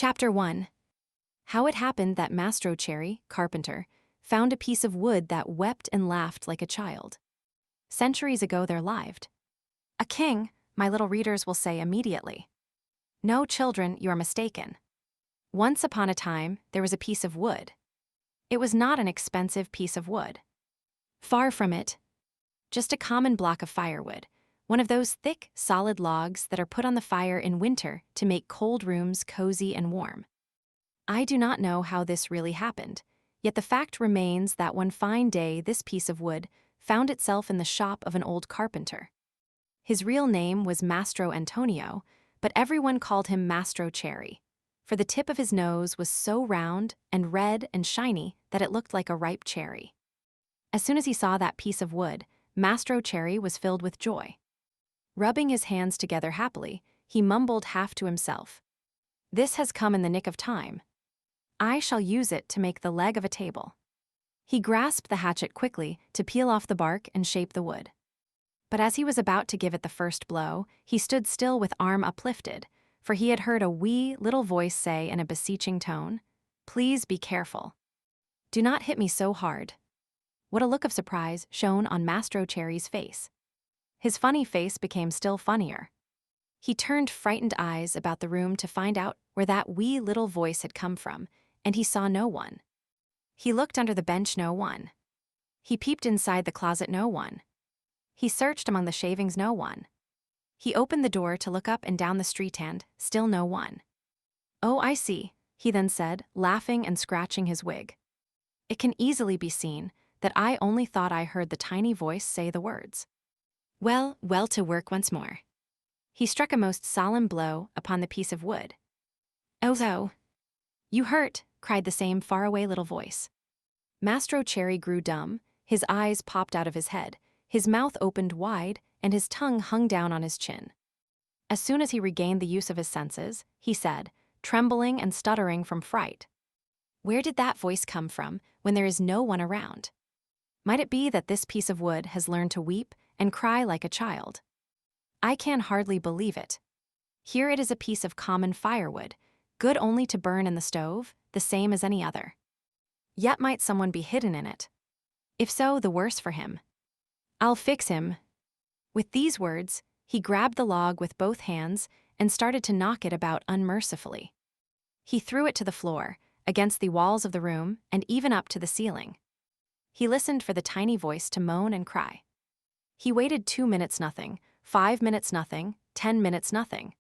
Chapter 1. How it happened that Mastro Cherry, carpenter, found a piece of wood that wept and laughed like a child. Centuries ago there lived a king, my little readers will say immediately. No, children, you are mistaken. Once upon a time, there was a piece of wood. It was not an expensive piece of wood. Far from it. Just a common block of firewood, one of those thick, solid logs that are put on the fire in winter to make cold rooms cozy and warm. I do not know how this really happened, yet the fact remains that one fine day this piece of wood found itself in the shop of an old carpenter. His real name was Mastro Antonio, but everyone called him Mastro Cherry, for the tip of his nose was so round and red and shiny that it looked like a ripe cherry. As soon as he saw that piece of wood, Mastro Cherry was filled with joy. Rubbing his hands together happily, he mumbled half to himself, "This has come in the nick of time. I shall use it to make the leg of a table." He grasped the hatchet quickly to peel off the bark and shape the wood. But as he was about to give it the first blow, he stood still with arm uplifted, for he had heard a wee little voice say in a beseeching tone, "Please be careful. Do not hit me so hard." What a look of surprise shone on Mastro Cherry's face. His funny face became still funnier. He turned frightened eyes about the room to find out where that wee little voice had come from, and he saw no one. He looked under the bench, no one. He peeped inside the closet, no one. He searched among the shavings, no one. He opened the door to look up and down the street and, still no one. "Oh, I see," he then said, laughing and scratching his wig. "It can easily be seen that I only thought I heard the tiny voice say the words. Well, to work once more." He struck a most solemn blow upon the piece of wood. "Oh, you hurt," cried the same faraway little voice. Mastro Cherry grew dumb, his eyes popped out of his head, his mouth opened wide, and his tongue hung down on his chin. As soon as he regained the use of his senses, he said, trembling and stuttering from fright, "Where did that voice come from when there is no one around? Might it be that this piece of wood has learned to weep and cry like a child? I can hardly believe it. Here it is, a piece of common firewood, good only to burn in the stove, the same as any other. Yet might someone be hidden in it? If so, the worse for him. I'll fix him." With these words, he grabbed the log with both hands and started to knock it about unmercifully. He threw it to the floor, against the walls of the room, and even up to the ceiling. He listened for the tiny voice to moan and cry. He waited 2 minutes, nothing, 5 minutes, nothing, 10 minutes, nothing.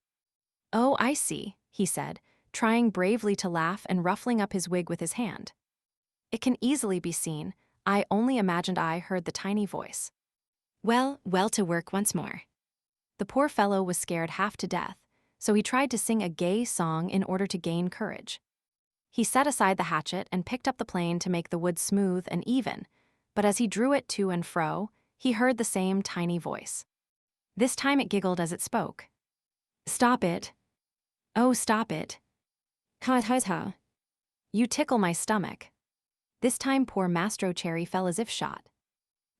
"Oh, I see," he said, trying bravely to laugh and ruffling up his wig with his hand. "It can easily be seen, I only imagined I heard the tiny voice. Well, to work once more." The poor fellow was scared half to death, so he tried to sing a gay song in order to gain courage. He set aside the hatchet and picked up the plane to make the wood smooth and even, but as he drew it to and fro, he heard the same tiny voice. This time it giggled as it spoke. "Stop it. Oh, stop it. Ha. You tickle my stomach." This time poor Mastro Cherry fell as if shot.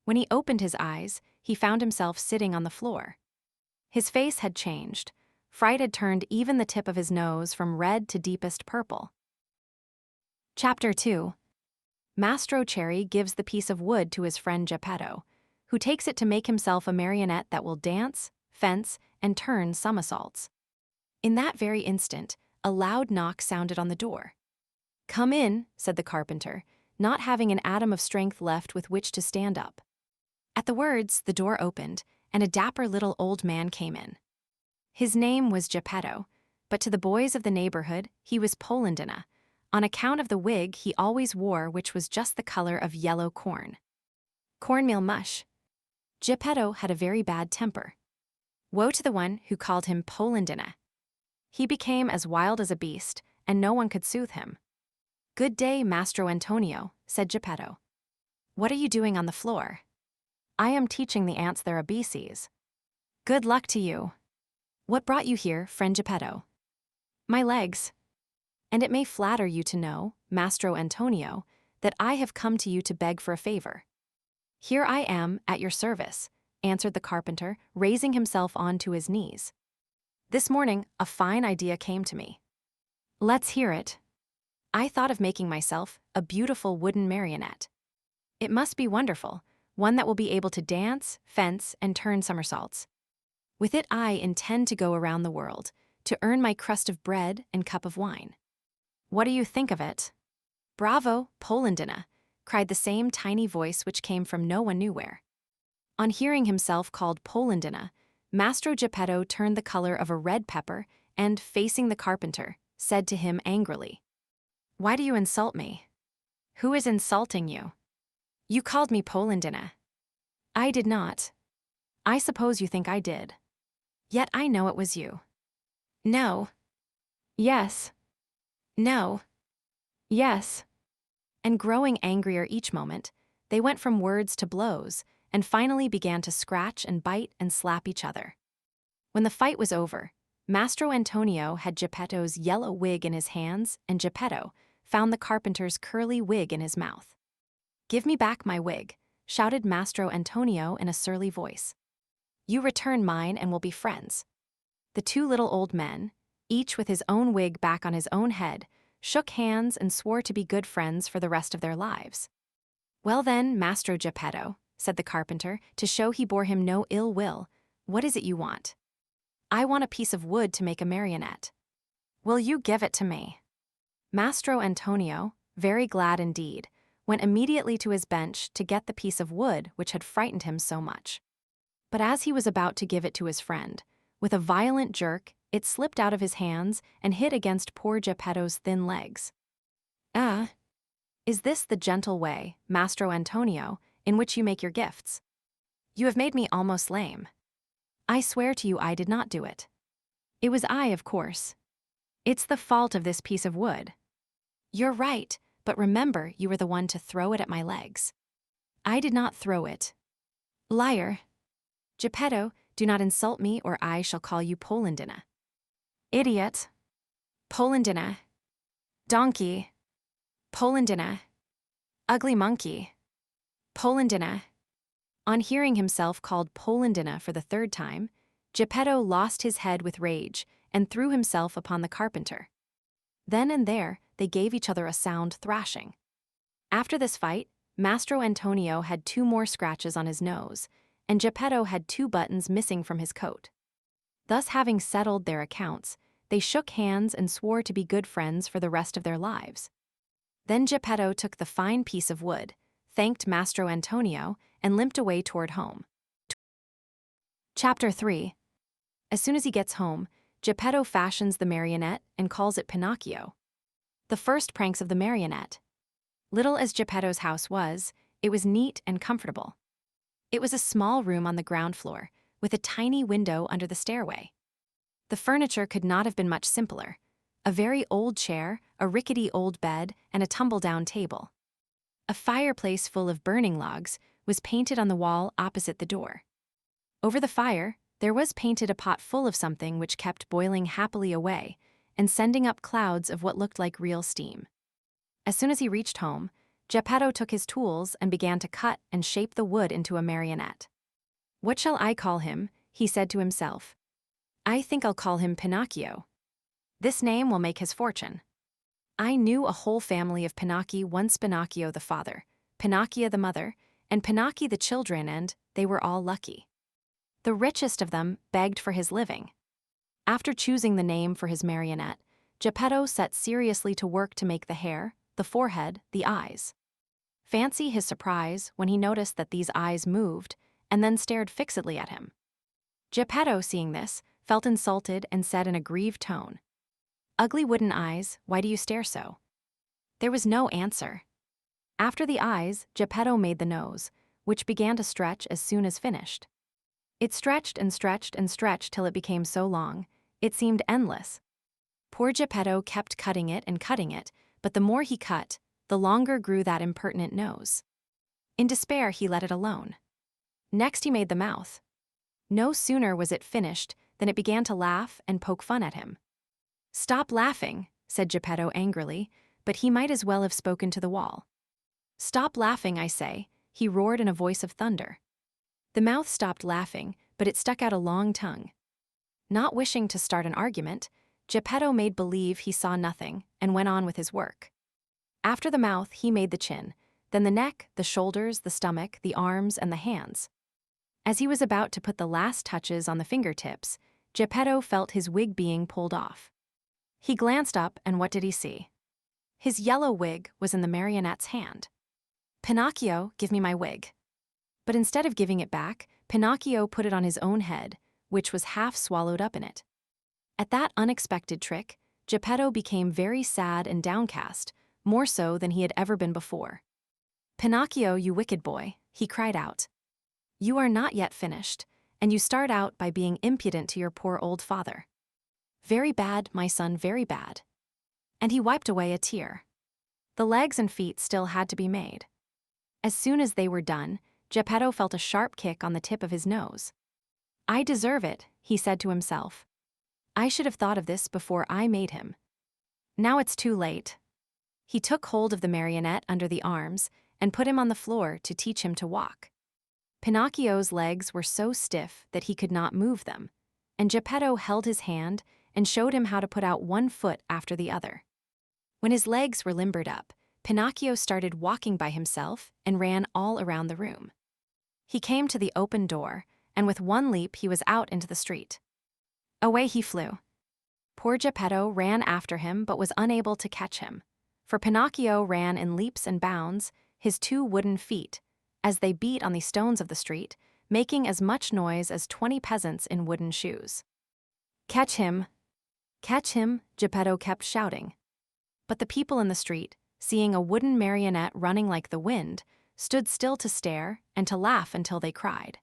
When he opened his eyes, he found himself sitting on the floor. His face had changed. Fright had turned even the tip of his nose from red to deepest purple. Chapter 2. Mastro Cherry gives the piece of wood to his friend Geppetto, who takes it to make himself a marionette that will dance, fence, and turn somersaults. In that very instant, a loud knock sounded on the door. "Come in," said the carpenter, not having an atom of strength left with which to stand up. At the words, the door opened, and a dapper little old man came in. His name was Geppetto, but to the boys of the neighborhood, he was Polendina, on account of the wig he always wore, which was just the color of yellow cornmeal mush. Geppetto had a very bad temper. Woe to the one who called him Polendina. He became as wild as a beast, and no one could soothe him. "Good day, Mastro Antonio," said Geppetto. "What are you doing on the floor?" "I am teaching the ants their ABCs. "Good luck to you." "What brought you here, friend Geppetto?" "My legs." "And it may flatter you to know, Mastro Antonio, that I have come to you to beg for a favor." "Here I am, at your service," answered the carpenter, raising himself onto his knees. "This morning, a fine idea came to me." Let's hear it. I thought of making myself a beautiful wooden marionette. It must be wonderful, one that will be able to dance, fence, and turn somersaults. With it I intend to go around the world, to earn my crust of bread and cup of wine. What do you think of it? Bravo, Polendina, cried the same tiny voice which came from no one knew where. On hearing himself called Polendina, Mastro Geppetto turned the color of a red pepper and, facing the carpenter, said to him angrily, "Why do you insult me? Who is insulting you? You called me Polendina." "I did not. I suppose you think I did. Yet I know it was you." "No." "Yes." "No." "Yes." And growing angrier each moment, they went from words to blows and finally began to scratch and bite and slap each other. When the fight was over, Mastro Antonio had Geppetto's yellow wig in his hands and Geppetto found the carpenter's curly wig in his mouth. "Give me back my wig," shouted Mastro Antonio in a surly voice. "You return mine and we'll be friends." The two little old men, each with his own wig back on his own head, shook hands and swore to be good friends for the rest of their lives. "Well then, Mastro Geppetto," said the carpenter, to show he bore him no ill will, "what is it you want?" "I want a piece of wood to make a marionette." "Will you give it to me?" Mastro Antonio, very glad indeed, went immediately to his bench to get the piece of wood which had frightened him so much. But as he was about to give it to his friend, with a violent jerk, it slipped out of his hands and hit against poor Geppetto's thin legs. "Ah, is this the gentle way, Mastro Antonio, in which you make your gifts? You have made me almost lame. I swear to you I did not do it. It was I, of course. It's the fault of this piece of wood." "You're right, but remember you were the one to throw it at my legs." "I did not throw it." "Liar." "Geppetto, do not insult me or I shall call you Polendina." "Idiot." "Polendina." "Donkey." "Polendina." "Ugly monkey." "Polendina." On hearing himself called Polendina for the third time, Geppetto lost his head with rage and threw himself upon the carpenter. Then and there, they gave each other a sound thrashing. After this fight, Mastro Antonio had 2 more scratches on his nose, and Geppetto had 2 buttons missing from his coat. Thus, having settled their accounts, they shook hands and swore to be good friends for the rest of their lives. Then Geppetto took the fine piece of wood, thanked Mastro Antonio, and limped away toward home. Chapter 3. As soon as he gets home, Geppetto fashions the marionette and calls it Pinocchio. The first pranks of the marionette. Little as Geppetto's house was, it was neat and comfortable. It was a small room on the ground floor, with a tiny window under the stairway. The furniture could not have been much simpler. A very old chair, a rickety old bed, and a tumble-down table. A fireplace full of burning logs was painted on the wall opposite the door. Over the fire, there was painted a pot full of something which kept boiling happily away and sending up clouds of what looked like real steam. As soon as he reached home, Geppetto took his tools and began to cut and shape the wood into a marionette. "What shall I call him?" he said to himself. "I think I'll call him Pinocchio. This name will make his fortune." I knew a whole family of Pinocchi, once Pinocchio the father, Pinocchia the mother, and Pinocchi the children, and they were all lucky. The richest of them begged for his living. After choosing the name for his marionette, Geppetto set seriously to work to make the hair, the forehead, the eyes. Fancy his surprise when he noticed that these eyes moved and then stared fixedly at him. Geppetto, seeing this, felt insulted and said in a grieved tone, "Ugly wooden eyes, why do you stare so?" There was no answer. After the eyes, Geppetto made the nose, which began to stretch as soon as finished. It stretched and stretched and stretched till it became so long, it seemed endless. Poor Geppetto kept cutting it, but the more he cut, the longer grew that impertinent nose. In despair, he let it alone. Next he made the mouth. No sooner was it finished than it began to laugh and poke fun at him. "Stop laughing," said Geppetto angrily, but he might as well have spoken to the wall. "Stop laughing, I say," he roared in a voice of thunder. The mouth stopped laughing, but it stuck out a long tongue. Not wishing to start an argument, Geppetto made believe he saw nothing and went on with his work. After the mouth, he made the chin, then the neck, the shoulders, the stomach, the arms, and the hands. As he was about to put the last touches on the fingertips, Geppetto felt his wig being pulled off. He glanced up, and what did he see? His yellow wig was in the marionette's hand. "Pinocchio, give me my wig." But instead of giving it back, Pinocchio put it on his own head, which was half swallowed up in it. At that unexpected trick, Geppetto became very sad and downcast, more so than he had ever been before. "Pinocchio, you wicked boy," he cried out. "You are not yet finished, and you start out by being impudent to your poor old father. Very bad, my son, very bad." And he wiped away a tear. The legs and feet still had to be made. As soon as they were done, Geppetto felt a sharp kick on the tip of his nose. "I deserve it," he said to himself. "I should have thought of this before I made him. Now it's too late." He took hold of the marionette under the arms and put him on the floor to teach him to walk. Pinocchio's legs were so stiff that he could not move them, and Geppetto held his hand and showed him how to put out one foot after the other. When his legs were limbered up, Pinocchio started walking by himself and ran all around the room. He came to the open door, and with one leap he was out into the street. Away he flew. Poor Geppetto ran after him but was unable to catch him, for Pinocchio ran in leaps and bounds, his 2 wooden feet, as they beat on the stones of the street, making as much noise as 20 peasants in wooden shoes. "Catch him! Catch him!" Geppetto kept shouting. But the people in the street, seeing a wooden marionette running like the wind, stood still to stare and to laugh until they cried.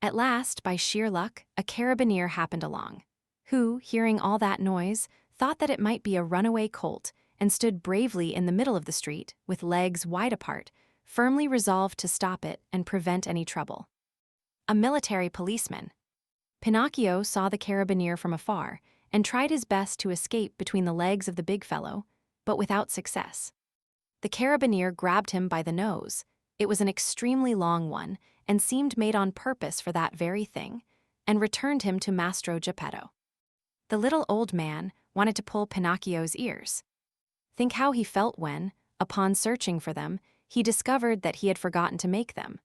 At last, by sheer luck, a carabineer happened along, who, hearing all that noise, thought that it might be a runaway colt and stood bravely in the middle of the street, with legs wide apart, firmly resolved to stop it and prevent any trouble. A military policeman. Pinocchio saw the carabineer from afar and tried his best to escape between the legs of the big fellow, but without success. The carabineer grabbed him by the nose. It was an extremely long one and seemed made on purpose for that very thing, and returned him to Mastro Geppetto. The little old man wanted to pull Pinocchio's ears. Think how he felt when, upon searching for them, he discovered that he had forgotten to make them.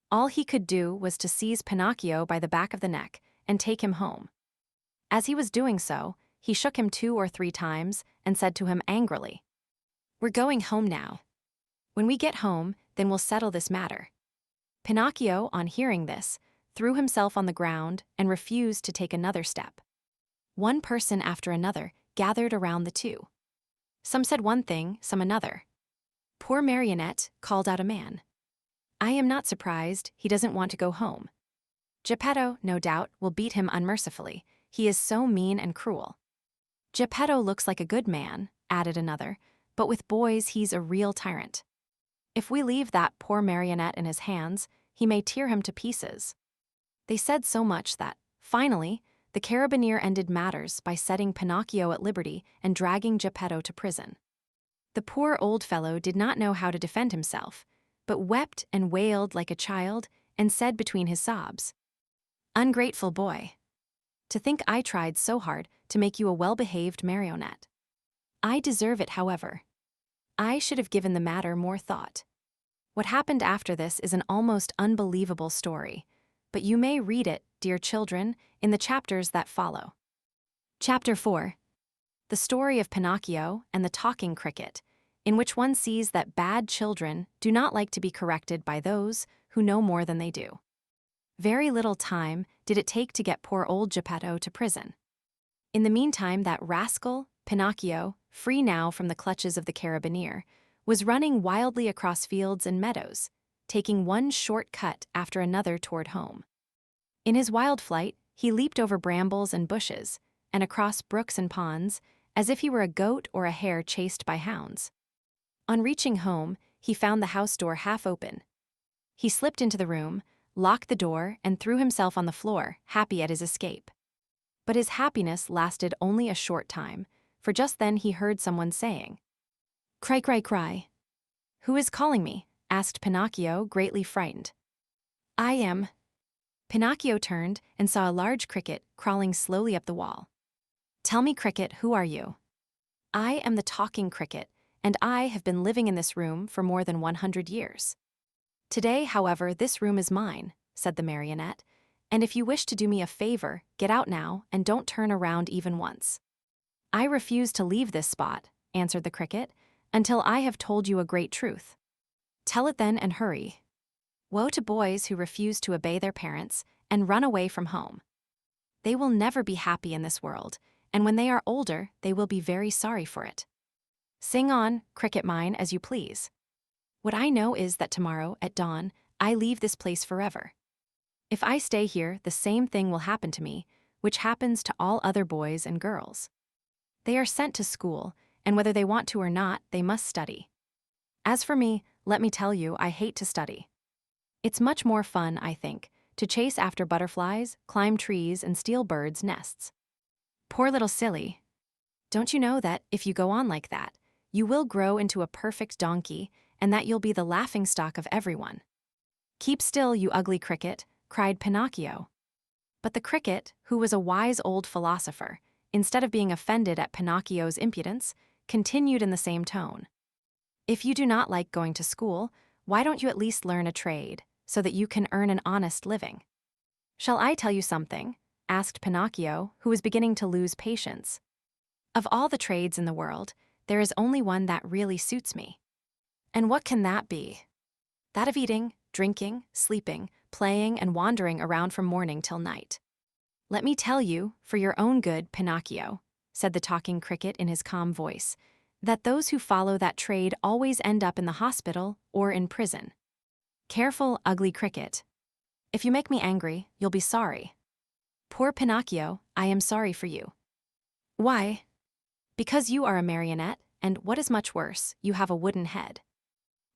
All he could do was to seize Pinocchio by the back of the neck and take him home. As he was doing so, he shook him 2 or 3 times and said to him angrily, "We're going home now. When we get home, then we'll settle this matter." Pinocchio, on hearing this, threw himself on the ground and refused to take another step. One person after another gathered around the two. Some said one thing, some another. Poor Marionette called out a man. "I am not surprised, he doesn't want to go home. Geppetto, no doubt, will beat him unmercifully. He is so mean and cruel." "Geppetto looks like a good man," added another, "but with boys he's a real tyrant. If we leave that poor Marionette in his hands, he may tear him to pieces." They said so much that, finally, the carabineer ended matters by setting Pinocchio at liberty and dragging Geppetto to prison. The poor old fellow did not know how to defend himself, but wept and wailed like a child and said between his sobs, "Ungrateful boy. To think I tried so hard to make you a well-behaved marionette. I deserve it, however. I should have given the matter more thought." What happened after this is an almost unbelievable story, but you may read it, dear children, in the chapters that follow. Chapter 4. The story of Pinocchio and the talking cricket, in which one sees that bad children do not like to be corrected by those who know more than they do. Very little time did it take to get poor old Geppetto to prison. In the meantime, that rascal, Pinocchio, free now from the clutches of the carabineer, was running wildly across fields and meadows, taking one short cut after another toward home. In his wild flight, he leaped over brambles and bushes, and across brooks and ponds, as if he were a goat or a hare chased by hounds. On reaching home, he found the house door half open. He slipped into the room, locked the door, and threw himself on the floor, happy at his escape. But his happiness lasted only a short time, for just then he heard someone saying, "Cry, cry, cry." "Who is calling me?" asked Pinocchio, greatly frightened. "I am." Pinocchio turned and saw a large cricket crawling slowly up the wall. Tell me, Cricket, who are you? I am the talking cricket, and I have been living in this room for more than 100 years. Today, however, this room is mine, said the marionette, and if you wish to do me a favor, get out now and don't turn around even once. I refuse to leave this spot, answered the cricket, until I have told you a great truth. Tell it then and hurry. Woe to boys who refuse to obey their parents and run away from home. They will never be happy in this world, and when they are older, they will be very sorry for it. Sing on, cricket mine, as you please. What I know is that tomorrow, at dawn, I leave this place forever. If I stay here, the same thing will happen to me, which happens to all other boys and girls. They are sent to school, and whether they want to or not, they must study. As for me, let me tell you, I hate to study. It's much more fun, I think, to chase after butterflies, climb trees, and steal birds' nests. Poor little silly. Don't you know that, if you go on like that, you will grow into a perfect donkey, and that you'll be the laughingstock of everyone? Keep still, you ugly cricket, cried Pinocchio. But the cricket, who was a wise old philosopher, instead of being offended at Pinocchio's impudence, continued in the same tone. If you do not like going to school, why don't you at least learn a trade, so that you can earn an honest living? Shall I tell you something? Asked Pinocchio, who was beginning to lose patience. Of all the trades in the world, there is only one that really suits me. And what can that be? That of eating, drinking, sleeping, playing, and wandering around from morning till night. Let me tell you, for your own good, Pinocchio, said the talking cricket in his calm voice, that those who follow that trade always end up in the hospital or in prison. Careful, ugly cricket. If you make me angry, you'll be sorry. Poor Pinocchio, I am sorry for you. Why? Because you are a marionette, and what is much worse, you have a wooden head.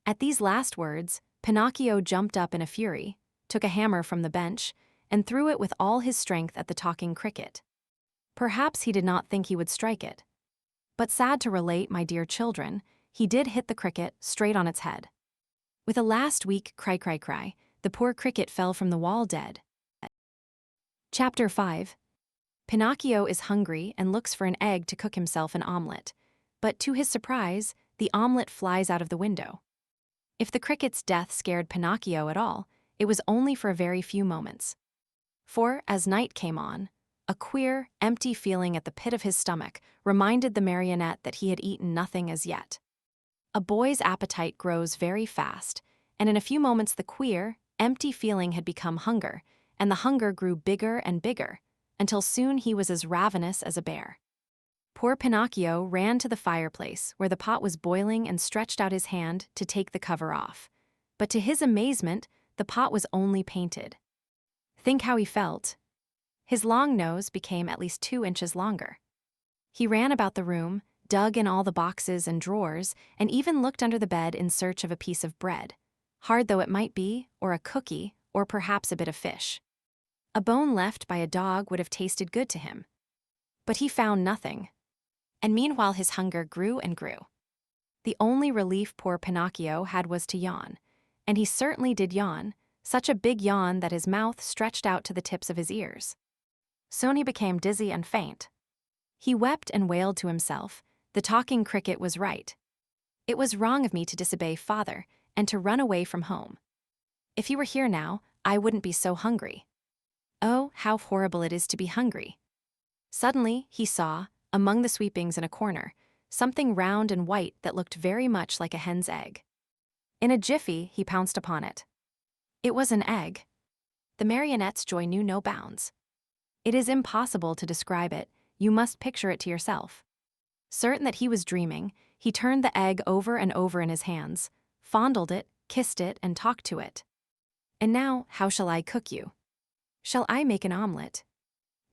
At these last words, Pinocchio jumped up in a fury, took a hammer from the bench, and threw it with all his strength at the talking cricket. Perhaps he did not think he would strike it. But sad to relate, my dear children, he did hit the cricket straight on its head. With a last weak cry cry cry, the poor cricket fell from the wall dead. Chapter 5. Pinocchio is hungry and looks for an egg to cook himself an omelet, but to his surprise, the omelet flies out of the window. If the cricket's death scared Pinocchio at all, it was only for a very few moments. For, as night came on, a queer, empty feeling at the pit of his stomach reminded the marionette that he had eaten nothing as yet. A boy's appetite grows very fast, and in a few moments the queer, empty feeling had become hunger, and the hunger grew bigger and bigger, until soon he was as ravenous as a bear. Poor Pinocchio ran to the fireplace where the pot was boiling and stretched out his hand to take the cover off. But to his amazement, the pot was only painted. Think how he felt. His long nose became at least 2 inches longer. He ran about the room, dug in all the boxes and drawers, and even looked under the bed in search of a piece of bread, hard though it might be, or a cookie, or perhaps a bit of fish. A bone left by a dog would have tasted good to him. But he found nothing. And meanwhile his hunger grew and grew. The only relief poor Pinocchio had was to yawn, and he certainly did yawn, such a big yawn that his mouth stretched out to the tips of his ears. Soon he became dizzy and faint. He wept and wailed to himself. The talking cricket was right. It was wrong of me to disobey father and to run away from home. If he were here now, I wouldn't be so hungry. Oh, how horrible it is to be hungry. Suddenly, he saw, among the sweepings in a corner, something round and white that looked very much like a hen's egg. In a jiffy, he pounced upon it. It was an egg. The marionette's joy knew no bounds. It is impossible to describe it, you must picture it to yourself. Certain that he was dreaming, he turned the egg over and over in his hands, fondled it, kissed it, and talked to it. And now, how shall I cook you? Shall I make an omelet?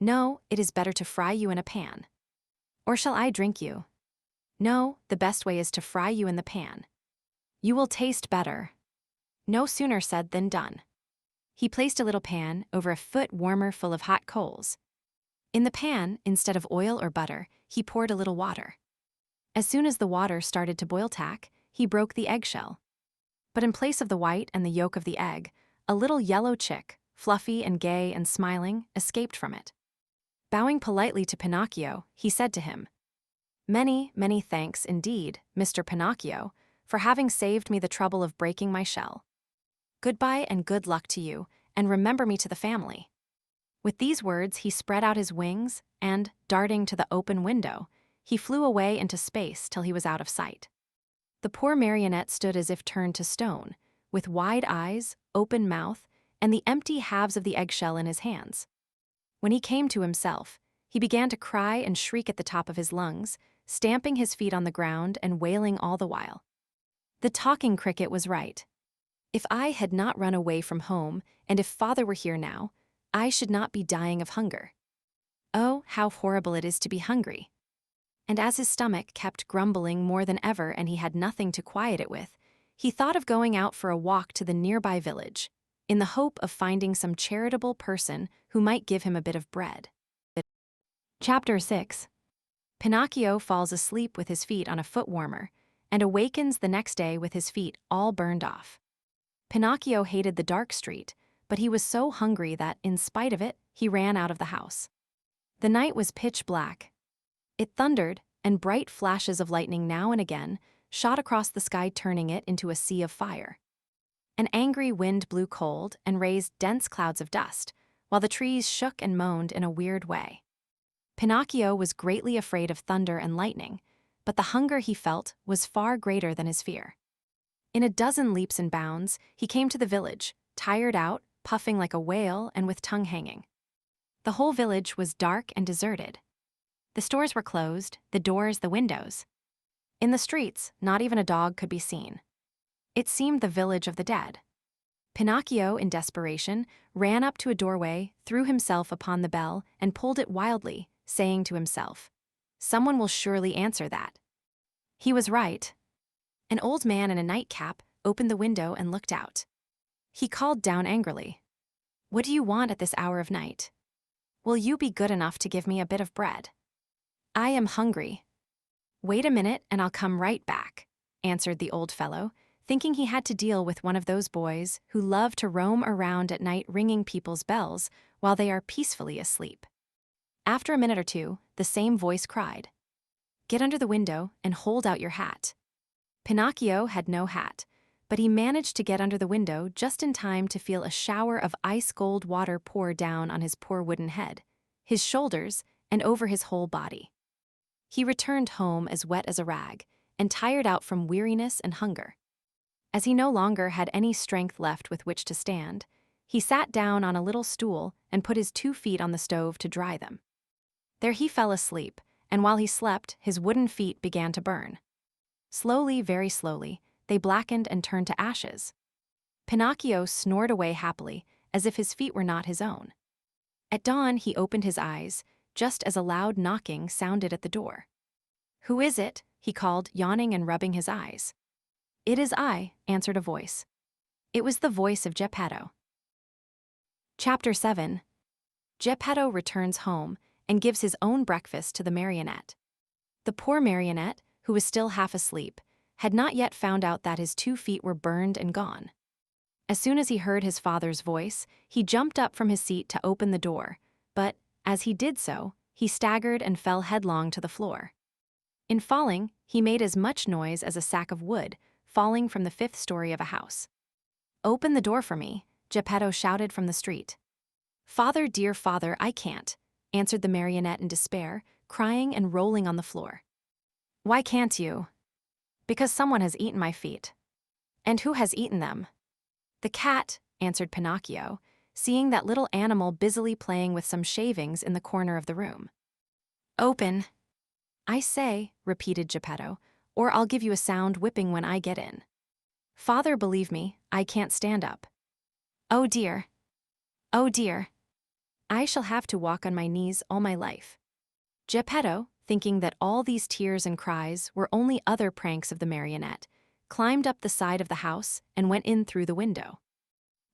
No, it is better to fry you in a pan. Or shall I drink you? No, the best way is to fry you in the pan. You will taste better. No sooner said than done. He placed a little pan over a foot warmer full of hot coals. In the pan, instead of oil or butter, he poured a little water. As soon as the water started to boil tack, he broke the eggshell. But in place of the white and the yolk of the egg, a little yellow chick, fluffy and gay and smiling, escaped from it. Bowing politely to Pinocchio, he said to him, "Many, many thanks indeed, Mr. Pinocchio, for having saved me the trouble of breaking my shell. Goodbye and good luck to you, and remember me to the family." With these words, he spread out his wings and, darting to the open window, he flew away into space till he was out of sight. The poor marionette stood as if turned to stone, with wide eyes, open mouth, and the empty halves of the eggshell in his hands. When he came to himself, he began to cry and shriek at the top of his lungs, stamping his feet on the ground and wailing all the while. The talking cricket was right. If I had not run away from home, and if father were here now, I should not be dying of hunger. Oh, how horrible it is to be hungry. And as his stomach kept grumbling more than ever and he had nothing to quiet it with, he thought of going out for a walk to the nearby village, in the hope of finding some charitable person who might give him a bit of bread. Chapter 6. Pinocchio falls asleep with his feet on a foot warmer, and awakens the next day with his feet all burned off. Pinocchio hated the dark street, but he was so hungry that, in spite of it, he ran out of the house. The night was pitch black. It thundered, and bright flashes of lightning now and again shot across the sky, turning it into a sea of fire. An angry wind blew cold and raised dense clouds of dust, while the trees shook and moaned in a weird way. Pinocchio was greatly afraid of thunder and lightning, but the hunger he felt was far greater than his fear. In a dozen leaps and bounds, he came to the village, tired out, puffing like a whale and with tongue hanging. The whole village was dark and deserted. The stores were closed, the doors, the windows. In the streets, not even a dog could be seen. It seemed the village of the dead. Pinocchio, in desperation, ran up to a doorway, threw himself upon the bell, and pulled it wildly, saying to himself, "Someone will surely answer that." He was right. An old man in a nightcap opened the window and looked out. He called down angrily, "What do you want at this hour of night? Will you be good enough to give me a bit of bread? I am hungry." "Wait a minute and I'll come right back," answered the old fellow, thinking he had to deal with one of those boys who love to roam around at night ringing people's bells while they are peacefully asleep. After a minute or two, the same voice cried, "Get under the window and hold out your hat." Pinocchio had no hat, but he managed to get under the window just in time to feel a shower of ice-cold water pour down on his poor wooden head, his shoulders, and over his whole body. He returned home as wet as a rag, and tired out from weariness and hunger. As he no longer had any strength left with which to stand, he sat down on a little stool and put his 2 feet on the stove to dry them. There he fell asleep, and while he slept, his wooden feet began to burn. Slowly, very slowly, they blackened and turned to ashes. Pinocchio snored away happily, as if his feet were not his own. At dawn, he opened his eyes, just as a loud knocking sounded at the door. "Who is it?" he called, yawning and rubbing his eyes. "It is I," answered a voice. It was the voice of Geppetto. Chapter 7. Geppetto returns home and gives his own breakfast to the marionette. The poor marionette, who was still half asleep, had not yet found out that his 2 feet were burned and gone. As soon as he heard his father's voice, he jumped up from his seat to open the door, but, as he did so, he staggered and fell headlong to the floor. In falling, he made as much noise as a sack of wood, falling from the 5th story of a house. "Open the door for me," Geppetto shouted from the street. "Father, dear father, I can't," answered the marionette in despair, crying and rolling on the floor. "Why can't you?" "Because someone has eaten my feet." "And who has eaten them?" "The cat," answered Pinocchio, seeing that little animal busily playing with some shavings in the corner of the room. "Open." "I say," repeated Geppetto, "or I'll give you a sound whipping when I get in." "Father, believe me, I can't stand up." "Oh dear. Oh dear. I shall have to walk on my knees all my life." Geppetto, thinking that all these tears and cries were only other pranks of the marionette, climbed up the side of the house and went in through the window.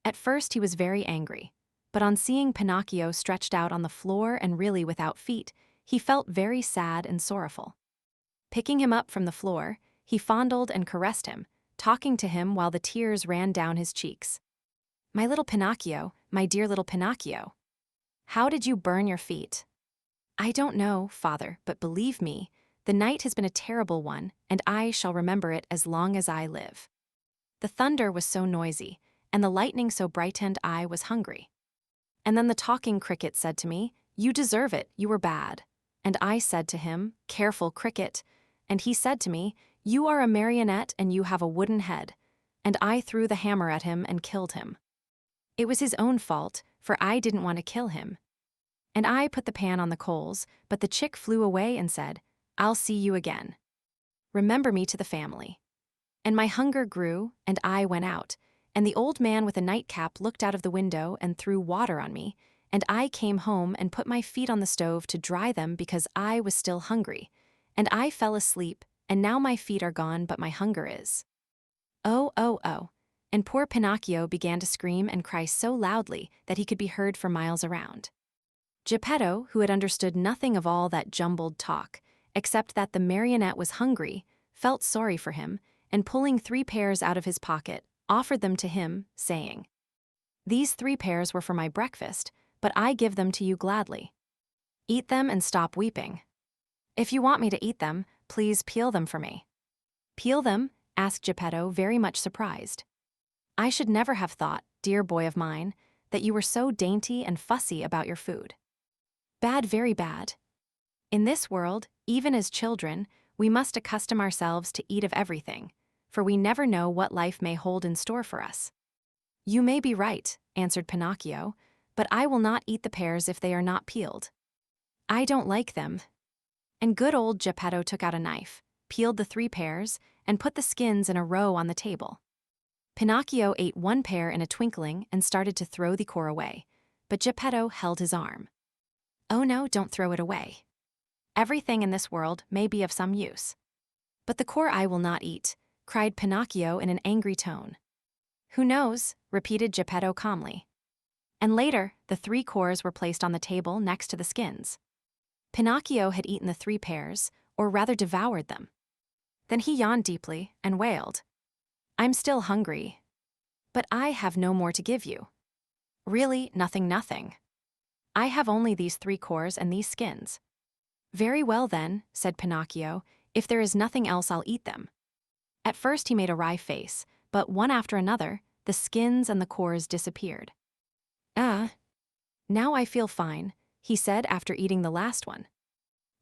At first he was very angry, but on seeing Pinocchio stretched out on the floor and really without feet, he felt very sad and sorrowful. Picking him up from the floor, he fondled and caressed him, talking to him while the tears ran down his cheeks. "My little Pinocchio, my dear little Pinocchio. How did you burn your feet?" I don't know, father, but believe me, the night has been a terrible one, and I shall remember it as long as I live. The thunder was so noisy, and the lightning so brightened I was hungry. And then the talking cricket said to me, "You deserve it, you were bad." And I said to him, "Careful, cricket." And he said to me, "You are a marionette and you have a wooden head." And I threw the hammer at him and killed him. It was his own fault, for I didn't want to kill him. And I put the pan on the coals, but the chick flew away and said, "I'll see you again. Remember me to the family." And my hunger grew, and I went out, and the old man with a nightcap looked out of the window and threw water on me, and I came home and put my feet on the stove to dry them because I was still hungry, and I fell asleep, and now my feet are gone but my hunger is. Oh, oh, oh. And poor Pinocchio began to scream and cry so loudly that he could be heard for miles around. Geppetto, who had understood nothing of all that jumbled talk, except that the marionette was hungry, felt sorry for him, and pulling 3 pears out of his pocket, offered them to him, saying, "These 3 pears were for my breakfast, but I give them to you gladly. Eat them and stop weeping. If you want me to eat them, please peel them for me." "Peel them?" asked Geppetto, very much surprised. "I should never have thought, dear boy of mine, that you were so dainty and fussy about your food." "Bad, very bad. In this world, even as children, we must accustom ourselves to eat of everything, for we never know what life may hold in store for us." "You may be right," answered Pinocchio, "but I will not eat the pears if they are not peeled. I don't like them." And good old Geppetto took out a knife, peeled the 3 pears, and put the skins in a row on the table. Pinocchio ate 1 pear in a twinkling and started to throw the core away, but Geppetto held his arm. "Oh no, don't throw it away. Everything in this world may be of some use." "But the core I will not eat," cried Pinocchio in an angry tone. "Who knows?" repeated Geppetto calmly. And later, the 3 cores were placed on the table next to the skins. Pinocchio had eaten the 3 pears, or rather devoured them. Then he yawned deeply and wailed, "I'm still hungry. But I have no more to give you. Really, nothing. I have only these 3 cores and these skins." "Very well then," said Pinocchio, "if there is nothing else I'll eat them." At first he made a wry face, but one after another, the skins and the cores disappeared. "Ah, now I feel fine," he said after eating the last one.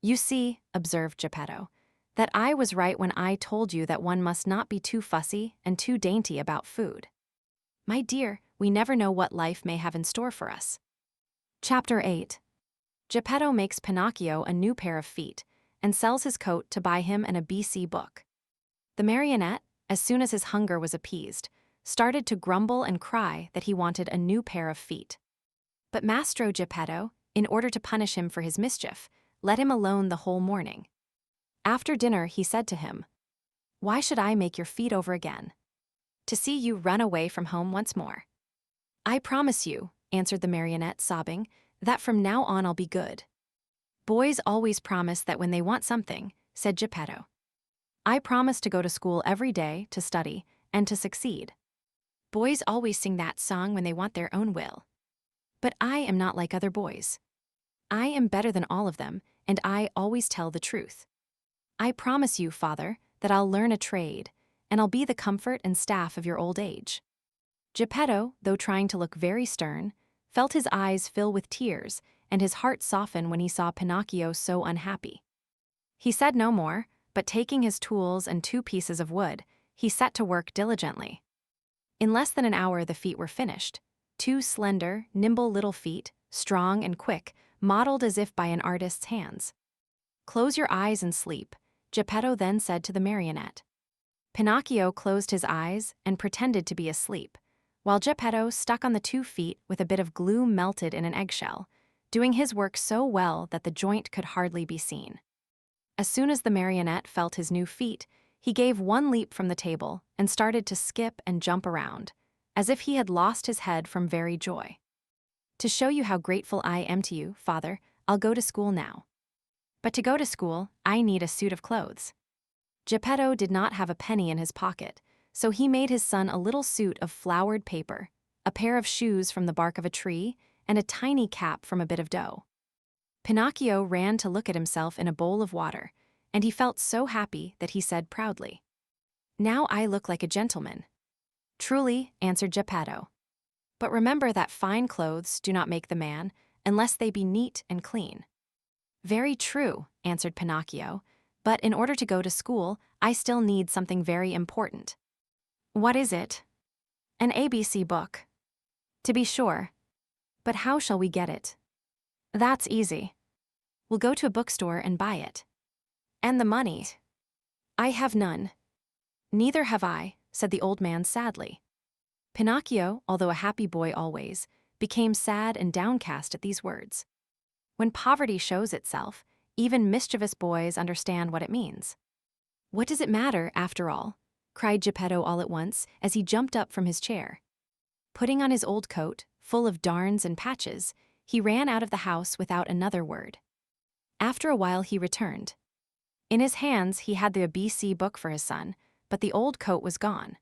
"You see," observed Geppetto, "that I was right when I told you that one must not be too fussy and too dainty about food. My dear, we never know what life may have in store for us." Chapter 8. Geppetto makes Pinocchio a new pair of feet and sells his coat to buy him an ABC book. The marionette, as soon as his hunger was appeased, started to grumble and cry that he wanted a new pair of feet. But Mastro Geppetto, in order to punish him for his mischief, let him alone the whole morning. After dinner he said to him, "Why should I make your feet over again? To see you run away from home once more." "I promise you," answered the marionette, sobbing, "that from now on I'll be good." "Boys always promise that when they want something," said Geppetto. "I promise to go to school every day, to study, and to succeed. Boys always sing that song when they want their own will. But I am not like other boys. I am better than all of them, and I always tell the truth. I promise you, father, that I'll learn a trade, and I'll be the comfort and staff of your old age." Geppetto, though trying to look very stern, felt his eyes fill with tears and his heart soften when he saw Pinocchio so unhappy. He said no more, but taking his tools and 2 pieces of wood, he set to work diligently. In less than an hour the feet were finished, 2 slender, nimble little feet, strong and quick, modeled as if by an artist's hands. "Close your eyes and sleep," Geppetto then said to the marionette. Pinocchio closed his eyes and pretended to be asleep, while Geppetto stuck on the 2 feet with a bit of glue melted in an eggshell, doing his work so well that the joint could hardly be seen. As soon as the marionette felt his new feet, he gave 1 leap from the table and started to skip and jump around, as if he had lost his head from very joy. "To show you how grateful I am to you, father, I'll go to school now. But to go to school, I need a suit of clothes." Geppetto did not have a penny in his pocket, so he made his son a little suit of flowered paper, a pair of shoes from the bark of a tree, and a tiny cap from a bit of dough. Pinocchio ran to look at himself in a bowl of water, and he felt so happy that he said proudly, "Now I look like a gentleman." "Truly," answered Geppetto. "But remember that fine clothes do not make the man, unless they be neat and clean." "Very true," answered Pinocchio, "but in order to go to school, I still need something very important." "What is it?" "An ABC book." "To be sure. But how shall we get it?" "That's easy. We'll go to a bookstore and buy it." "And the money?" "I have none." "Neither have I," said the old man sadly. Pinocchio, although a happy boy always, became sad and downcast at these words. When poverty shows itself, even mischievous boys understand what it means. "What does it matter, after all?" cried Geppetto all at once as he jumped up from his chair. Putting on his old coat, full of darns and patches, he ran out of the house without another word. After a while he returned. In his hands he had the ABC book for his son, but the old coat was gone.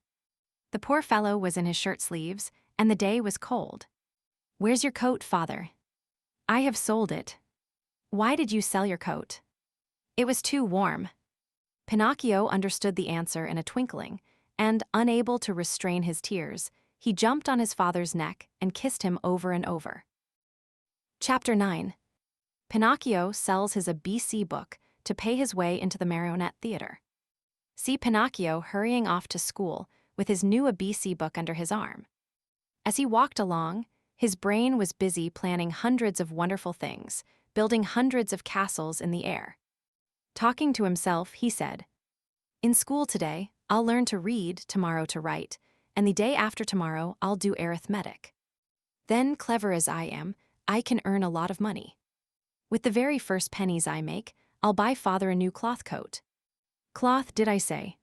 The poor fellow was in his shirt sleeves, and the day was cold. "Where's your coat, father?" "I have sold it." "Why did you sell your coat?" "It was too warm." Pinocchio understood the answer in a twinkling, and, unable to restrain his tears, he jumped on his father's neck and kissed him over and over. Chapter 9. Pinocchio sells his ABC book to pay his way into the marionette theater. See Pinocchio hurrying off to school with his new ABC book under his arm. As he walked along, his brain was busy planning hundreds of wonderful things, building hundreds of castles in the air. Talking to himself, he said, "In school today, I'll learn to read, tomorrow to write, and the day after tomorrow I'll do arithmetic. Then, clever as I am, I can earn a lot of money. With the very first pennies I make, I'll buy father a new cloth coat." Cloth, did I say?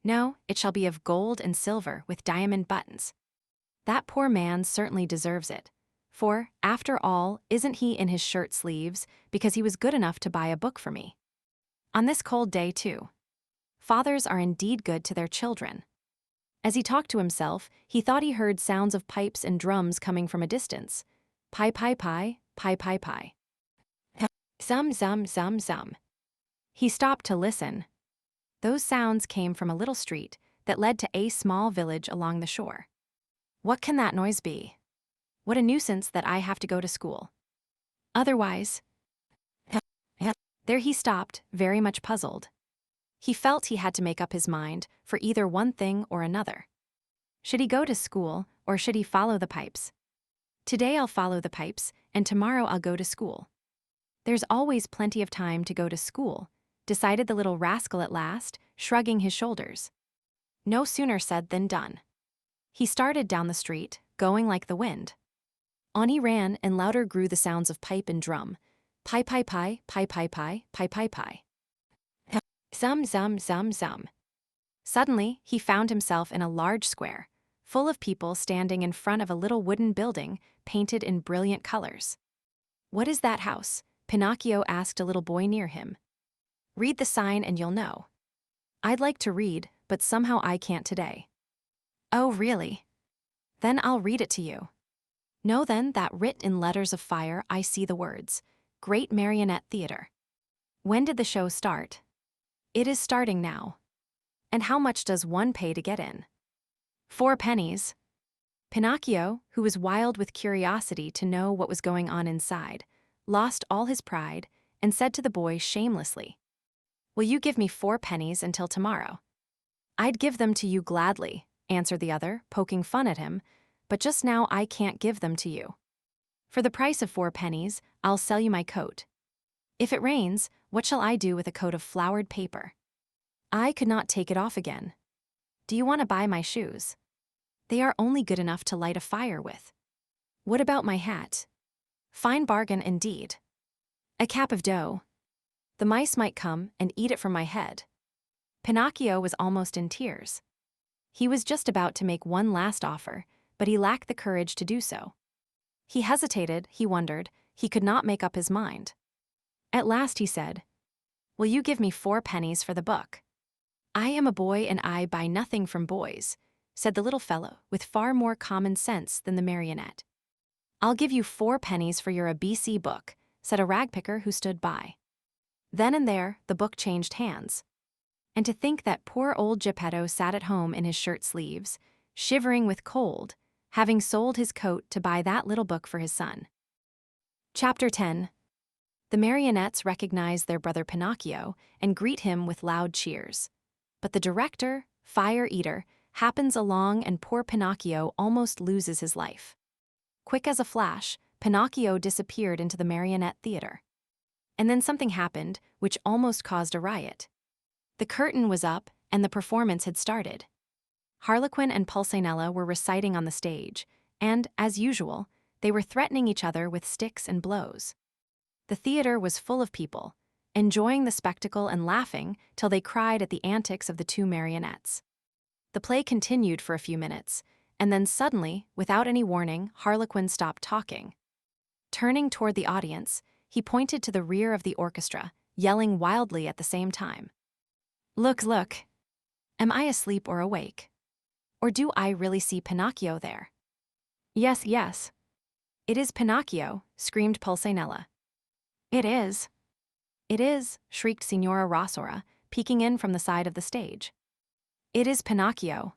No, it shall be of gold and silver with diamond buttons. That poor man certainly deserves it, for, after all, isn't he in his shirt sleeves because he was good enough to buy a book for me? On this cold day, too. Fathers are indeed good to their children. As he talked to himself, he thought he heard sounds of pipes and drums coming from a distance. Pie, pie, pie, pie, pie, pie. Zum, zum, zum, zum. He stopped to listen. Those sounds came from a little street that led to a small village along the shore. What can that noise be? What a nuisance that I have to go to school. Otherwise... There he stopped, very much puzzled. He felt he had to make up his mind for either one thing or another. Should he go to school, or should he follow the pipes? Today I'll follow the pipes, and tomorrow I'll go to school. There's always plenty of time to go to school, decided the little rascal at last, shrugging his shoulders. No sooner said than done. He started down the street, going like the wind. On he ran, and louder grew the sounds of pipe and drum. Pie, pie, pie, pie, pie, pie, pie, pie, pie. Zum, zum, zum, zum. Suddenly, he found himself in a large square, full of people standing in front of a little wooden building painted in brilliant colors. "What is that house?" Pinocchio asked a little boy near him. "Read the sign and you'll know." "I'd like to read, but somehow I can't today." "Oh, really? Then I'll read it to you." Know then that writ in letters of fire I see the words, Great Marionette Theater. When did the show start? It is starting now. And how much does one pay to get in? 4 pennies. Pinocchio, who was wild with curiosity to know what was going on inside, lost all his pride and said to the boy shamelessly, "Will you give me 4 pennies until tomorrow?" "I'd give them to you gladly," answered the other, poking fun at him, "but just now I can't give them to you. For the price of 4 pennies, I'll sell you my coat. If it rains, what shall I do with a coat of flowered paper? I could not take it off again. Do you want to buy my shoes? They are only good enough to light a fire with. What about my hat? Fine bargain indeed. A cap of dough. The mice might come and eat it from my head." Pinocchio was almost in tears. He was just about to make one last offer, but he lacked the courage to do so. He hesitated, he wondered, he could not make up his mind. At last he said, "Will you give me 4 pennies for the book?" "I am a boy and I buy nothing from boys," said the little fellow with far more common sense than the marionette. "I'll give you 4 pennies for your ABC book, said a ragpicker who stood by. Then and there, the book changed hands. And to think that poor old Geppetto sat at home in his shirt sleeves, shivering with cold, having sold his coat to buy that little book for his son. Chapter 10. The marionettes recognize their brother Pinocchio and greet him with loud cheers. But the director, Fire Eater, happens along and poor Pinocchio almost loses his life. Quick as a flash, Pinocchio disappeared into the marionette theater. And then something happened which almost caused a riot. The curtain was up and the performance had started. Harlequin and Pulcinella were reciting on the stage, and, as usual, they were threatening each other with sticks and blows. The theater was full of people, enjoying the spectacle and laughing till they cried at the antics of the two marionettes. The play continued for a few minutes, and then suddenly, without any warning, Harlequin stopped talking. Turning toward the audience, he pointed to the rear of the orchestra, yelling wildly at the same time. Look, look! Am I asleep or awake? Or do I really see Pinocchio there? Yes, yes. It is Pinocchio, screamed Pulcinella. It is. It is, shrieked Signora Rossora, peeking in from the side of the stage. It is Pinocchio.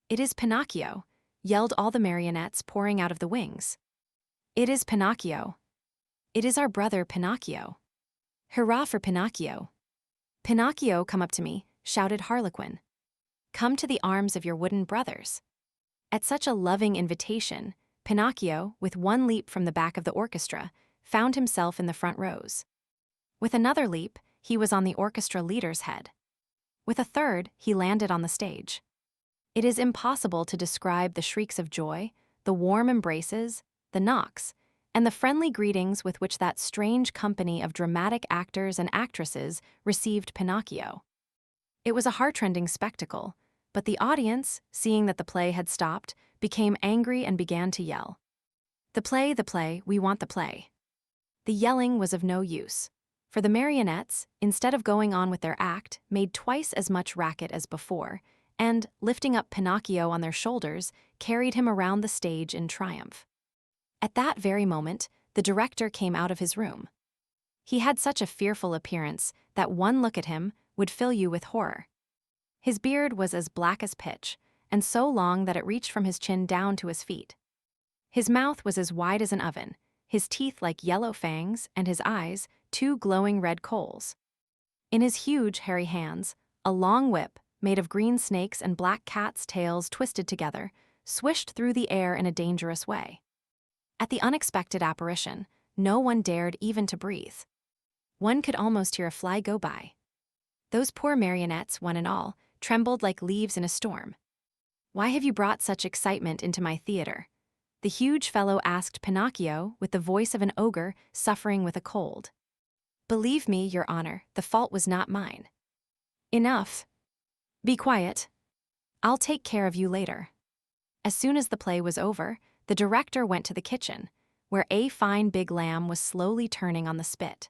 It is Pinocchio, yelled all the marionettes pouring out of the wings. It is Pinocchio. It is our brother Pinocchio. Hurrah for Pinocchio. Pinocchio, come up to me, shouted Harlequin. Come to the arms of your wooden brothers. At such a loving invitation, Pinocchio, with one leap from the back of the orchestra, found himself in the front rows. With another leap, he was on the orchestra leader's head. With a third, he landed on the stage. It is impossible to describe the shrieks of joy, the warm embraces, the knocks, and the friendly greetings with which that strange company of dramatic actors and actresses received Pinocchio. It was a heartrending spectacle, but the audience, seeing that the play had stopped, became angry and began to yell. The play, we want the play. The yelling was of no use, for the marionettes, instead of going on with their act, made twice as much racket as before, and, lifting up Pinocchio on their shoulders, carried him around the stage in triumph. At that very moment, the director came out of his room. He had such a fearful appearance that one look at him would fill you with horror. His beard was as black as pitch, and so long that it reached from his chin down to his feet. His mouth was as wide as an oven, his teeth like yellow fangs, and his eyes, two glowing red coals. In his huge, hairy hands, a long whip, made of green snakes and black cats' tails twisted together, swished through the air in a dangerous way. At the unexpected apparition, no one dared even to breathe. One could almost hear a fly go by. Those poor marionettes, one and all, trembled like leaves in a storm. Why have you brought such excitement into my theater? The huge fellow asked Pinocchio with the voice of an ogre suffering with a cold. Believe me, Your Honor, the fault was not mine. Enough. Be quiet. I'll take care of you later. As soon as the play was over, the director went to the kitchen, where a fine big lamb was slowly turning on the spit.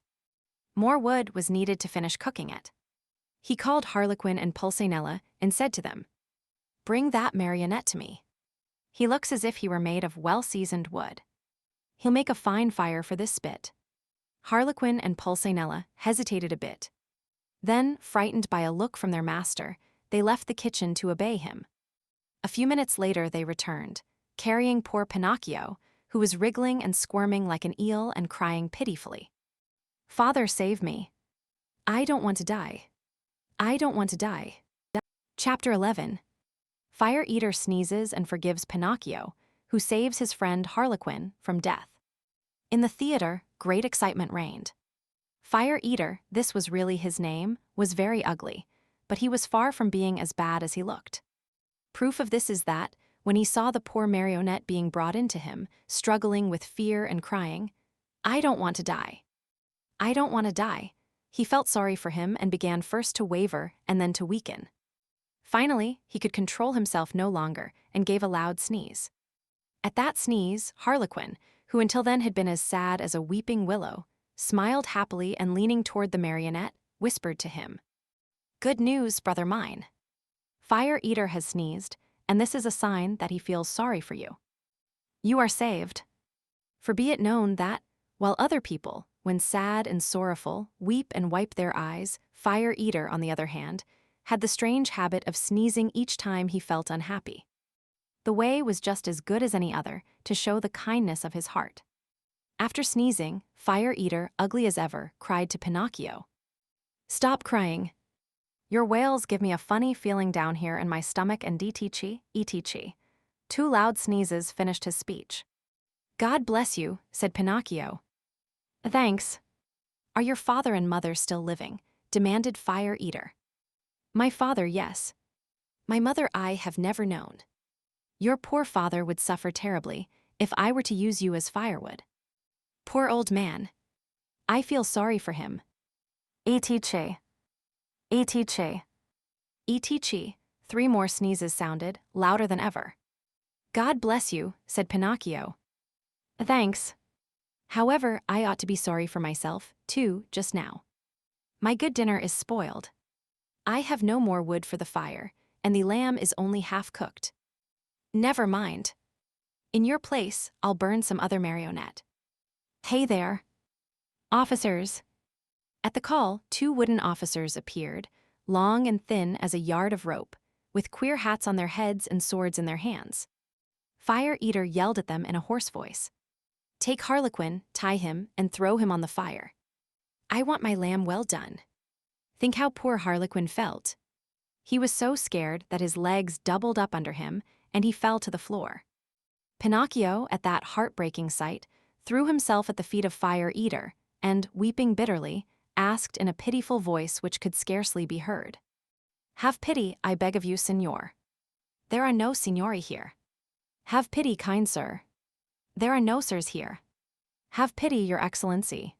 More wood was needed to finish cooking it. He called Harlequin and Pulcinella and said to them, Bring that marionette to me. He looks as if he were made of well-seasoned wood. He'll make a fine fire for this spit. Harlequin and Pulcinella hesitated a bit. Then, frightened by a look from their master, they left the kitchen to obey him. A few minutes later they returned, carrying poor Pinocchio, who was wriggling and squirming like an eel and crying pitifully. Father, save me. I don't want to die. I don't want to die. Chapter 11. Fire Eater sneezes and forgives Pinocchio, who saves his friend Harlequin from death. In the theater, great excitement reigned. Fire Eater, this was really his name, was very ugly, but he was far from being as bad as he looked. Proof of this is that, when he saw the poor marionette being brought into him, struggling with fear and crying, I don't want to die. I don't want to die, he felt sorry for him and began first to waver and then to weaken. Finally, he could control himself no longer and gave a loud sneeze. At that sneeze, Harlequin, who until then had been as sad as a weeping willow, smiled happily and leaning toward the marionette, whispered to him, Good news, brother mine. Fire Eater has sneezed, and this is a sign that he feels sorry for you. You are saved. For be it known that, while other people, when sad and sorrowful, weep and wipe their eyes. Fire Eater, on the other hand, had the strange habit of sneezing each time he felt unhappy. The way was just as good as any other to show the kindness of his heart. After sneezing, Fire Eater, ugly as ever, cried to Pinocchio, "Stop crying. Your wails give me a funny feeling down here in my stomach and etc. Two loud sneezes finished his speech. "God bless you," said Pinocchio. "Thanks. Are your father and mother still living?" demanded Fire Eater. "My father, yes. My mother I have never known. Your poor father would suffer terribly if I were to use you as firewood. Poor old man. I feel sorry for him. etc. etc. Three more sneezes sounded, louder than ever. "God bless you," said Pinocchio. "Thanks. However, I ought to be sorry for myself, too, just now. My good dinner is spoiled. I have no more wood for the fire, and the lamb is only half cooked. Never mind. In your place, I'll burn some other marionette. Hey there. Officers." At the call, two wooden officers appeared, long and thin as a yard of rope, with queer hats on their heads and swords in their hands. Fire Eater yelled at them in a hoarse voice. "Take Harlequin, tie him, and throw him on the fire. I want my lamb well done." Think how poor Harlequin felt. He was so scared that his legs doubled up under him, and he fell to the floor. Pinocchio, at that heartbreaking sight, threw himself at the feet of Fire Eater, and, weeping bitterly, asked in a pitiful voice which could scarcely be heard, "Have pity, I beg of you, Signor. There are no signori here. Have pity, kind sir. There are no sirs here. Have pity, your excellency."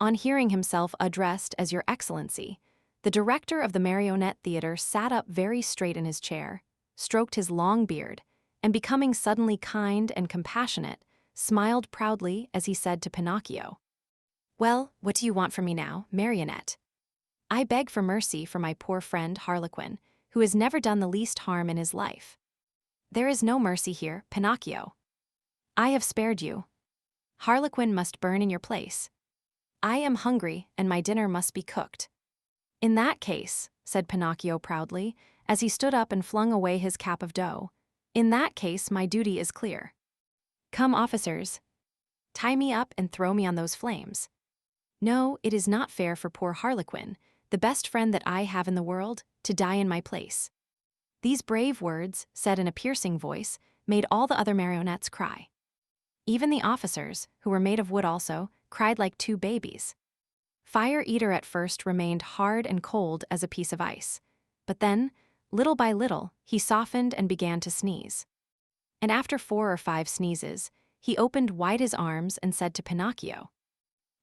On hearing himself addressed as Your Excellency, the director of the Marionette Theater sat up very straight in his chair, stroked his long beard, and becoming suddenly kind and compassionate, smiled proudly as he said to Pinocchio, "Well, what do you want from me now, Marionette? I beg for mercy for my poor friend Harlequin, who has never done the least harm in his life. There is no mercy here, Pinocchio. I have spared you. Harlequin must burn in your place. I am hungry, and my dinner must be cooked." "In that case," said Pinocchio proudly, as he stood up and flung away his cap of dough, "in that case my duty is clear. Come, officers. Tie me up and throw me on those flames. No, it is not fair for poor Harlequin, the best friend that I have in the world, to die in my place." These brave words, said in a piercing voice, made all the other marionettes cry. Even the officers, who were made of wood also, cried like two babies. Fire Eater at first remained hard and cold as a piece of ice, but then, little by little, he softened and began to sneeze. And after 4 or 5 sneezes, he opened wide his arms and said to Pinocchio,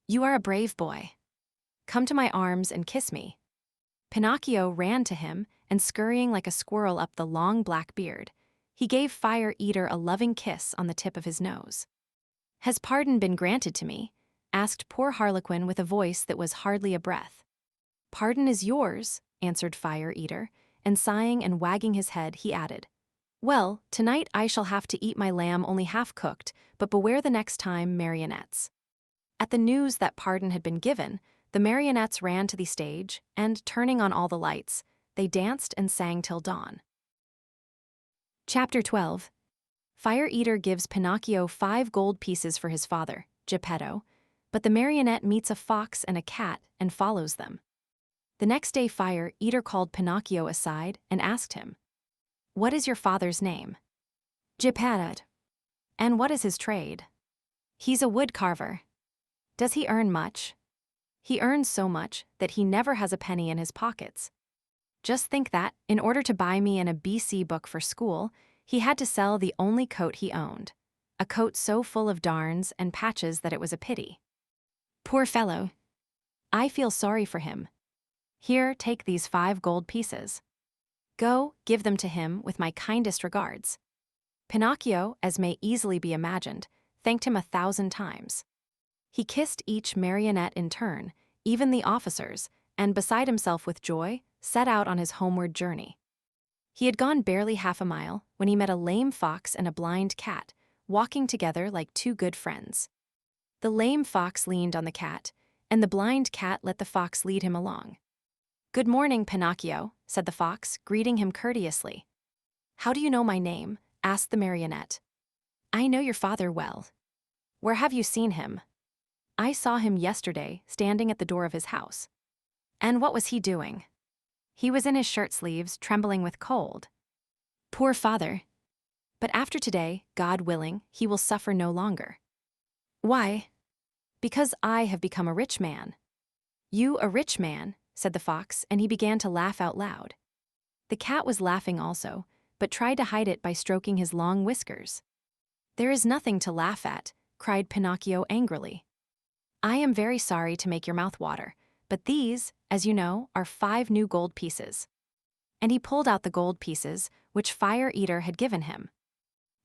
"You are a brave boy. Come to my arms and kiss me." Pinocchio ran to him, and scurrying like a squirrel up the long black beard, he gave Fire Eater a loving kiss on the tip of his nose. "Has pardon been granted to me?" asked poor Harlequin with a voice that was hardly a breath. "Pardon is yours," answered Fire Eater, and sighing and wagging his head, he added, "Well, tonight I shall have to eat my lamb only half cooked, but beware the next time, marionettes." At the news that pardon had been given, the marionettes ran to the stage, and, turning on all the lights, they danced and sang till dawn. Chapter 12. Fire Eater gives Pinocchio 5 gold pieces for his father, Geppetto, but the marionette meets a fox and a cat and follows them. The next day Fire Eater called Pinocchio aside and asked him, "What is your father's name?" "Geppetto." "And what is his trade?" "He's a wood carver." "Does he earn much?" "He earns so much that he never has a penny in his pockets. Just think that, in order to buy me an ABC book for school, he had to sell the only coat he owned, a coat so full of darns and patches that it was a pity. Poor fellow. I feel sorry for him. Here, take these 5 gold pieces. Go, give them to him with my kindest regards." Pinocchio, as may easily be imagined, thanked him 1,000 times. He kissed each marionette in turn, even the officers, and beside himself with joy, set out on his homeward journey. He had gone barely half a mile when he met a lame fox and a blind cat, walking together like 2 good friends. The lame fox leaned on the cat, and the blind cat let the fox lead him along. "Good morning, Pinocchio," said the fox, greeting him courteously. "How do you know my name?" asked the marionette. "I know your father well." "Where have you seen him?" "I saw him yesterday, standing at the door of his house." "And what was he doing?" "He was in his shirt sleeves, trembling with cold." "Poor father. But after today, God willing, he will suffer no longer." "Why?" "Because I have become a rich man." "You a rich man?" said the fox, and he began to laugh out loud. The cat was laughing also, but tried to hide it by stroking his long whiskers. "There is nothing to laugh at," cried Pinocchio angrily. "I am very sorry to make your mouth water, but these, as you know, are 5 new gold pieces." And he pulled out the gold pieces, which Fire Eater had given him.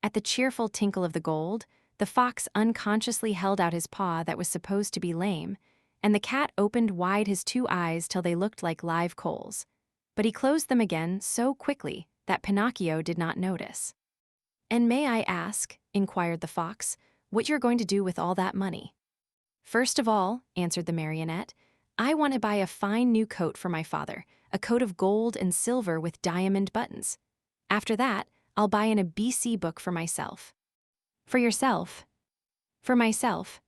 At the cheerful tinkle of the gold, the fox unconsciously held out his paw that was supposed to be lame, and the cat opened wide his 2 eyes till they looked like live coals. But he closed them again so quickly that Pinocchio did not notice. "And may I ask," inquired the fox, "what you're going to do with all that money?" "First of all," answered the marionette, "I want to buy a fine new coat for my father, a coat of gold and silver with diamond buttons. After that, I'll buy an ABC book for myself." "For yourself?" "For myself.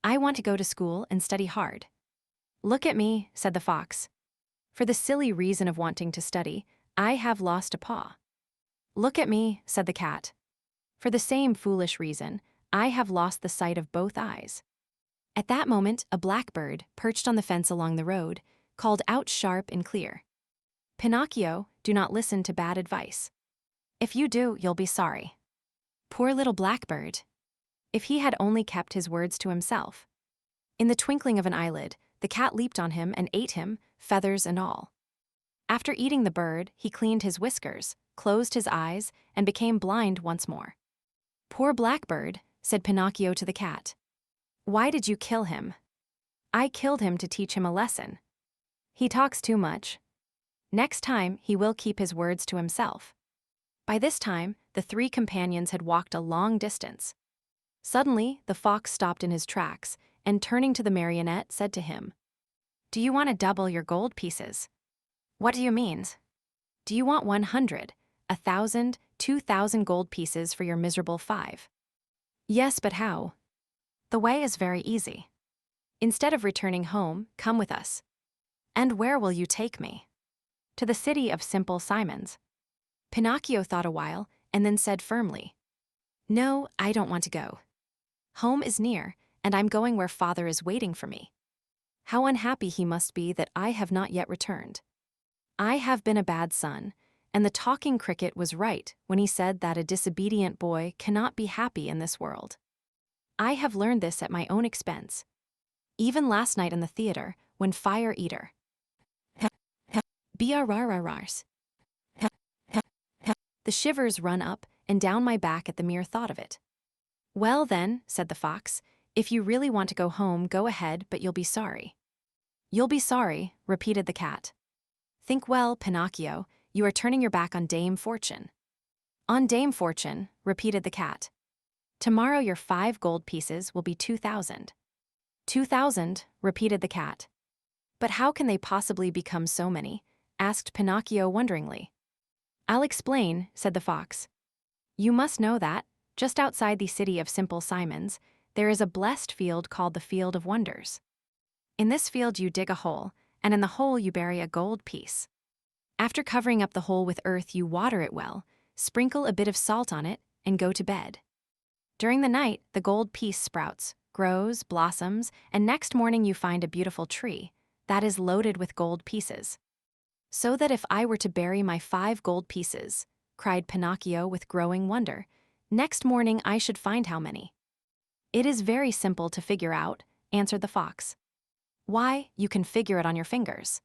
I want to go to school and study hard." "Look at me," said the fox. "For the silly reason of wanting to study, I have lost a paw." "Look at me," said the cat. "For the same foolish reason, I have lost the sight of both eyes." At that moment, a blackbird, perched on the fence along the road, called out sharp and clear, "Pinocchio, do not listen to bad advice. If you do, you'll be sorry." Poor little blackbird! If he had only kept his words to himself. In the twinkling of an eyelid, the cat leaped on him and ate him, feathers and all. After eating the bird, he cleaned his whiskers, closed his eyes, and became blind once more. "Poor blackbird," said Pinocchio to the cat. "Why did you kill him?" "I killed him to teach him a lesson. He talks too much. Next time, he will keep his words to himself." By this time, the 3 companions had walked a long distance. Suddenly, the fox stopped in his tracks, and turning to the marionette, said to him, "Do you want to double your gold pieces?" "What do you mean?" "Do you want 100, 1,000, 2,000 gold pieces for your miserable 5? "Yes, but how?" "The way is very easy. Instead of returning home, come with us." "And where will you take me?" "To the city of Simple Simons." Pinocchio thought a while, and then said firmly, "No, I don't want to go. Home is near, and I'm going where father is waiting for me. How unhappy he must be that I have not yet returned. I have been a bad son, and the talking cricket was right when he said that a disobedient boy cannot be happy in this world. I have learned this at my own expense. Even last night in the theater, when Fire Eater brrrrs. The shivers run up and down my back at the mere thought of it. "Well then," said the fox, "if you really want to go home, go ahead, but you'll be sorry." "You'll be sorry," repeated the cat. "Think well, Pinocchio, you are turning your back on Dame Fortune." "On Dame Fortune," repeated the cat. "Tomorrow your 5 gold pieces will be 2,000. 2,000, repeated the cat. "But how can they possibly become so many?" asked Pinocchio wonderingly. "I'll explain," said the fox. "You must know that, just outside the city of Simple Simons, there is a blessed field called the Field of Wonders. In this field you dig a hole, and in the hole you bury a gold piece. After covering up the hole with earth, you water it well, sprinkle a bit of salt on it, and go to bed. During the night, the gold piece sprouts, grows, blossoms, and next morning you find a beautiful tree that is loaded with gold pieces. So that if I were to bury my 5 gold pieces," cried Pinocchio with growing wonder, "next morning I should find how many." "It is very simple to figure out," answered the fox. "Why, you can figure it on your fingers.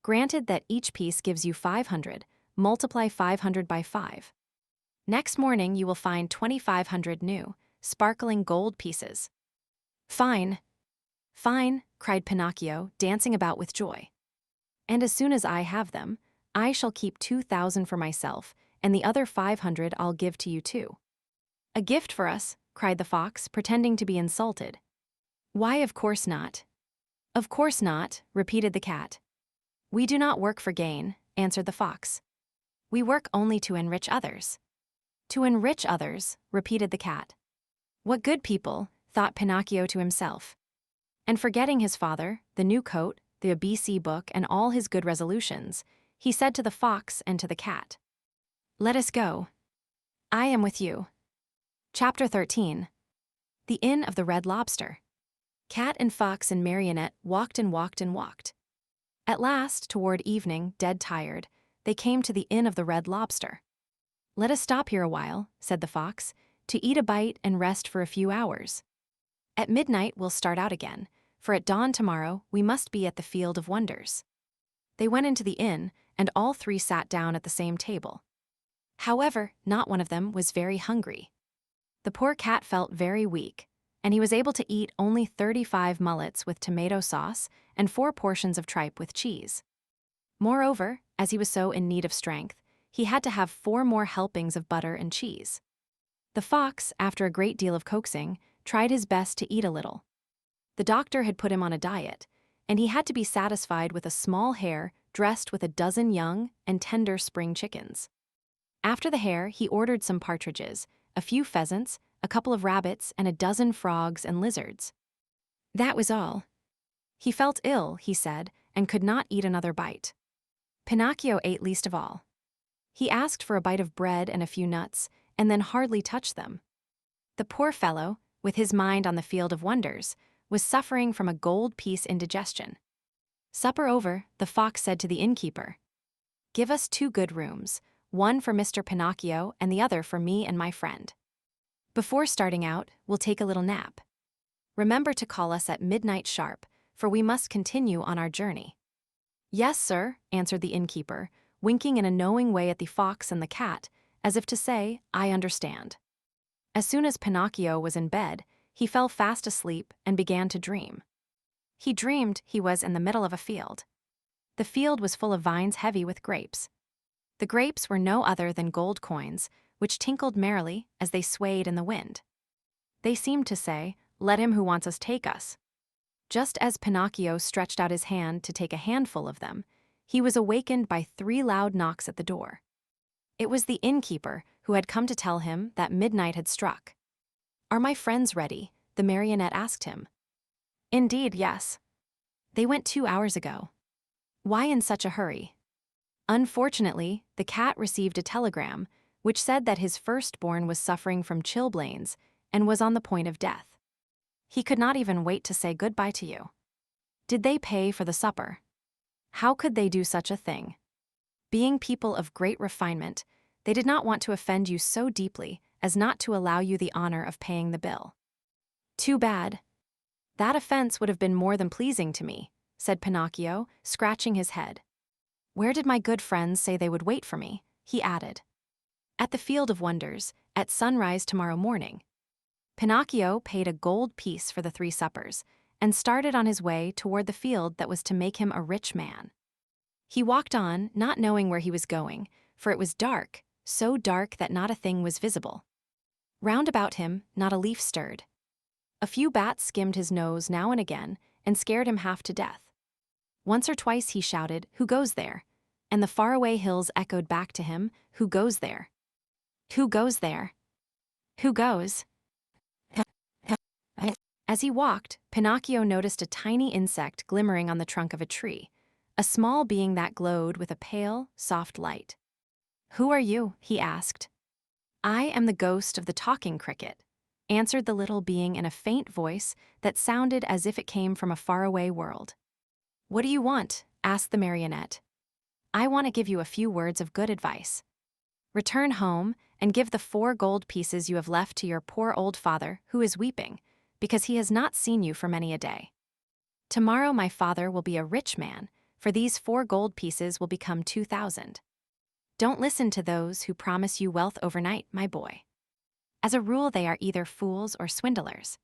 Granted that each piece gives you 500, multiply 500 by 5. Next morning you will find 2,500 new, sparkling gold pieces." "Fine! Fine!" cried Pinocchio, dancing about with joy. "And as soon as I have them, I shall keep 2,000 for myself, and the other 500 I'll give to you too." "A gift for us," cried the fox, pretending to be insulted. Why, of course not. Of course not, repeated the cat. We do not work for gain, answered the fox. We work only to enrich others. To enrich others, repeated the cat. What good people, thought Pinocchio to himself. And forgetting his father, the new coat, the ABC book, and all his good resolutions, he said to the fox and to the cat, Let us go. I am with you. Chapter 13. The Inn of the Red Lobster. Cat and fox and marionette walked and walked and walked. At last, toward evening, dead tired, they came to the Inn of the Red Lobster. Let us stop here a while, said the fox, to eat a bite and rest for a few hours. At midnight we'll start out again, for at dawn tomorrow we must be at the Field of Wonders. They went into the inn, and all three sat down at the same table. However, not one of them was very hungry. The poor cat felt very weak, and he was able to eat only 35 mullets with tomato sauce and 4 portions of tripe with cheese. Moreover, as he was so in need of strength, he had to have 4 more helpings of butter and cheese. The fox, after a great deal of coaxing, tried his best to eat a little. The doctor had put him on a diet, and he had to be satisfied with a small hare dressed with a dozen young and tender spring chickens. After the hare, he ordered some partridges, a few pheasants, a couple of rabbits, and a dozen frogs and lizards. That was all. He felt ill, he said, and could not eat another bite. Pinocchio ate least of all. He asked for a bite of bread and a few nuts, and then hardly touched them. The poor fellow, with his mind on the Field of Wonders, was suffering from a gold piece indigestion. Supper over, the fox said to the innkeeper, Give us 2 good rooms, one for Mr. Pinocchio and the other for me and my friend. Before starting out, we'll take a little nap. Remember to call us at midnight sharp, for we must continue on our journey. Yes, sir, answered the innkeeper, winking in a knowing way at the fox and the cat, as if to say, I understand. As soon as Pinocchio was in bed, he fell fast asleep and began to dream. He dreamed he was in the middle of a field. The field was full of vines heavy with grapes. The grapes were no other than gold coins, which tinkled merrily as they swayed in the wind. They seemed to say, Let him who wants us take us. Just as Pinocchio stretched out his hand to take a handful of them, he was awakened by 3 loud knocks at the door. It was the innkeeper who had come to tell him that midnight had struck. Are my friends ready? The marionette asked him. Indeed, yes. They went 2 hours ago. Why in such a hurry? Unfortunately, the cat received a telegram which said that his firstborn was suffering from chilblains and was on the point of death. He could not even wait to say goodbye to you. Did they pay for the supper? How could they do such a thing? Being people of great refinement, they did not want to offend you so deeply as not to allow you the honor of paying the bill. Too bad. That offense would have been more than pleasing to me, said Pinocchio, scratching his head. Where did my good friends say they would wait for me? He added. At the Field of Wonders, at sunrise tomorrow morning. Pinocchio paid a gold piece for the 3 suppers and started on his way toward the field that was to make him a rich man. He walked on, not knowing where he was going, for it was dark, so dark that not a thing was visible. Round about him, not a leaf stirred. A few bats skimmed his nose now and again and scared him half to death. Once or twice he shouted, Who goes there? And the faraway hills echoed back to him, Who goes there? Who goes there? Who goes? As he walked, Pinocchio noticed a tiny insect glimmering on the trunk of a tree, a small being that glowed with a pale, soft light. Who are you? He asked. I am the ghost of the talking cricket, answered the little being in a faint voice that sounded as if it came from a faraway world. What do you want? Asked the marionette. I want to give you a few words of good advice. Return home and give the 4 gold pieces you have left to your poor old father, who is weeping, because he has not seen you for many a day. Tomorrow my father will be a rich man, for these 4 gold pieces will become 2,000. Don't listen to those who promise you wealth overnight, my boy. As a rule, they are either fools or swindlers.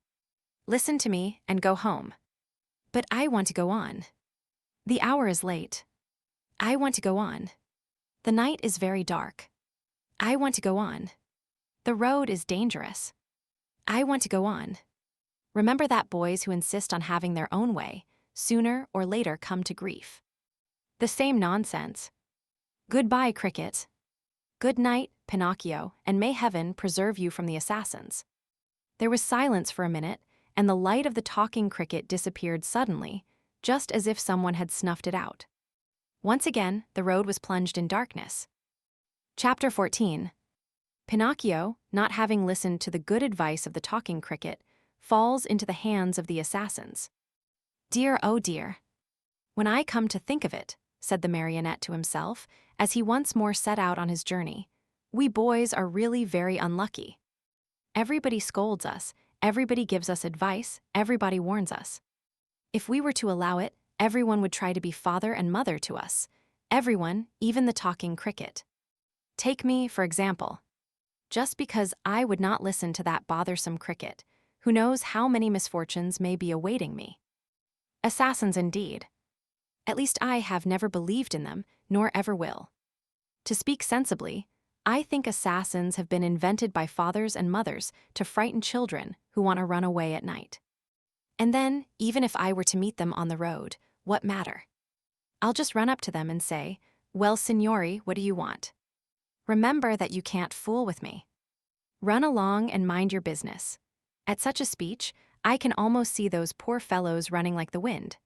Listen to me and go home. But I want to go on. The hour is late. I want to go on. The night is very dark. I want to go on. The road is dangerous. I want to go on. Remember that boys who insist on having their own way, sooner or later come to grief. The same nonsense. Goodbye, Cricket. Good night, Pinocchio, and may heaven preserve you from the assassins. There was silence for a minute, and the light of the talking cricket disappeared suddenly, just as if someone had snuffed it out. Once again, the road was plunged in darkness. Chapter 14. Pinocchio, not having listened to the good advice of the talking cricket, falls into the hands of the assassins. Dear, oh dear. When I come to think of it, said the marionette to himself, as he once more set out on his journey, we boys are really very unlucky. Everybody scolds us, everybody gives us advice, everybody warns us. If we were to allow it, everyone would try to be father and mother to us. Everyone, even the talking cricket. Take me, for example. Just because I would not listen to that bothersome cricket, who knows how many misfortunes may be awaiting me. Assassins indeed. At least I have never believed in them, nor ever will. To speak sensibly, I think assassins have been invented by fathers and mothers to frighten children who want to run away at night. And then, even if I were to meet them on the road, what matter? I'll just run up to them and say, well, signori, what do you want? Remember that you can't fool with me. Run along and mind your business. At such a speech, I can almost see those poor fellows running like the wind.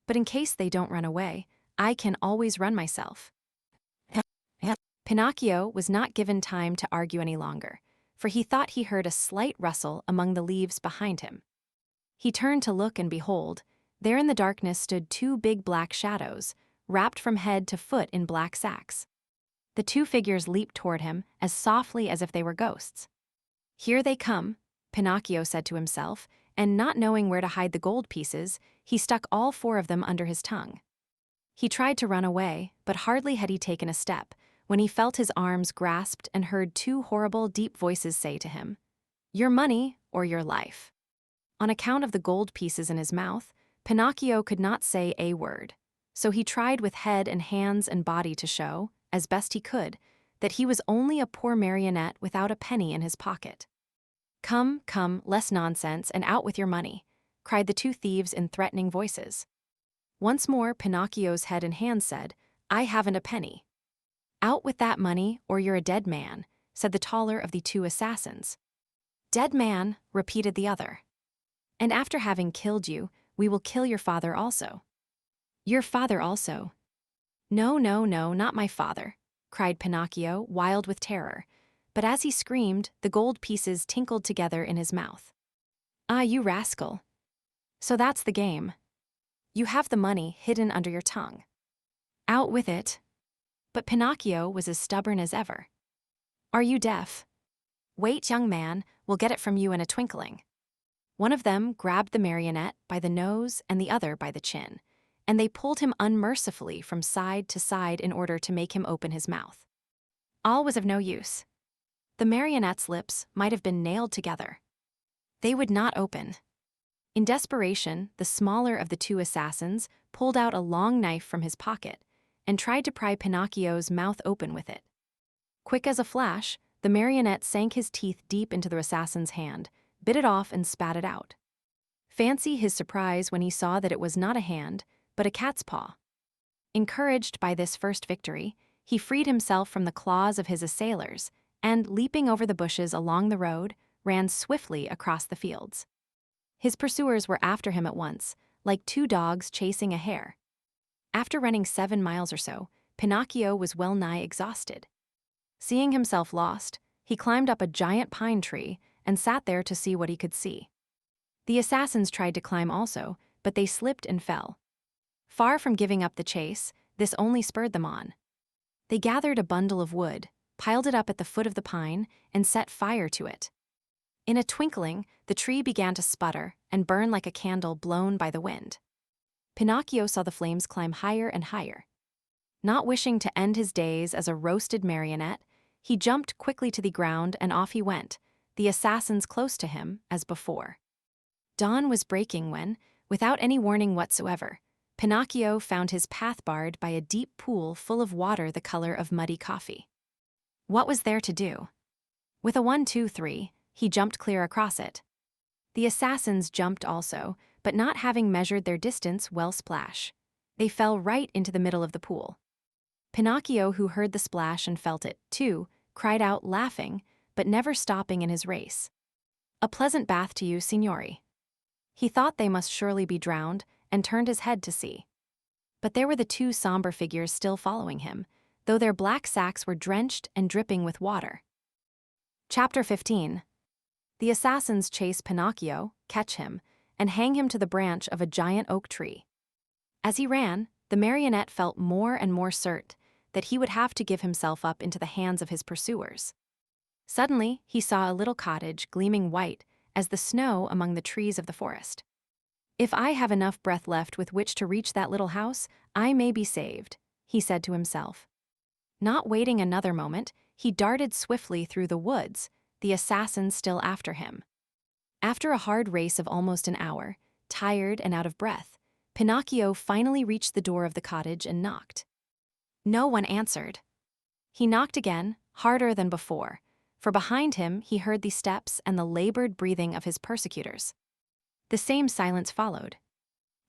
But in case they don't run away, I can always run myself. Pinocchio was not given time to argue any longer, for he thought he heard a slight rustle among the leaves behind him. He turned to look, and behold, there in the darkness stood two big black shadows, wrapped from head to foot in black sacks. The two figures leaped toward him as softly as if they were ghosts. Here they come, Pinocchio said to himself, and not knowing where to hide the gold pieces, he stuck all four of them under his tongue. He tried to run away, but hardly had he taken a step, when he felt his arms grasped and heard two horrible, deep voices say to him, "Your money or your life." On account of the gold pieces in his mouth, Pinocchio could not say a word, so he tried with head and hands and body to show, as best he could, that he was only a poor marionette without a penny in his pocket. Come, come, less nonsense, and out with your money, cried the two thieves in threatening voices. Once more Pinocchio's head and hands said, I haven't a penny. Out with that money, or you're a dead man, said the taller of the two assassins. Dead man, repeated the other. And after having killed you, we will kill your father also. Your father also? No, no, no, not my father, cried Pinocchio, wild with terror. But as he screamed, the gold pieces tinkled together in his mouth. Ah, you rascal. So that's the game. You have the money hidden under your tongue. Out with it. But Pinocchio was as stubborn as ever. Are you deaf? Wait, young man, we'll get it from you in a twinkling. One of them grabbed the marionette by the nose and the other by the chin, and they pulled him unmercifully from side to side in order to make him open his mouth. All was of no use. The marionette's lips might have been nailed together. They would not open. In desperation, the smaller of the two assassins pulled out a long knife from his pocket and tried to pry Pinocchio's mouth open with it. Quick as a flash, the marionette sank his teeth deep into the assassin's hand, bit it off and spat it out. Fancy his surprise when he saw that it was not a hand, but a cat's paw. Encouraged by this first victory, he freed himself from the claws of his assailers and, leaping over the bushes along the road, ran swiftly across the fields. His pursuers were after him at once, like two dogs chasing a hare. After running 7 miles or so, Pinocchio was well nigh exhausted. Seeing himself lost, he climbed up a giant pine tree and sat there to see what he could see. The assassins tried to climb also, but they slipped and fell. Far from giving up the chase, this only spurred them on. They gathered a bundle of wood, piled it up at the foot of the pine, and set fire to it. In a twinkling, the tree began to sputter and burn like a candle blown by the wind. Pinocchio saw the flames climb higher and higher. Not wishing to end his days as a roasted marionette, he jumped quickly to the ground and off he went, the assassins close to him as before. Dawn was breaking when, without any warning whatsoever, Pinocchio found his path barred by a deep pool full of water the color of muddy coffee. What was there to do? With a 1, 2, 3, he jumped clear across it. The assassins jumped also, but not having measured their distance well splash. They fell right into the middle of the pool. Pinocchio, who heard the splash and felt it, too, cried out, laughing, but never stopping in his race. "A pleasant bath to you, signori." He thought they must surely be drowned, and turned his head to see. But there were the two somber figures still following him, though their black sacks were drenched and dripping with water. Chapter 15. The assassins chase Pinocchio, catch him, and hang him to the branch of a giant oak tree. As he ran, the marionette felt more and more certain that he would have to give himself up into the hands of his pursuers. Suddenly, he saw a little cottage gleaming white as the snow among the trees of the forest. "If I have enough breath left with which to reach that little house, I may be saved," he said to himself. Not waiting another moment, he darted swiftly through the woods, the assassins still after him. After a hard race of almost an hour, tired and out of breath, Pinocchio finally reached the door of the cottage and knocked. No one answered. He knocked again, harder than before, for behind him he heard the steps and the labored breathing of his persecutors. The same silence followed.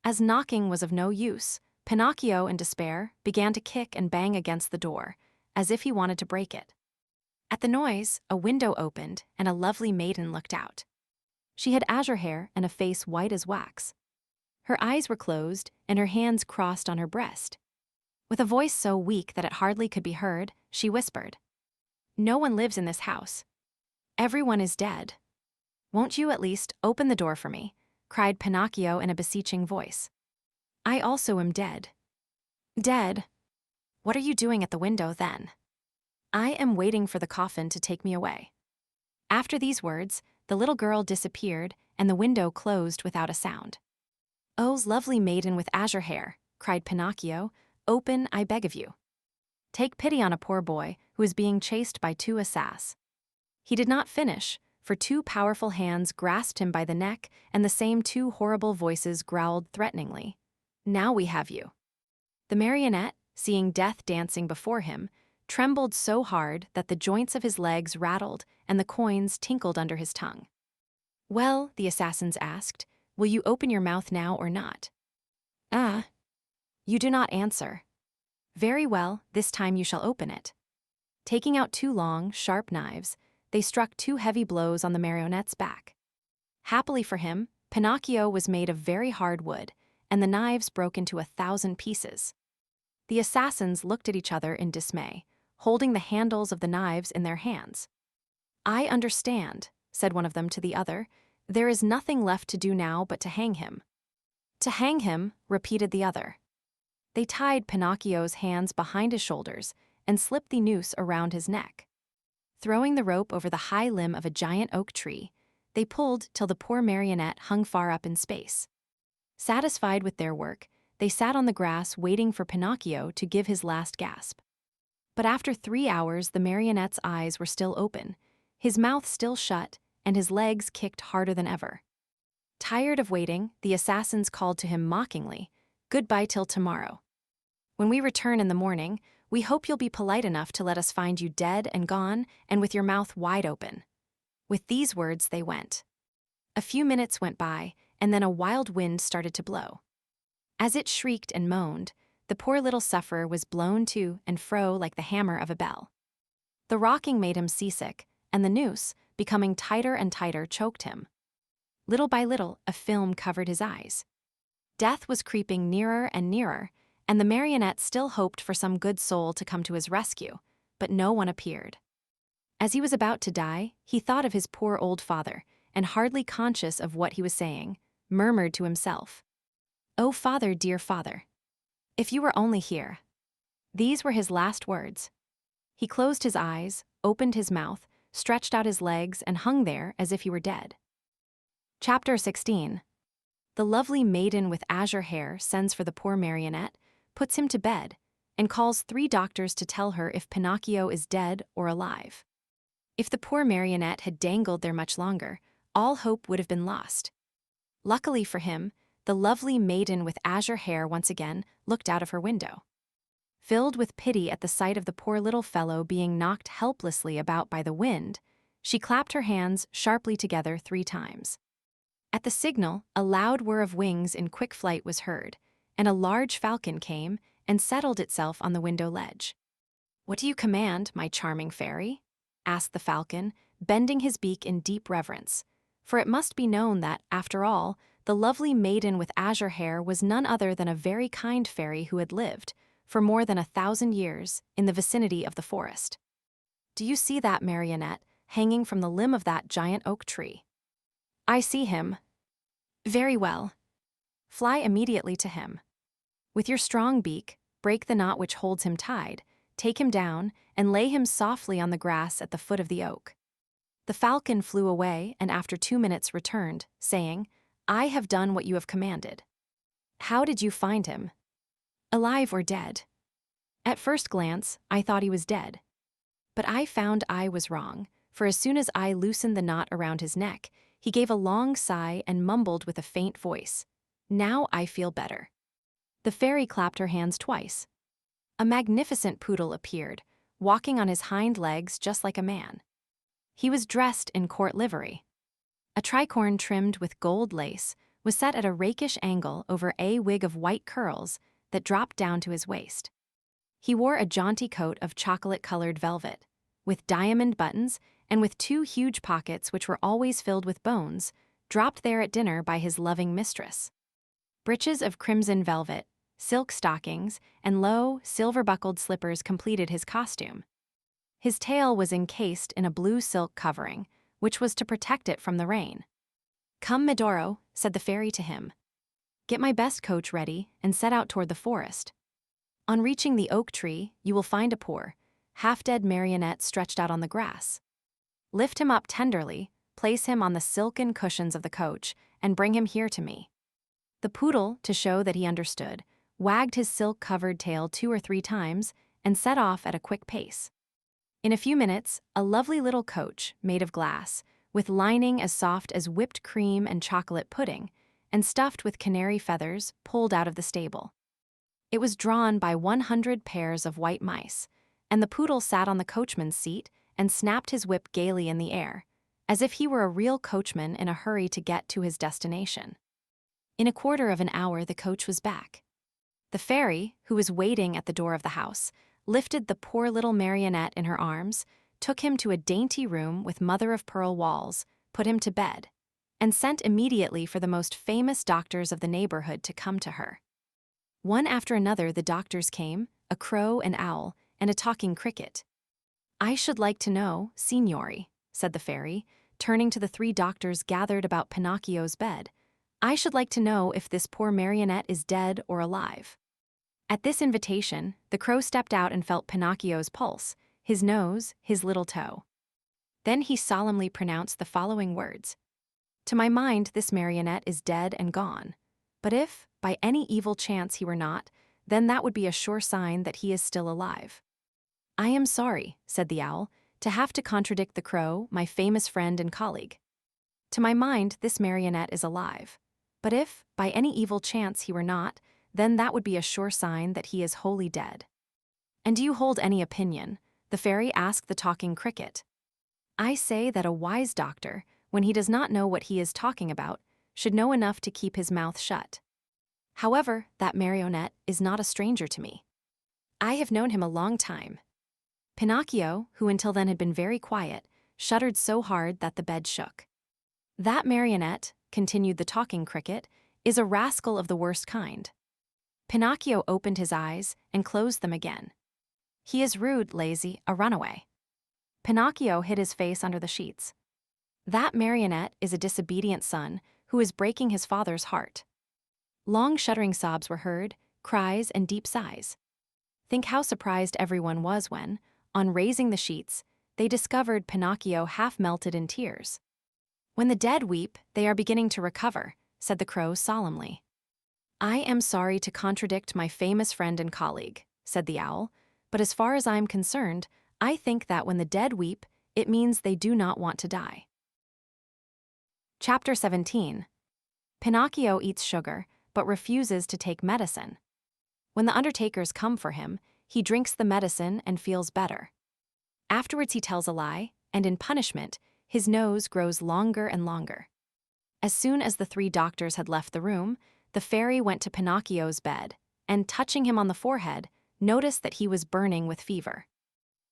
As knocking was of no use, Pinocchio, in despair, began to kick and bang against the door, as if he wanted to break it. At the noise, a window opened and a lovely maiden looked out. She had azure hair and a face white as wax. Her eyes were closed and her hands crossed on her breast. With a voice so weak that it hardly could be heard, she whispered, "No one lives in this house. Everyone is dead. Won't you at least open the door for me?" cried Pinocchio in a beseeching voice. "I also am dead." "Dead? What are you doing at the window, then?" "I am waiting for the coffin to take me away." After these words, the little girl disappeared and the window closed without a sound. "Oh, lovely maiden with azure hair," cried Pinocchio, "open, I beg of you. Take pity on a poor boy who is being chased by two assassins." He did not finish, for two powerful hands grasped him by the neck and the same two horrible voices growled threateningly, "Now we have you." The marionette, seeing death dancing before him, trembled so hard that the joints of his legs rattled and the coins tinkled under his tongue. "Well," the assassins asked, "will you open your mouth now or not?" "Ah, you do not answer. Very well, this time you shall open it." Taking out two long, sharp knives, they struck two heavy blows on the marionette's back. Happily for him, Pinocchio was made of very hard wood, and the knives broke into 1,000 pieces. The assassins looked at each other in dismay, holding the handles of the knives in their hands. "I understand," said one of them to the other. "There is nothing left to do now but to hang him." "To hang him," repeated the other. They tied Pinocchio's hands behind his shoulders and slipped the noose around his neck. Throwing the rope over the high limb of a giant oak tree, they pulled till the poor marionette hung far up in space. Satisfied with their work, they sat on the grass waiting for Pinocchio to give his last gasp. But after 3 hours, the marionette's eyes were still open, his mouth still shut, and his legs kicked harder than ever. Tired of waiting, the assassins called to him mockingly, "Goodbye till tomorrow. When we return in the morning, we hope you'll be polite enough to let us find you dead and gone and with your mouth wide open." With these words they went. A few minutes went by, and then a wild wind started to blow. As it shrieked and moaned, the poor little sufferer was blown to and fro like the hammer of a bell. The rocking made him seasick, and the noose, becoming tighter and tighter, choked him. Little by little, a film covered his eyes. Death was creeping nearer and nearer, and the marionette still hoped for some good soul to come to his rescue, but no one appeared. As he was about to die, he thought of his poor old father, and hardly conscious of what he was saying, murmured to himself, "Oh, father, dear father, if you were only here." These were his last words. He closed his eyes, opened his mouth, stretched out his legs, and hung there as if he were dead. Chapter 16. The lovely maiden with azure hair sends for the poor marionette, puts him to bed, and calls 3 doctors to tell her if Pinocchio is dead or alive. If the poor marionette had dangled there much longer, all hope would have been lost. Luckily for him, the lovely maiden with azure hair once again looked out of her window. Filled with pity at the sight of the poor little fellow being knocked helplessly about by the wind, she clapped her hands sharply together 3 times. At the signal, a loud whir of wings in quick flight was heard, and a large falcon came and settled itself on the window ledge. "What do you command, my charming fairy?" asked the falcon, bending his beak in deep reverence. For it must be known that, after all, the lovely maiden with azure hair was none other than a very kind fairy who had lived, for more than 1,000 years, in the vicinity of the forest. "Do you see that marionette hanging from the limb of that giant oak tree?" "I see him." "Very well. Fly immediately to him. With your strong beak, break the knot which holds him tied, take him down, and lay him softly on the grass at the foot of the oak." The falcon flew away and after 2 minutes returned, saying, "I have done what you have commanded." "How did you find him? Alive or dead?" "At first glance, I thought he was dead. But I found I was wrong, for as soon as I loosened the knot around his neck, he gave a long sigh and mumbled with a faint voice, 'Now I feel better.'" The fairy clapped her hands twice. A magnificent poodle appeared, walking on his hind legs just like a man. He was dressed in court livery. A tricorn trimmed with gold lace was set at a rakish angle over a wig of white curls that dropped down to his waist. He wore a jaunty coat of chocolate-colored velvet, with diamond buttons and with 2 huge pockets which were always filled with bones, dropped there at dinner by his loving mistress. Breeches of crimson velvet, silk stockings, and low, silver-buckled slippers completed his costume. His tail was encased in a blue silk covering, which was to protect it from the rain. "Come, Medoro," said the fairy to him. "Get my best coach ready and set out toward the forest. On reaching the oak tree, you will find a poor, half-dead marionette stretched out on the grass. Lift him up tenderly, place him on the silken cushions of the coach, and bring him here to me." The poodle, to show that he understood, wagged his silk-covered tail 2 or 3 times and set off at a quick pace. In a few minutes, a lovely little coach, made of glass, with lining as soft as whipped cream and chocolate pudding, and stuffed with canary feathers, pulled out of the stable. It was drawn by 100 pairs of white mice, and the poodle sat on the coachman's seat and snapped his whip gaily in the air, as if he were a real coachman in a hurry to get to his destination. In a quarter of an hour the coach was back. The fairy, who was waiting at the door of the house, lifted the poor little marionette in her arms, took him to a dainty room with mother-of-pearl walls, put him to bed, and sent immediately for the most famous doctors of the neighborhood to come to her. One after another the doctors came, a crow, an owl, and a talking cricket. "I should like to know, signori," said the fairy, turning to the 3 doctors gathered about Pinocchio's bed, "I should like to know if this poor marionette is dead or alive." At this invitation, the crow stepped out and felt Pinocchio's pulse, his nose, his little toe. Then he solemnly pronounced the following words: "To my mind, this marionette is dead and gone. But if, by any evil chance, he were not, then that would be a sure sign that he is still alive." "I am sorry," said the owl, "to have to contradict the crow, my famous friend and colleague. To my mind, this marionette is alive. But if, by any evil chance, he were not, then that would be a sure sign that he is wholly dead." "And do you hold any opinion?" the fairy asked the talking cricket. "I say that a wise doctor, when he does not know what he is talking about, should know enough to keep his mouth shut. However, that marionette is not a stranger to me. I have known him a long time." Pinocchio, who until then had been very quiet, shuddered so hard that the bed shook. "That marionette," continued the talking cricket, "is a rascal of the worst kind." Pinocchio opened his eyes and closed them again. "He is rude, lazy, a runaway." Pinocchio hid his face under the sheets. "That marionette is a disobedient son who is breaking his father's heart." Long shuddering sobs were heard, cries and deep sighs. Think how surprised everyone was when, on raising the sheets, they discovered Pinocchio half melted in tears. "When the dead weep, they are beginning to recover," said the crow solemnly. "I am sorry to contradict my famous friend and colleague," said the owl, "but as far as I am concerned, I think that when the dead weep, it means they do not want to die." Chapter 17. Pinocchio eats sugar, but refuses to take medicine. When the undertakers come for him, he drinks the medicine and feels better. Afterwards he tells a lie, and in punishment, his nose grows longer and longer. As soon as the 3 doctors had left the room, the fairy went to Pinocchio's bed and, touching him on the forehead, noticed that he was burning with fever.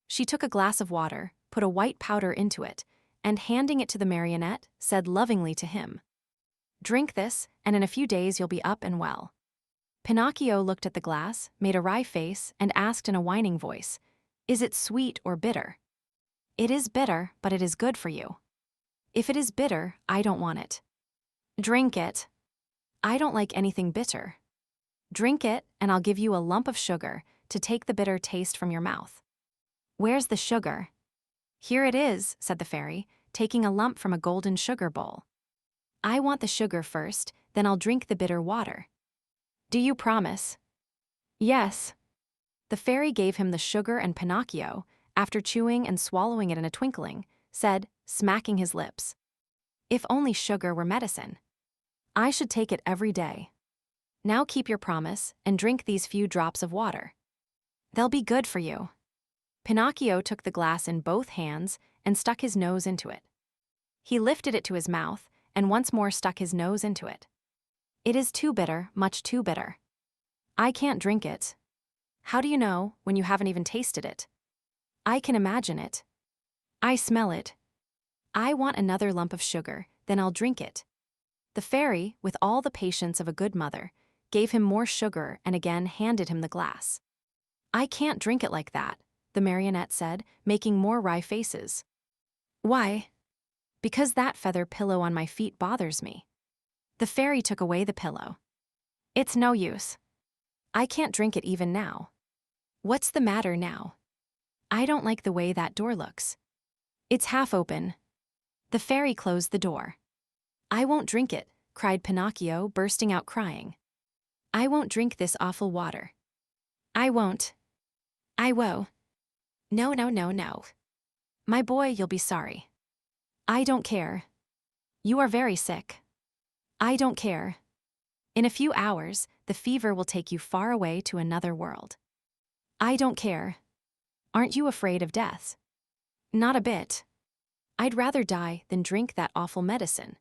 She took a glass of water, put a white powder into it, and handing it to the marionette, said lovingly to him, "Drink this, and in a few days you'll be up and well." Pinocchio looked at the glass, made a wry face, and asked in a whining voice, "Is it sweet or bitter?" "It is bitter, but it is good for you." "If it is bitter, I don't want it." "Drink it." "I don't like anything bitter." "Drink it, and I'll give you a lump of sugar to take the bitter taste from your mouth." "Where's the sugar?" "Here it is," said the fairy, taking a lump from a golden sugar bowl. "I want the sugar first, then I'll drink the bitter water." "Do you promise?" "Yes." The fairy gave him the sugar, and Pinocchio, after chewing and swallowing it in a twinkling, said, smacking his lips, "If only sugar were medicine. I should take it every day. Now keep your promise and drink these few drops of water. They'll be good for you." Pinocchio took the glass in both hands and stuck his nose into it. He lifted it to his mouth and once more stuck his nose into it. "It is too bitter, much too bitter. I can't drink it." "How do you know, when you haven't even tasted it?" "I can imagine it. I smell it. I want another lump of sugar, then I'll drink it." The fairy, with all the patience of a good mother, gave him more sugar and again handed him the glass. "I can't drink it like that," the marionette said, making more wry faces. "Why?" "Because that feather pillow on my feet bothers me." The fairy took away the pillow. "It's no use. I can't drink it even now." "What's the matter now?" "I don't like the way that door looks. It's half open." The fairy closed the door. "I won't drink it," cried Pinocchio, bursting out crying. "I won't drink this awful water. I won't. I won't. No, no, no, no. My boy, you'll be sorry." "I don't care." "You are very sick." "I don't care. In a few hours, the fever will take you far away to another world." "I don't care." "Aren't you afraid of death?" "Not a bit. I'd rather die than drink that awful medicine."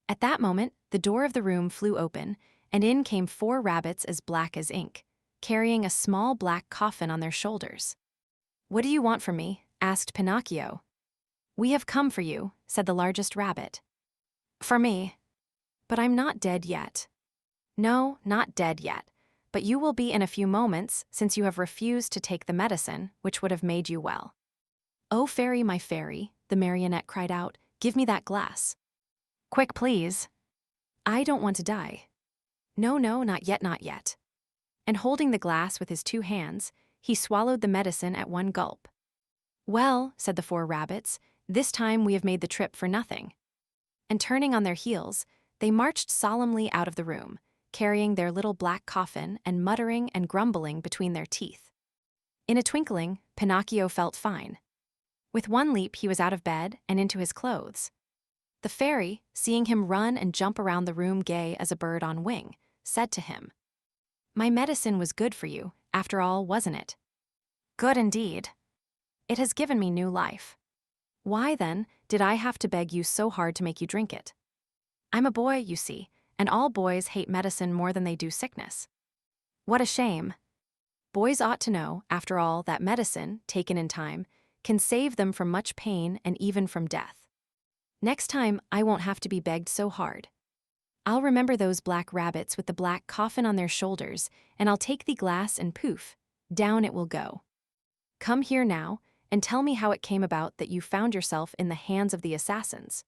At that moment, the door of the room flew open, and in came 4 rabbits as black as ink, carrying a small black coffin on their shoulders. "What do you want from me?" asked Pinocchio. "We have come for you," said the largest rabbit. "For me? But I'm not dead yet." "No, not dead yet, but you will be in a few moments, since you have refused to take the medicine, which would have made you well." "Oh, fairy, my fairy," the marionette cried out, "give me that glass. Quick, please. I don't want to die." "No, no, not yet, not yet." And holding the glass with his 2 hands, he swallowed the medicine at one gulp. "Well," said the 4 rabbits, "this time we have made the trip for nothing." And turning on their heels, they marched solemnly out of the room, carrying their little black coffin and muttering and grumbling between their teeth. In a twinkling, Pinocchio felt fine. With one leap he was out of bed and into his clothes. The fairy, seeing him run and jump around the room gay as a bird on wing, said to him, "My medicine was good for you, after all, wasn't it?" "Good indeed. It has given me new life. Why, then, did I have to beg you so hard to make you drink it? I'm a boy, you see, and all boys hate medicine more than they do sickness. What a shame. Boys ought to know, after all, that medicine, taken in time, can save them from much pain and even from death. Next time, I won't have to be begged so hard. I'll remember those black rabbits with the black coffin on their shoulders, and I'll take the glass and poof, down it will go. Come here now, and tell me how it came about that you found yourself in the hands of the assassins."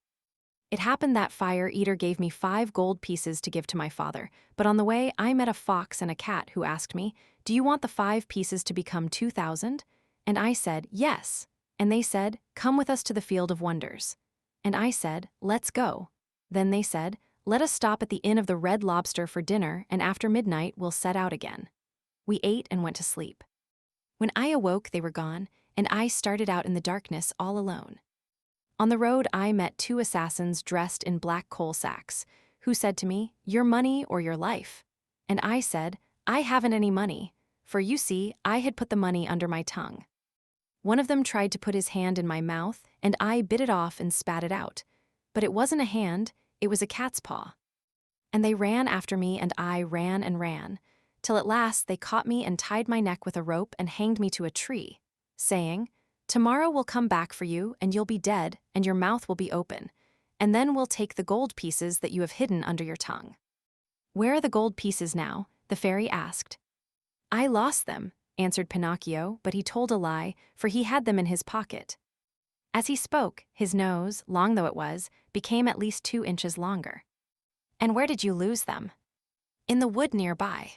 "It happened that Fire Eater gave me 5 gold pieces to give to my father, but on the way I met a fox and a cat who asked me, 'Do you want the 5 pieces to become 2,000? And I said, 'Yes.' And they said, 'Come with us to the Field of Wonders.' And I said, 'Let's go.' Then they said, 'Let us stop at the Inn of the Red Lobster for dinner, and after midnight we'll set out again.' We ate and went to sleep. When I awoke, they were gone, and I started out in the darkness all alone. On the road, I met 2 assassins dressed in black coal sacks, who said to me, 'Your money or your life.' And I said, 'I haven't any money,' for you see, I had put the money under my tongue. One of them tried to put his hand in my mouth, and I bit it off and spat it out. But it wasn't a hand, It was a cat's paw. And they ran after me, and I ran and ran, till at last they caught me and tied my neck with a rope and hanged me to a tree, saying, "Tomorrow we'll come back for you, and you'll be dead, and your mouth will be open, and then we'll take the gold pieces that you have hidden under your tongue." "Where are the gold pieces now?" the fairy asked. "I lost them," answered Pinocchio, but he told a lie, for he had them in his pocket. As he spoke, his nose, long though it was, became at least 2 inches longer. "And where did you lose them?" "In the wood nearby."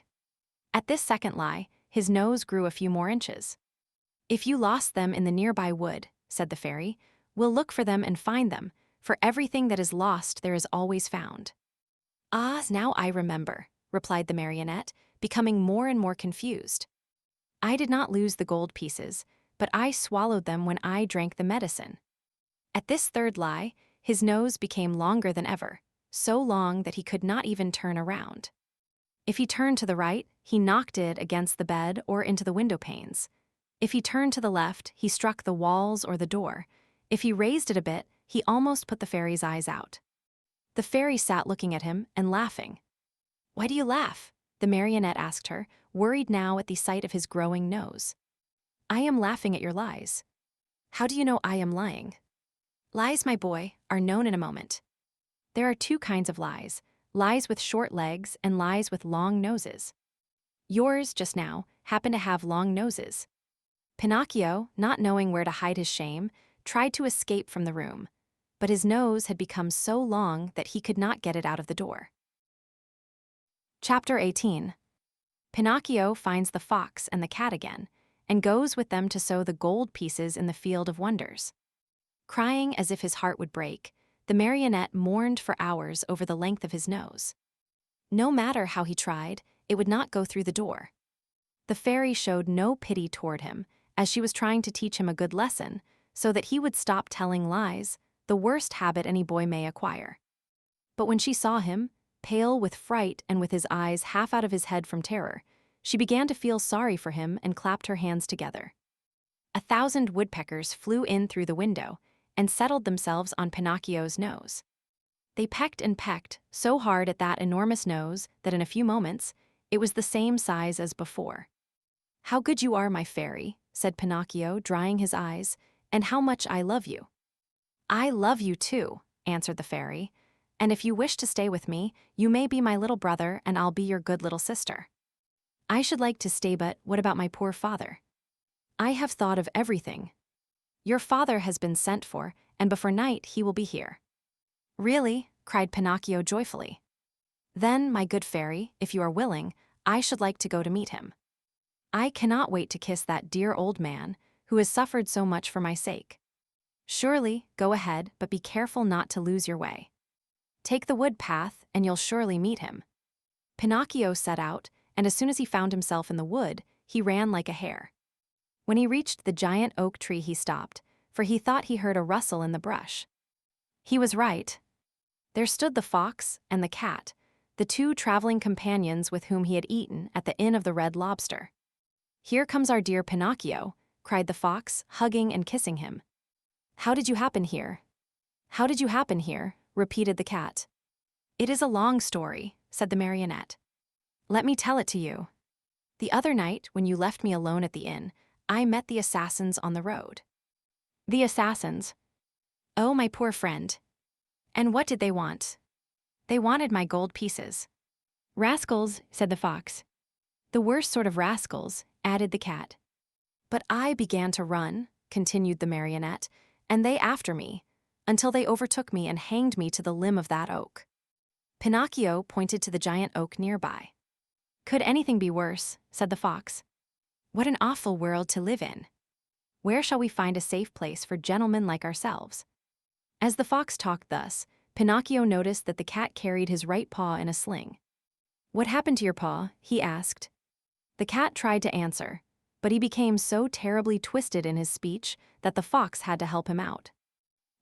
At this second lie, his nose grew a few more inches. "If you lost them in the nearby wood," said the fairy, "we'll look for them and find them, for everything that is lost there is always found." "Ah, now I remember," replied the marionette, becoming more and more confused. "I did not lose the gold pieces, but I swallowed them when I drank the medicine." At this third lie, his nose became longer than ever, so long that he could not even turn around. If he turned to the right, he knocked it against the bed or into the window panes. If he turned to the left, he struck the walls or the door. If he raised it a bit, he almost put the fairy's eyes out. The fairy sat looking at him and laughing. "Why do you laugh?" the marionette asked her, worried now at the sight of his growing nose. "I am laughing at your lies." "How do you know I am lying?" "Lies, my boy, are known in a moment. There are 2 kinds of lies, lies with short legs and lies with long noses. Yours, just now, happen to have long noses." Pinocchio, not knowing where to hide his shame, tried to escape from the room, but his nose had become so long that he could not get it out of the door. Chapter 18. Pinocchio finds the fox and the cat again, and goes with them to sow the gold pieces in the field of wonders. Crying as if his heart would break, the marionette mourned for hours over the length of his nose. No matter how he tried, it would not go through the door. The fairy showed no pity toward him, as she was trying to teach him a good lesson, so that he would stop telling lies, the worst habit any boy may acquire. But when she saw him, pale with fright and with his eyes half out of his head from terror, she began to feel sorry for him and clapped her hands together. 1,000 woodpeckers flew in through the window and settled themselves on Pinocchio's nose. They pecked and pecked so hard at that enormous nose that in a few moments it was the same size as before. "How good you are, my fairy," said Pinocchio, drying his eyes, "and how much I love you." "I love you too," answered the fairy, "and if you wish to stay with me, you may be my little brother and I'll be your good little sister." "I should like to stay, but what about my poor father?" "I have thought of everything. Your father has been sent for, and before night he will be here." "Really?" cried Pinocchio joyfully. "Then, my good fairy, if you are willing, I should like to go to meet him. I cannot wait to kiss that dear old man, who has suffered so much for my sake." "Surely, go ahead, but be careful not to lose your way. Take the wood path, and you'll surely meet him." Pinocchio set out, and as soon as he found himself in the wood, he ran like a hare. When he reached the giant oak tree, he stopped, for he thought he heard a rustle in the brush. He was right. There stood the fox and the cat, the 2 traveling companions with whom he had eaten at the Inn of the Red Lobster. "Here comes our dear Pinocchio," cried the fox, hugging and kissing him. "How did you happen here?" "How did you happen here?" repeated the cat. "It is a long story," said the marionette. "Let me tell it to you. The other night, when you left me alone at the inn, I met the assassins on the road." "The assassins? Oh, my poor friend. And what did they want?" "They wanted my gold pieces." "Rascals," said the fox. "The worst sort of rascals," added the cat. "But I began to run," continued the marionette, "and they after me, until they overtook me and hanged me to the limb of that oak." Pinocchio pointed to the giant oak nearby. "Could anything be worse?" said the fox. "What an awful world to live in. Where shall we find a safe place for gentlemen like ourselves?" As the fox talked thus, Pinocchio noticed that the cat carried his right paw in a sling. "What happened to your paw?" he asked. The cat tried to answer, but he became so terribly twisted in his speech that the fox had to help him out.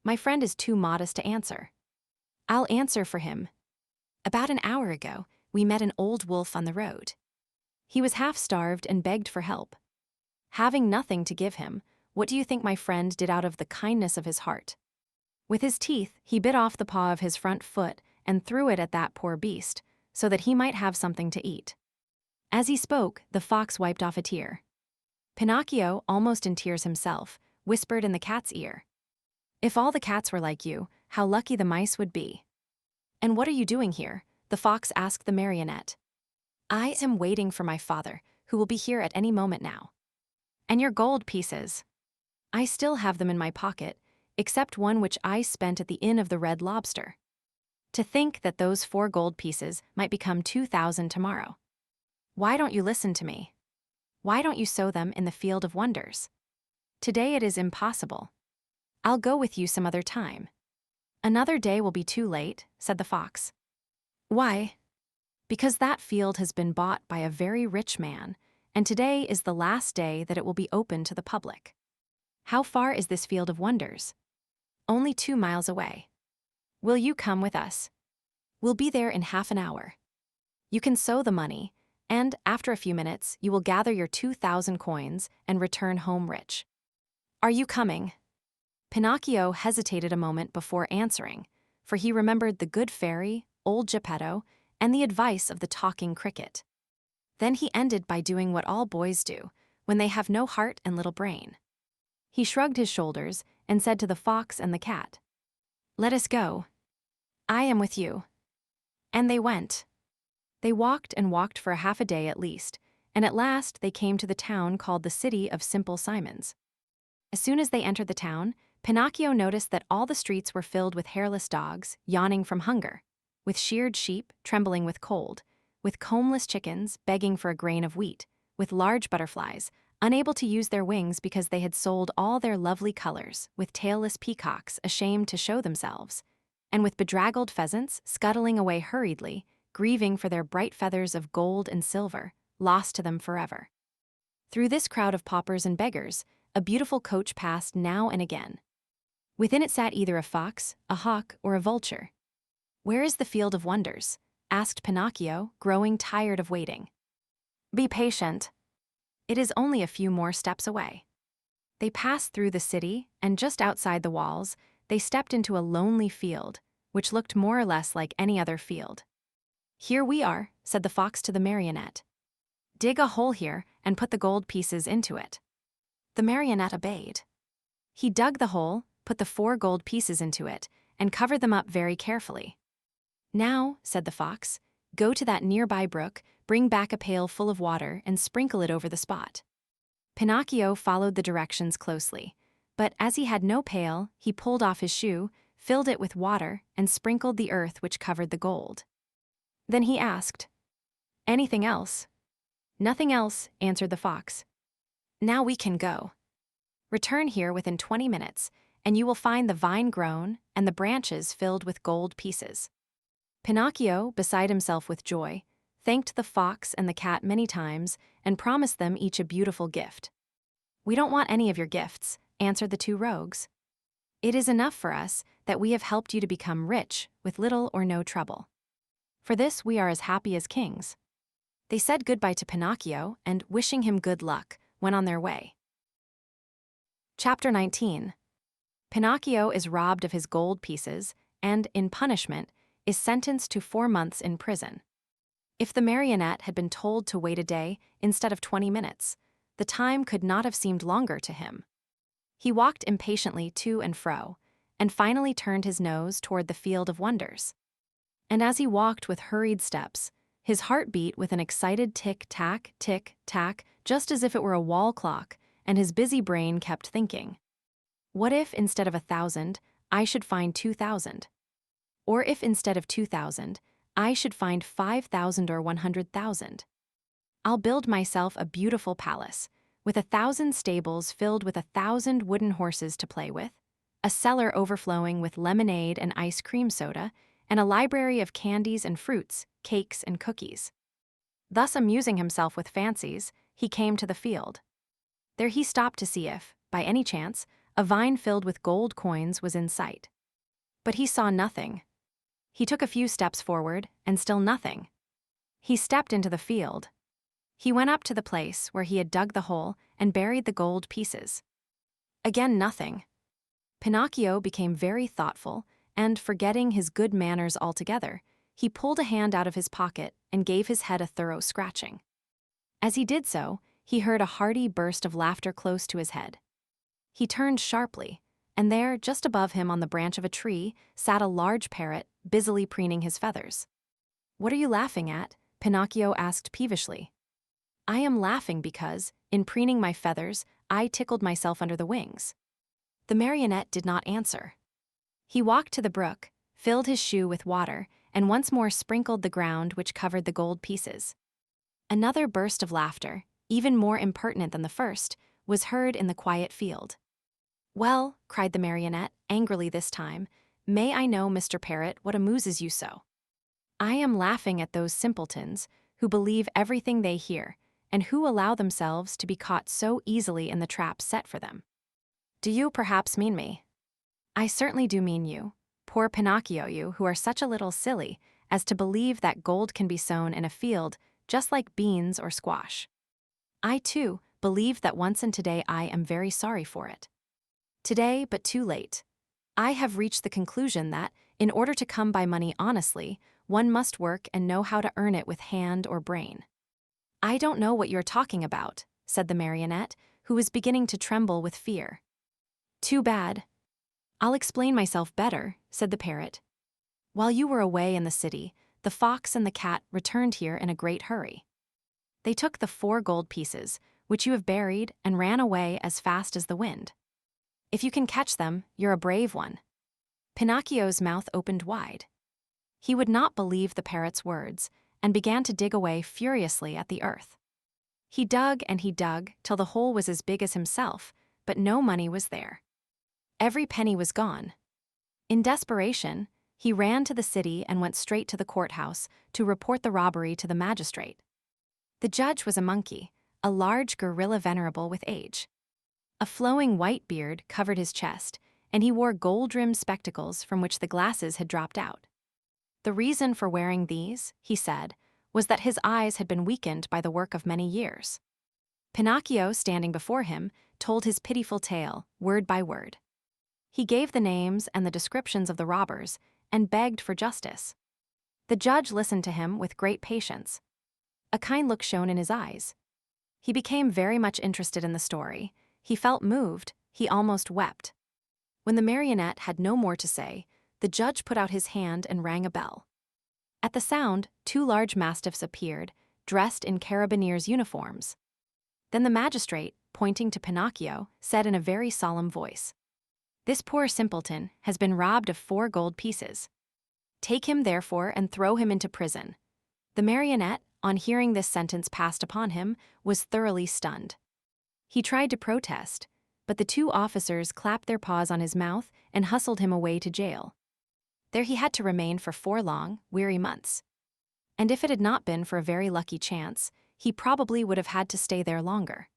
"My friend is too modest to answer." "I'll answer for him. About an hour ago, we met an old wolf on the road. He was half-starved and begged for help. Having nothing to give him, what do you think my friend did out of the kindness of his heart? With his teeth, he bit off the paw of his front foot and threw it at that poor beast, so that he might have something to eat. As he spoke, the fox wiped off a tear. Pinocchio, almost in tears himself, whispered in the cat's ear, "If all the cats were like you, how lucky the mice would be." "And what are you doing here?" the fox asked the marionette. "I am waiting for my father, who will be here at any moment now." "And your gold pieces?" "I still have them in my pocket, except one which I spent at the Inn of the Red Lobster. To think that those 4 gold pieces might become 2,000 tomorrow. Why don't you listen to me? Why don't you sow them in the field of wonders? Today it is impossible. I'll go with you some other time." "Another day will be too late," said the fox. "Why?" "Because that field has been bought by a very rich man, and today is the last day that it will be open to the public." "How far is this field of wonders?" "Only 2 miles away." "Will you come with us?" "We'll be there in half an hour. You can sow the money, and after a few minutes you will gather your 2,000 coins and return home rich. Are you coming?" Pinocchio hesitated a moment before answering, for he remembered the good fairy, old Geppetto, and the advice of the talking cricket. Then he ended by doing what all boys do when they have no heart and little brain. He shrugged his shoulders and said to the fox and the cat, "Let us go. I am with you." And they went. They walked and walked for half a day at least, and at last they came to the town called the City of Simple Simons. As soon as they entered the town, Pinocchio noticed that all the streets were filled with hairless dogs, yawning from hunger, with sheared sheep, trembling with cold, with combless chickens, begging for a grain of wheat, with large butterflies, unable to use their wings because they had sold all their lovely colors, with tailless peacocks ashamed to show themselves, and with bedraggled pheasants scuttling away hurriedly, grieving for their bright feathers of gold and silver, lost to them forever. Through this crowd of paupers and beggars, a beautiful coach passed now and again. Within it sat either a fox, a hawk, or a vulture. "Where is the field of wonders?" asked Pinocchio, growing tired of waiting. "Be patient. It is only a few more steps away." They passed through the city, and just outside the walls, they stepped into a lonely field, which looked more or less like any other field. "Here we are," said the fox to the marionette. "Dig a hole here and put the gold pieces into it." The marionette obeyed. He dug the hole, put the 4 gold pieces into it, and covered them up very carefully. "Now," said the fox, "go to that nearby brook, bring back a pail full of water, and sprinkle it over the spot." Pinocchio followed the directions closely, but as he had no pail, he pulled off his shoe, filled it with water, and sprinkled the earth which covered the gold. Then he asked, "Anything else?" "Nothing else," answered the fox. "Now we can go. Return here within 20 minutes, and you will find the vine grown and the branches filled with gold pieces." Pinocchio, beside himself with joy, thanked the fox and the cat many times and promised them each a beautiful gift. "We don't want any of your gifts," answered the 2 rogues. "It is enough for us that we have helped you to become rich with little or no trouble. For this we are as happy as kings." They said goodbye to Pinocchio and, wishing him good luck, went on their way. Chapter 19. Pinocchio is robbed of his gold pieces and, in punishment, is sentenced to 4 months in prison. If the marionette had been told to wait a day instead of 20 minutes, the time could not have seemed longer to him. He walked impatiently to and fro, and finally turned his nose toward the field of wonders. And as he walked with hurried steps, his heart beat with an excited tick-tack, just as if it were a wall clock, and his busy brain kept thinking, "What if instead of 1,000, I should find 2,000? Or if instead of 2,000, I should find 5,000 or 100,000? I'll build myself a beautiful palace, with 1,000 stables filled with 1,000 wooden horses to play with, a cellar overflowing with lemonade and ice cream soda, and a library of candies and fruits, cakes and cookies." Thus amusing himself with fancies, he came to the field. There he stopped to see if, by any chance, a vine filled with gold coins was in sight. But he saw nothing. He took a few steps forward, and still nothing. He stepped into the field. He went up to the place where he had dug the hole and buried the gold pieces. Again nothing. Pinocchio became very thoughtful and, forgetting his good manners altogether, he pulled a hand out of his pocket and gave his head a thorough scratching. As he did so, he heard a hearty burst of laughter close to his head. He turned sharply, and there, just above him on the branch of a tree, sat a large parrot, busily preening his feathers. "What are you laughing at?" Pinocchio asked peevishly. "I am laughing because, in preening my feathers, I tickled myself under the wings." The marionette did not answer. He walked to the brook, filled his shoe with water, and once more sprinkled the ground which covered the gold pieces. Another burst of laughter, even more impertinent than the first, was heard in the quiet field. "Well," cried the marionette, angrily this time, "may I know, Mr. Parrot, what amuses you so?" "I am laughing at those simpletons who believe everything they hear, and who allow themselves to be caught so easily in the trap set for them." "Do you perhaps mean me?" "I certainly do mean you. Poor Pinocchio, you who are such a little silly as to believe that gold can be sown in a field just like beans or squash. I, too, believed that once, and today I am very sorry for it. Today, but too late. I have reached the conclusion that, in order to come by money honestly, one must work and know how to earn it with hand or brain." "I don't know what you're talking about," said the marionette, who was beginning to tremble with fear. "Too bad. I'll explain myself better," said the parrot. "While you were away in the city, the fox and the cat returned here in a great hurry. They took the 4 gold pieces, which you have buried, and ran away as fast as the wind. If you can catch them, you're a brave one." Pinocchio's mouth opened wide. He would not believe the parrot's words, and began to dig away furiously at the earth. He dug and he dug till the hole was as big as himself, but no money was there. Every penny was gone. In desperation, he ran to the city and went straight to the courthouse to report the robbery to the magistrate. The judge was a monkey, a large gorilla venerable with age. A flowing white beard covered his chest, and he wore gold-rimmed spectacles from which the glasses had dropped out. The reason for wearing these, he said, was that his eyes had been weakened by the work of many years. Pinocchio, standing before him, told his pitiful tale, word by word. He gave the names and the descriptions of the robbers, and begged for justice. The judge listened to him with great patience. A kind look shone in his eyes. He became very much interested in the story. He felt moved, he almost wept. When the marionette had no more to say, the judge put out his hand and rang a bell. At the sound, 2 large mastiffs appeared, dressed in carabineers' uniforms. Then the magistrate, pointing to Pinocchio, said in a very solemn voice, "This poor simpleton has been robbed of 4 gold pieces. Take him, therefore, and throw him into prison." The marionette, on hearing this sentence passed upon him, was thoroughly stunned. He tried to protest, but the 2 officers clapped their paws on his mouth and hustled him away to jail. There he had to remain for 4 long, weary months. And if it had not been for a very lucky chance, he probably would have had to stay there longer.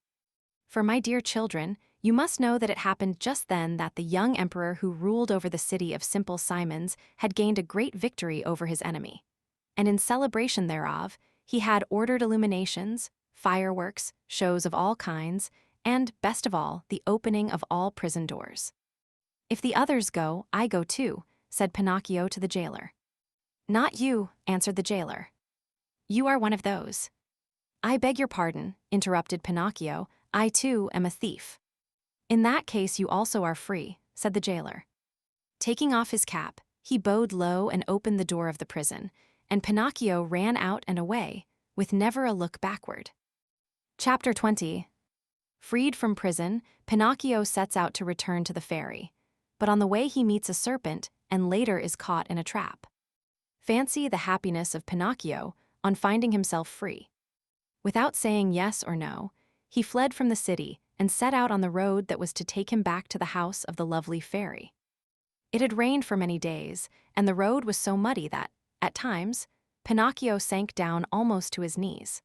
For my dear children, you must know that it happened just then that the young emperor who ruled over the city of Simple Simons had gained a great victory over his enemy. And in celebration thereof, he had ordered illuminations, fireworks, shows of all kinds, and, best of all, the opening of all prison doors. "If the others go, I go too," said Pinocchio to the jailer. "Not you," answered the jailer. "You are one of those." "I beg your pardon," interrupted Pinocchio, "I too am a thief." "In that case you also are free," said the jailer. Taking off his cap, he bowed low and opened the door of the prison, and Pinocchio ran out and away, with never a look backward. Chapter 20. Freed from prison, Pinocchio sets out to return to the fairy, but on the way he meets a serpent and later is caught in a trap. Fancy the happiness of Pinocchio on finding himself free. Without saying yes or no, he fled from the city and set out on the road that was to take him back to the house of the lovely fairy. It had rained for many days, and the road was so muddy that, at times, Pinocchio sank down almost to his knees.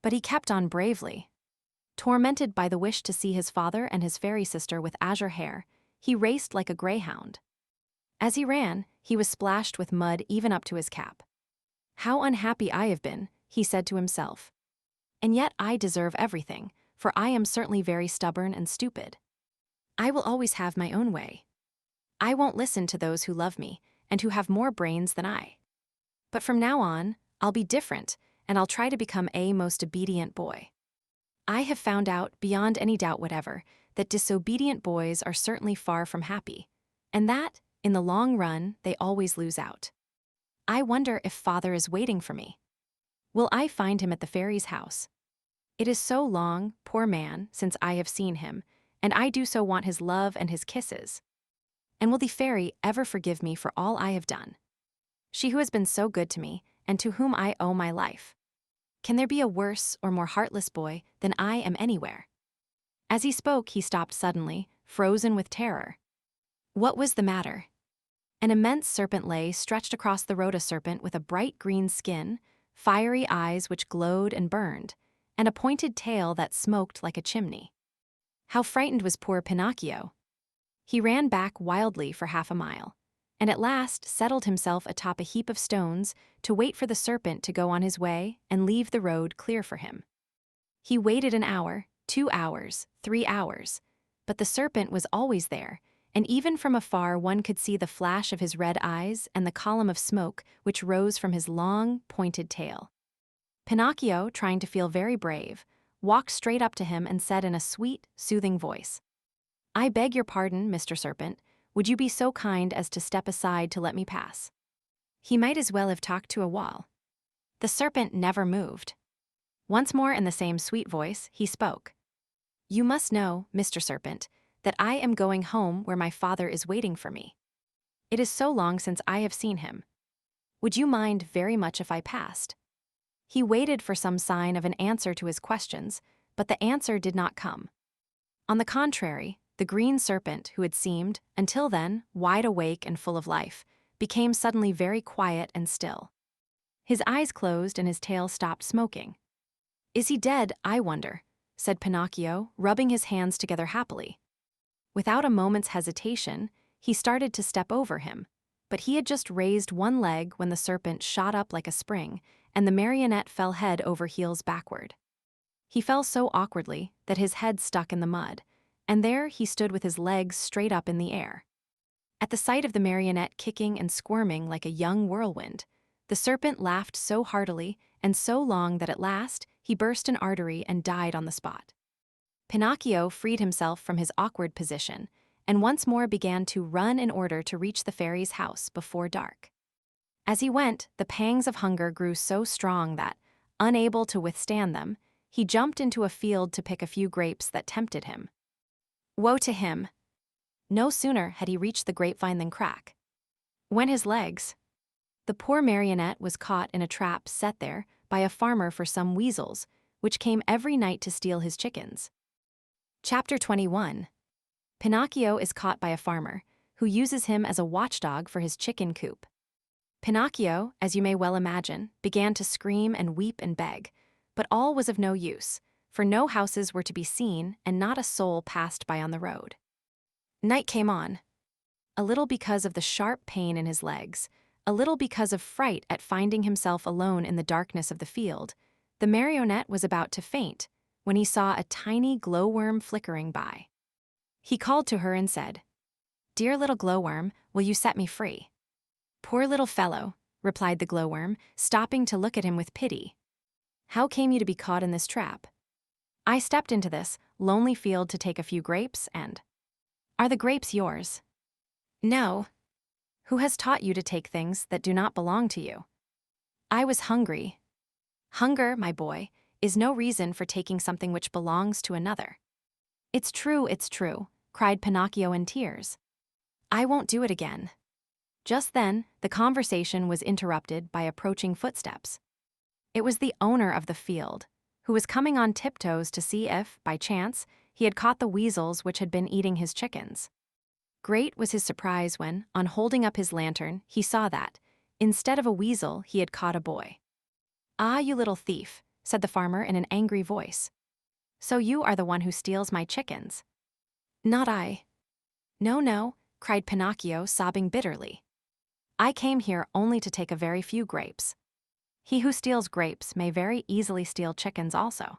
But he kept on bravely. Tormented by the wish to see his father and his fairy sister with azure hair, he raced like a greyhound. As he ran, he was splashed with mud even up to his cap. "How unhappy I have been," he said to himself. "And yet I deserve everything, for I am certainly very stubborn and stupid. I will always have my own way. I won't listen to those who love me and who have more brains than I. But from now on, I'll be different, and I'll try to become a most obedient boy. I have found out, beyond any doubt whatever, that disobedient boys are certainly far from happy, and that, in the long run, they always lose out. I wonder if Father is waiting for me. Will I find him at the fairy's house? It is so long, poor man, since I have seen him, and I do so want his love and his kisses. And will the fairy ever forgive me for all I have done? She who has been so good to me, and to whom I owe my life. Can there be a worse or more heartless boy than I am anywhere? As he spoke, he stopped suddenly, frozen with terror. What was the matter? An immense serpent lay stretched across the road, a serpent with a bright green skin, fiery eyes which glowed and burned, and a pointed tail that smoked like a chimney. How frightened was poor Pinocchio! He ran back wildly for half a mile, and at last settled himself atop a heap of stones to wait for the serpent to go on his way and leave the road clear for him. He waited an hour, 2 hours, 3 hours, but the serpent was always there, and even from afar one could see the flash of his red eyes and the column of smoke which rose from his long, pointed tail. Pinocchio, trying to feel very brave, walked straight up to him and said in a sweet, soothing voice, "I beg your pardon, Mr. Serpent. Would you be so kind as to step aside to let me pass?" He might as well have talked to a wall. The serpent never moved. Once more in the same sweet voice, he spoke. "You must know, Mr. Serpent, that I am going home where my father is waiting for me. It is so long since I have seen him. Would you mind very much if I passed?" He waited for some sign of an answer to his questions, but the answer did not come. On the contrary, the green serpent, who had seemed, until then, wide awake and full of life, became suddenly very quiet and still. His eyes closed and his tail stopped smoking. "Is he dead, I wonder?" said Pinocchio, rubbing his hands together happily. Without a moment's hesitation, he started to step over him, but he had just raised one leg when the serpent shot up like a spring, and the marionette fell head over heels backward. He fell so awkwardly that his head stuck in the mud, and there he stood with his legs straight up in the air. At the sight of the marionette kicking and squirming like a young whirlwind, the serpent laughed so heartily and so long that at last he burst an artery and died on the spot. Pinocchio freed himself from his awkward position and once more began to run in order to reach the fairy's house before dark. As he went, the pangs of hunger grew so strong that, unable to withstand them, he jumped into a field to pick a few grapes that tempted him. Woe to him! No sooner had he reached the grapevine than crack went his legs. The poor marionette was caught in a trap set there by a farmer for some weasels, which came every night to steal his chickens. Chapter 21. Pinocchio is caught by a farmer, who uses him as a watchdog for his chicken coop. Pinocchio, as you may well imagine, began to scream and weep and beg, but all was of no use, for no houses were to be seen and not a soul passed by on the road. Night came on. A little because of the sharp pain in his legs, a little because of fright at finding himself alone in the darkness of the field, the marionette was about to faint when he saw a tiny glowworm flickering by. He called to her and said, "Dear little glowworm, will you set me free?" "Poor little fellow," replied the glowworm, stopping to look at him with pity. "How came you to be caught in this trap?" "I stepped into this lonely field to take a few grapes and—" "Are the grapes yours?" "No." "Who has taught you to take things that do not belong to you?" "I was hungry." "Hunger, my boy, is no reason for taking something which belongs to another." It's true," cried Pinocchio in tears. "I won't do it again." Just then, the conversation was interrupted by approaching footsteps. It was the owner of the field, who was coming on tiptoes to see if, by chance, he had caught the weasels which had been eating his chickens. Great was his surprise when, on holding up his lantern, he saw that, instead of a weasel, he had caught a boy. "Ah, you little thief," said the farmer in an angry voice. "So you are the one who steals my chickens?" "Not I." No," cried Pinocchio, sobbing bitterly. "I came here only to take a very few grapes. He who steals grapes may very easily steal chickens also.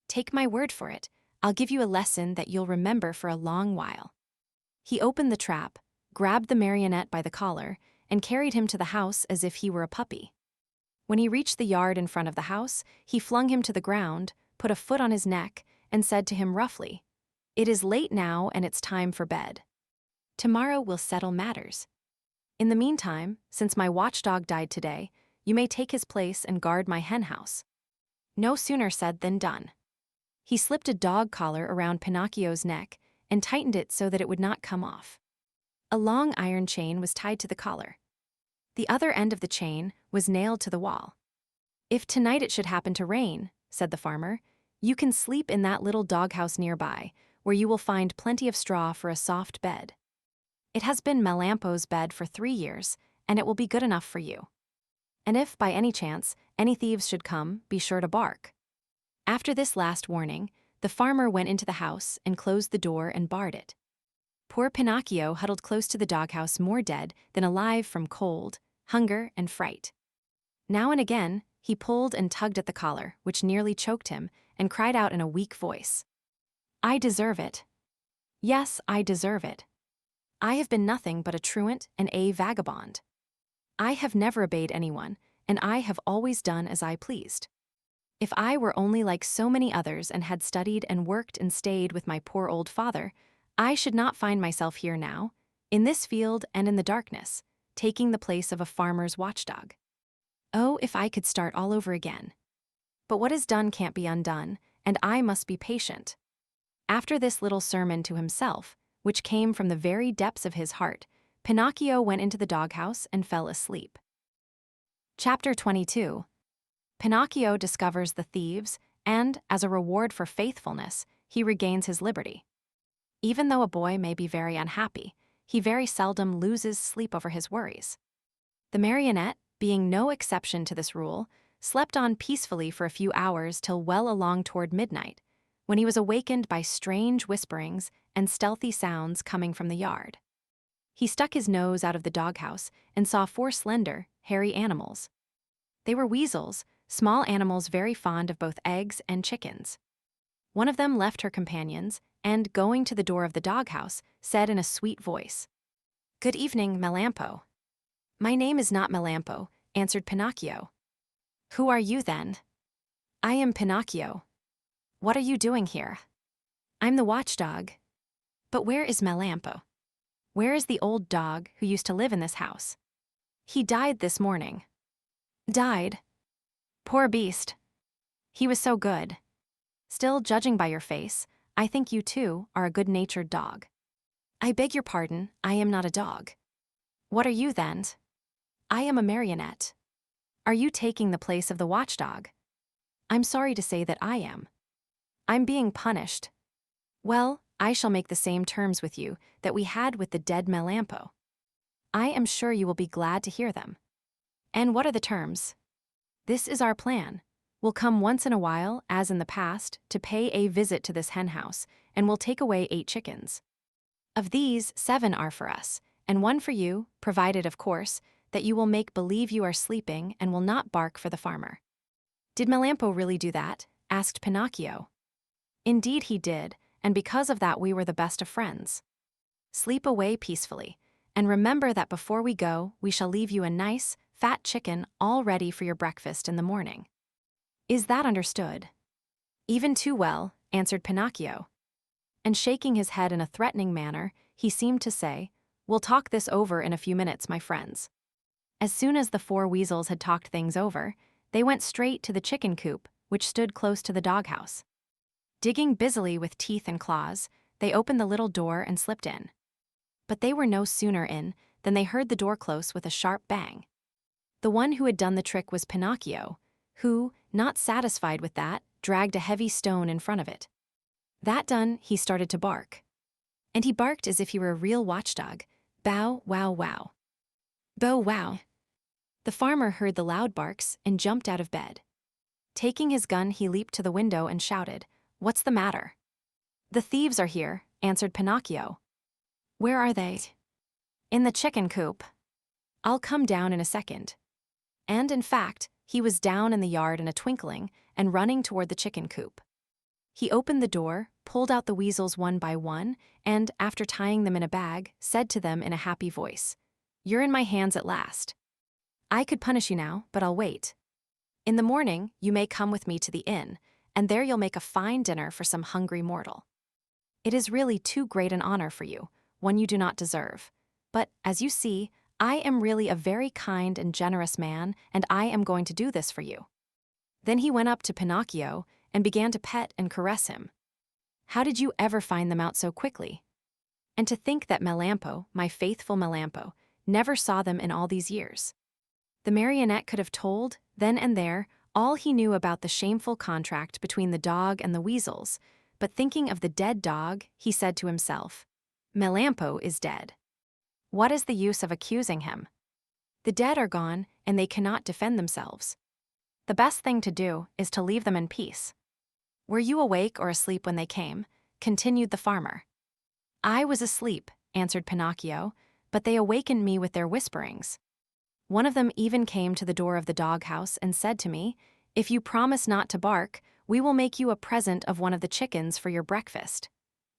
Take my word for it, I'll give you a lesson that you'll remember for a long while." He opened the trap, grabbed the marionette by the collar, and carried him to the house as if he were a puppy. When he reached the yard in front of the house, he flung him to the ground, put a foot on his neck, and said to him roughly, "It is late now and it's time for bed. Tomorrow we'll settle matters. In the meantime, since my watchdog died today, you may take his place and guard my hen house." No sooner said than done. He slipped a dog collar around Pinocchio's neck and tightened it so that it would not come off. A long iron chain was tied to the collar. The other end of the chain was nailed to the wall. "If tonight it should happen to rain," said the farmer, "you can sleep in that little doghouse nearby, where you will find plenty of straw for a soft bed. It has been Melampo's bed for 3 years, and it will be good enough for you. And if, by any chance, any thieves should come, be sure to bark." After this last warning, the farmer went into the house and closed the door and barred it. Poor Pinocchio huddled close to the doghouse, more dead than alive from cold, hunger, and fright. Now and again, he pulled and tugged at the collar, which nearly choked him, and cried out in a weak voice, "I deserve it. Yes, I deserve it. I have been nothing but a truant and a vagabond. I have never obeyed anyone, and I have always done as I pleased. If I were only like so many others and had studied and worked and stayed with my poor old father, I should not find myself here now, in this field and in the darkness, taking the place of a farmer's watchdog. Oh, if I could start all over again. But what is done can't be undone, and I must be patient." After this little sermon to himself, which came from the very depths of his heart, Pinocchio went into the doghouse and fell asleep. Chapter 22. Pinocchio discovers the thieves, and, as a reward for faithfulness, he regains his liberty. Even though a boy may be very unhappy, he very seldom loses sleep over his worries. The marionette, being no exception to this rule, slept on peacefully for a few hours till well along toward midnight, when he was awakened by strange whisperings and stealthy sounds coming from the yard. He stuck his nose out of the doghouse and saw 4 slender, hairy animals. They were weasels, small animals very fond of both eggs and chickens. One of them left her companions and, going to the door of the doghouse, said in a sweet voice, "Good evening, Melampo." "My name is not Melampo," answered Pinocchio. "Who are you, then?" "I am Pinocchio." "What are you doing here?" "I'm the watchdog." "But where is Melampo? Where is the old dog who used to live in this house?" "He died this morning." "Died? Poor beast. He was so good. Still, judging by your face, I think you, too, are a good-natured dog." "I beg your pardon, I am not a dog." "What are you, then?" "I am a marionette." "Are you taking the place of the watchdog?" "I'm sorry to say that I am." "I'm being punished." "Well, I shall make the same terms with you that we had with the dead Melampo. I am sure you will be glad to hear them." "And what are the terms?" "This is our plan. We'll come once in a while, as in the past, to pay a visit to this hen house, and we'll take away 8 chickens. Of these, 7 are for us, and 1 for you, provided, of course, that you will make believe you are sleeping and will not bark for the farmer." "Did Melampo really do that?" asked Pinocchio. "Indeed he did, and because of that we were the best of friends. Sleep away peacefully, and remember that before we go, we shall leave you a nice, fat chicken all ready for your breakfast in the morning. Is that understood?" "Even too well," answered Pinocchio. And shaking his head in a threatening manner, he seemed to say, "We'll talk this over in a few minutes, my friends." As soon as the 4 weasels had talked things over, they went straight to the chicken coop, which stood close to the doghouse. Digging busily with teeth and claws, they opened the little door and slipped in. But they were no sooner in than they heard the door close with a sharp bang. The one who had done the trick was Pinocchio, who, not satisfied with that, dragged a heavy stone in front of it. That done, he started to bark. And he barked as if he were a real watchdog. Bow, wow, wow. Bow, wow. The farmer heard the loud barks and jumped out of bed. Taking his gun, he leaped to the window and shouted, "What's the matter?" "The thieves are here," answered Pinocchio. "Where are they?" "In the chicken coop." "I'll come down in a second." And, in fact, he was down in the yard in a twinkling and running toward the chicken coop. He opened the door, pulled out the weasels one by one, and, after tying them in a bag, said to them in a happy voice, "You're in my hands at last. I could punish you now, but I'll wait. In the morning, you may come with me to the inn, and there you'll make a fine dinner for some hungry mortal. It is really too great an honor for you, one you do not deserve. But, as you see, I am really a very kind and generous man, and I am going to do this for you." Then he went up to Pinocchio and began to pet and caress him. "How did you ever find them out so quickly? And to think that Melampo, my faithful Melampo, never saw them in all these years." The marionette could have told, then and there, all he knew about the shameful contract between the dog and the weasels, but thinking of the dead dog, he said to himself, "Melampo is dead. What is the use of accusing him? The dead are gone, and they cannot defend themselves. The best thing to do is to leave them in peace." "Were you awake or asleep when they came?" continued the farmer. "I was asleep," answered Pinocchio, "but they awakened me with their whisperings. One of them even came to the door of the doghouse and said to me, 'If you promise not to bark, we will make you a present of one of the chickens for your breakfast.'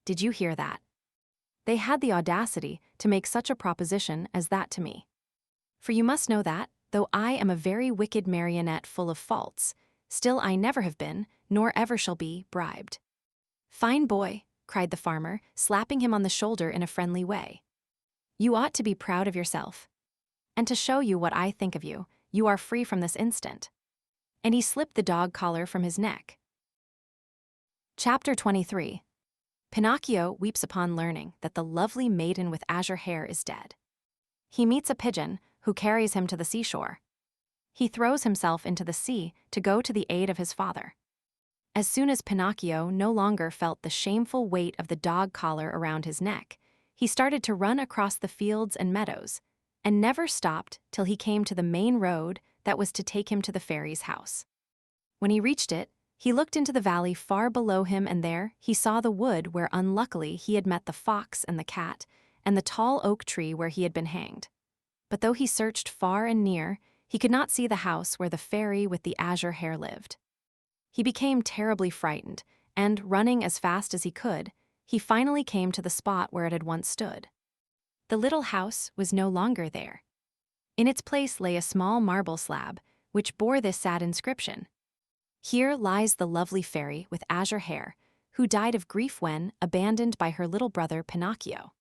Did you hear that? They had the audacity to make such a proposition as that to me. For you must know that, though I am a very wicked marionette full of faults, still I never have been, nor ever shall be, bribed." "Fine boy," cried the farmer, slapping him on the shoulder in a friendly way. "You ought to be proud of yourself. And to show you what I think of you, you are free from this instant." And he slipped the dog collar from his neck. Chapter 23. Pinocchio weeps upon learning that the lovely maiden with azure hair is dead. He meets a pigeon, who carries him to the seashore. He throws himself into the sea to go to the aid of his father. As soon as Pinocchio no longer felt the shameful weight of the dog collar around his neck, he started to run across the fields and meadows, and never stopped till he came to the main road that was to take him to the fairy's house. When he reached it, he looked into the valley far below him, and there he saw the wood where unluckily he had met the fox and the cat, and the tall oak tree where he had been hanged. But though he searched far and near, he could not see the house where the fairy with the azure hair lived. He became terribly frightened, and, running as fast as he could, he finally came to the spot where it had once stood. The little house was no longer there. In its place lay a small marble slab, which bore this sad inscription: "Here lies the lovely fairy with azure hair, who died of grief when abandoned by her little brother Pinocchio."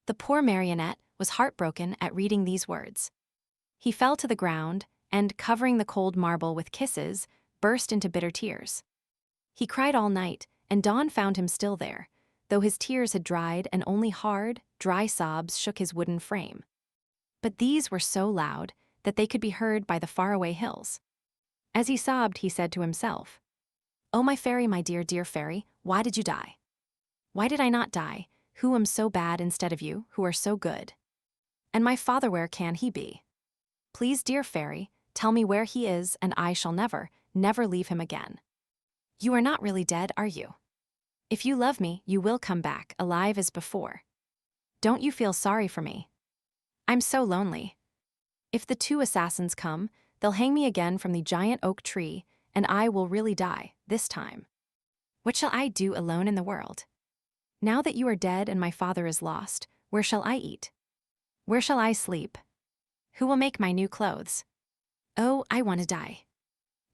The poor marionette was heartbroken at reading these words. He fell to the ground, and, covering the cold marble with kisses, burst into bitter tears. He cried all night, and dawn found him still there, though his tears had dried and only hard, dry sobs shook his wooden frame. But these were so loud that they could be heard by the faraway hills. As he sobbed, he said to himself, "Oh, my fairy, my dear, dear fairy, why did you die? Why did I not die, who am so bad instead of you, who are so good? And my father, where can he be? Please, dear fairy, tell me where he is, and I shall never, never leave him again. You are not really dead, are you? If you love me, you will come back, alive as before. Don't you feel sorry for me? I'm so lonely. If the two assassins come, they'll hang me again from the giant oak tree, and I will really die, this time. What shall I do alone in the world? Now that you are dead and my father is lost, where shall I eat? Where shall I sleep? Who will make my new clothes? Oh, I want to die.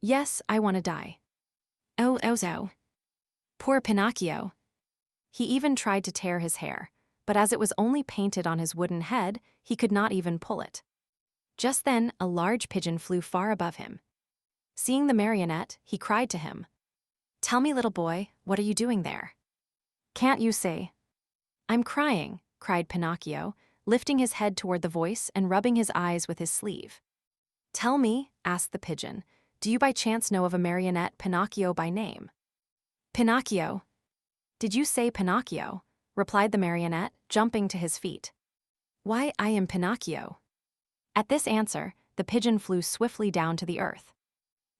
Yes, I want to die. Oh, oh, oh. Poor Pinocchio. He even tried to tear his hair, but as it was only painted on his wooden head, he could not even pull it. Just then, a large pigeon flew far above him. Seeing the marionette, he cried to him, "Tell me, little boy, what are you doing there? Can't you see?" "I'm crying," cried Pinocchio, lifting his head toward the voice and rubbing his eyes with his sleeve. "Tell me," asked the pigeon, "do you by chance know of a marionette Pinocchio by name?" "Pinocchio." "Did you say Pinocchio?" replied the marionette, jumping to his feet. "Why, I am Pinocchio." At this answer, the pigeon flew swiftly down to the earth.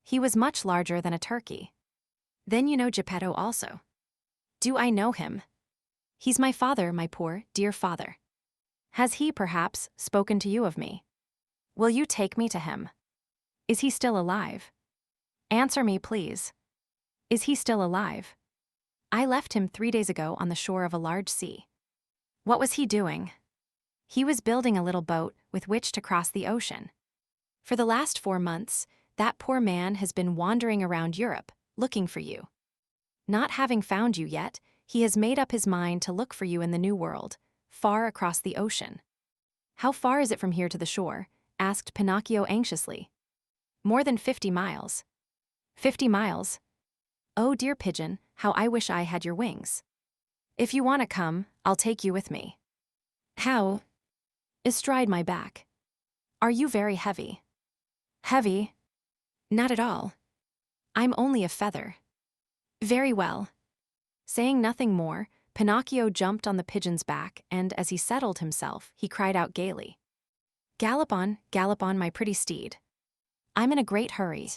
He was much larger than a turkey. "Then you know Geppetto also." "Do I know him?" "He's my father, my poor, dear father." "Has he, perhaps, spoken to you of me? Will you take me to him? Is he still alive? Answer me, please. Is he still alive?" I left him 3 days ago on the shore of a large sea. What was he doing? He was building a little boat with which to cross the ocean. For the last 4 months, that poor man has been wandering around Europe, looking for you. Not having found you yet, he has made up his mind to look for you in the New World, far across the ocean. How far is it from here to the shore? Asked Pinocchio anxiously. More than 50 miles. 50 miles? Oh dear pigeon, how I wish I had your wings. If you want to come, I'll take you with me. How? Astride my back. Are you very heavy? Heavy? Not at all. I'm only a feather. Very well. Saying nothing more, Pinocchio jumped on the pigeon's back, and as he settled himself, he cried out gaily, gallop on, my pretty steed. I'm in a great hurry.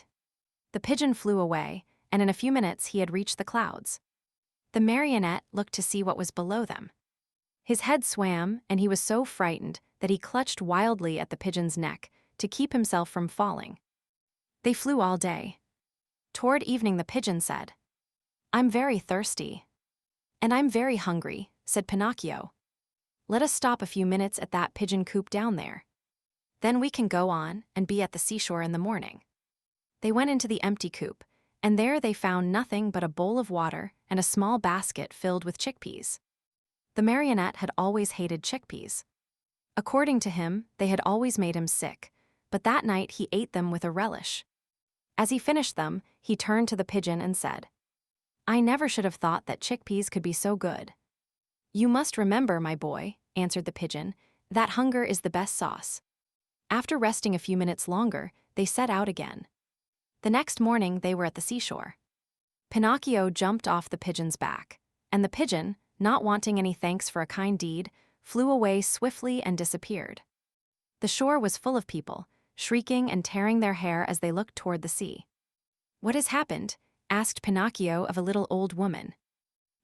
The pigeon flew away, and in a few minutes he had reached the clouds. The marionette looked to see what was below them. His head swam, and he was so frightened that he clutched wildly at the pigeon's neck to keep himself from falling. They flew all day. Toward evening the pigeon said, I'm very thirsty. And I'm very hungry, said Pinocchio. Let us stop a few minutes at that pigeon coop down there. Then we can go on and be at the seashore in the morning. They went into the empty coop, and there they found nothing but a bowl of water and a small basket filled with chickpeas. The marionette had always hated chickpeas. According to him, they had always made him sick, but that night he ate them with a relish. As he finished them, he turned to the pigeon and said, I never should have thought that chickpeas could be so good. You must remember, my boy, answered the pigeon, that hunger is the best sauce. After resting a few minutes longer, they set out again. The next morning they were at the seashore. Pinocchio jumped off the pigeon's back, and the pigeon, not wanting any thanks for a kind deed, flew away swiftly and disappeared. The shore was full of people, shrieking and tearing their hair as they looked toward the sea. What has happened? Asked Pinocchio of a little old woman.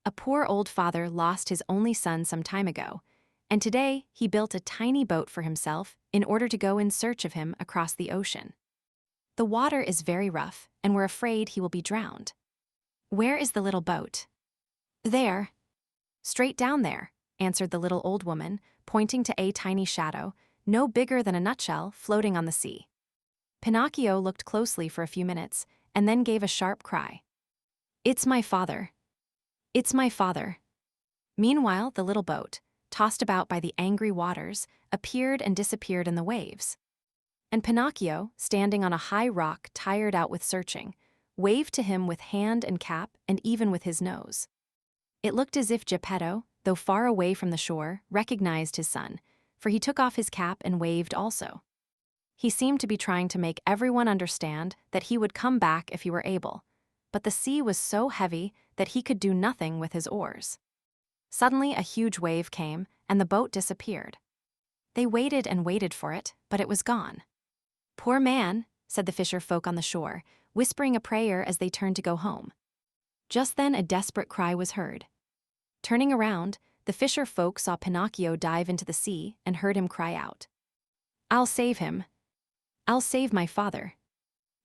A poor old father lost his only son some time ago, and today he built a tiny boat for himself in order to go in search of him across the ocean. The water is very rough, and we're afraid he will be drowned. Where is the little boat? There. Straight down there, answered the little old woman, pointing to a tiny shadow, no bigger than a nutshell, floating on the sea. Pinocchio looked closely for a few minutes, and then gave a sharp cry. It's my father. It's my father. Meanwhile, the little boat, tossed about by the angry waters, appeared and disappeared in the waves. And Pinocchio, standing on a high rock tired out with searching, waved to him with hand and cap and even with his nose. It looked as if Geppetto, though far away from the shore, recognized his son, for he took off his cap and waved also. He seemed to be trying to make everyone understand that he would come back if he were able, but the sea was so heavy that he could do nothing with his oars. Suddenly a huge wave came, and the boat disappeared. They waited and waited for it, but it was gone. Poor man, said the fisher folk on the shore, whispering a prayer as they turned to go home. Just then a desperate cry was heard. Turning around, the fisher folk saw Pinocchio dive into the sea and heard him cry out, I'll save him. I'll save my father.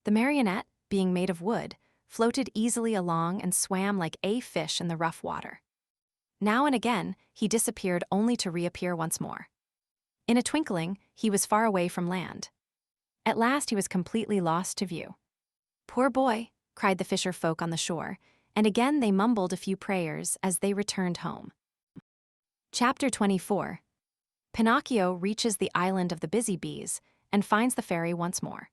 The marionette, being made of wood, floated easily along and swam like a fish in the rough water. Now and again, he disappeared only to reappear once more. In a twinkling, he was far away from land. At last he was completely lost to view. Poor boy, cried the fisher folk on the shore, and again they mumbled a few prayers as they returned home. Chapter 24. Pinocchio reaches the island of the busy bees and finds the fairy once more.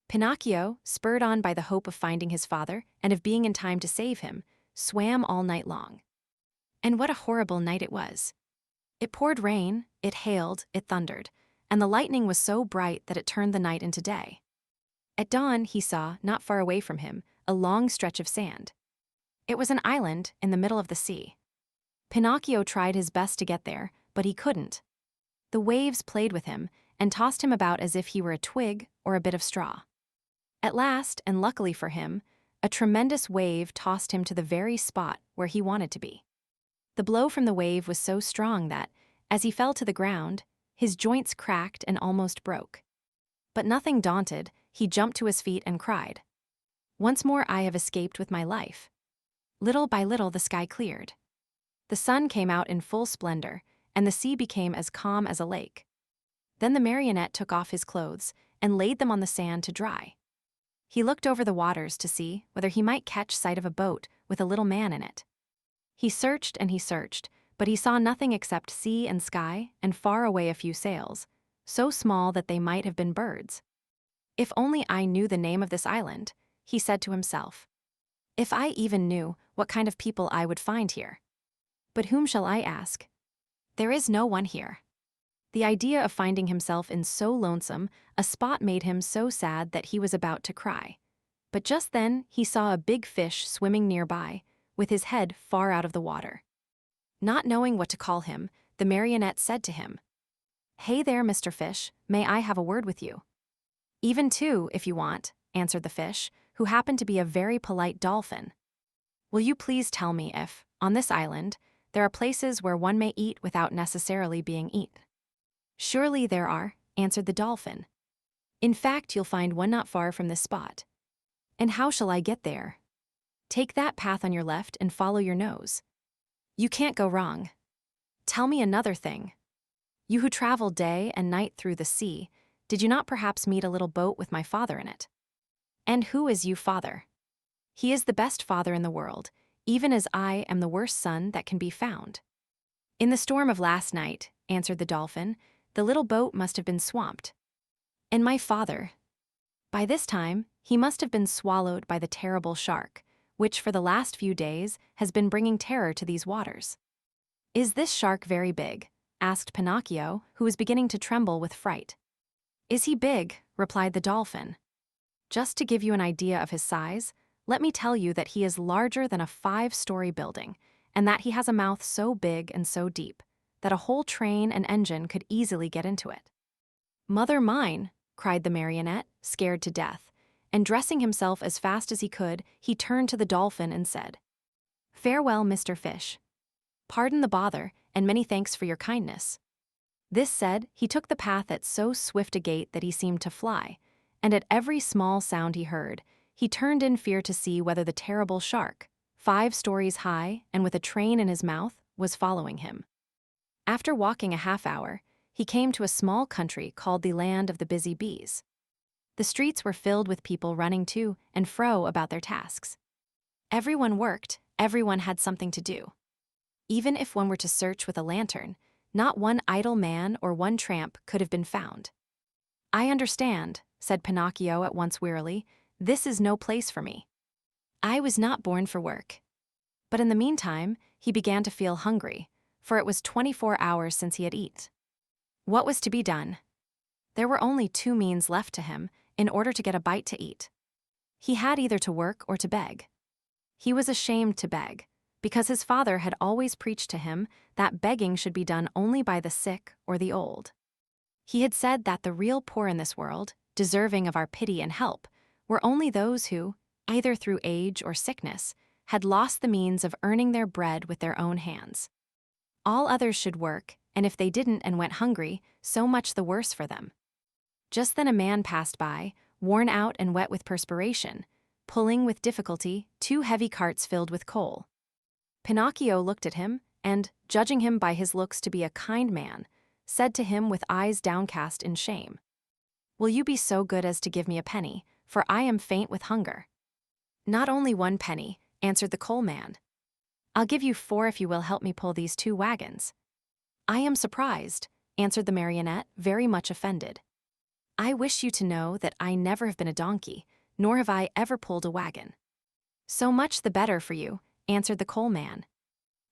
Pinocchio, spurred on by the hope of finding his father and of being in time to save him, swam all night long. And what a horrible night it was. It poured rain, it hailed, it thundered, and the lightning was so bright that it turned the night into day. At dawn he saw, not far away from him, a long stretch of sand. It was an island in the middle of the sea. Pinocchio tried his best to get there, but he couldn't. The waves played with him and tossed him about as if he were a twig or a bit of straw. At last, and luckily for him, a tremendous wave tossed him to the very spot where he wanted to be. The blow from the wave was so strong that, as he fell to the ground, his joints cracked and almost broke. But nothing daunted, he jumped to his feet and cried, Once more I have escaped with my life. Little by little the sky cleared. The sun came out in full splendor, and the sea became as calm as a lake. Then the marionette took off his clothes and laid them on the sand to dry. He looked over the waters to see whether he might catch sight of a boat with a little man in it. He searched and he searched, but he saw nothing except sea and sky and far away a few sails, so small that they might have been birds. If only I knew the name of this island, he said to himself. If I even knew what kind of people I would find here. But whom shall I ask? There is no one here. The idea of finding himself in so lonesome a spot made him so sad that he was about to cry. But just then he saw a big fish swimming nearby, with his head far out of the water. Not knowing what to call him, the marionette said to him, "Hey there, Mr. Fish, may I have a word with you?" "Even two, if you want," answered the fish, who happened to be a very polite dolphin. "Will you please tell me if, on this island, there are places where one may eat without necessarily being eaten?" "Surely there are," answered the dolphin. "In fact, you'll find one not far from this spot." "And how shall I get there?" "Take that path on your left and follow your nose. You can't go wrong." "Tell me another thing. You who travel day and night through the sea, did you not perhaps meet a little boat with my father in it?" "And who is you, father?" "He is the best father in the world, even as I am the worst son that can be found." "In the storm of last night," answered the dolphin, "the little boat must have been swamped." "And my father?" "By this time, he must have been swallowed by the terrible shark, which for the last few days has been bringing terror to these waters." "Is this shark very big?" asked Pinocchio, who was beginning to tremble with fright. "Is he big?" replied the dolphin. "Just to give you an idea of his size, let me tell you that he is larger than a 5-story building, and that he has a mouth so big and so deep that a whole train and engine could easily get into it." "Mother mine!" cried the marionette, scared to death, and dressing himself as fast as he could, he turned to the dolphin and said, "Farewell, Mr. Fish. Pardon the bother, and many thanks for your kindness." This said, he took the path at so swift a gait that he seemed to fly, and at every small sound he heard, he turned in fear to see whether the terrible shark, 5 stories high and with a train in his mouth, was following him. After walking a half-hour, he came to a small country called the Land of the Busy Bees. The streets were filled with people running to and fro about their tasks. Everyone worked, everyone had something to do. Even if one were to search with a lantern, not one idle man or one tramp could have been found. "I understand," said Pinocchio at once wearily, "this is no place for me. I was not born for work." But in the meantime, he began to feel hungry, for it was 24 hours since he had eaten. What was to be done? There were only 2 means left to him in order to get a bite to eat. He had either to work or to beg. He was ashamed to beg, because his father had always preached to him that begging should be done only by the sick or the old. He had said that the real poor in this world, deserving of our pity and help, were only those who, either through age or sickness, had lost the means of earning their bread with their own hands. All others should work, and if they didn't and went hungry, so much the worse for them. Just then a man passed by, worn out and wet with perspiration, pulling with difficulty 2 heavy carts filled with coal. Pinocchio looked at him, and, judging him by his looks to be a kind man, said to him with eyes downcast in shame, "Will you be so good as to give me a penny, for I am faint with hunger?" "Not only 1 penny," answered the coal man. "I'll give you 4 if you will help me pull these 2 wagons." "I am surprised," answered the marionette, very much offended. "I wish you to know that I never have been a donkey, nor have I ever pulled a wagon." "So much the better for you," answered the coal man.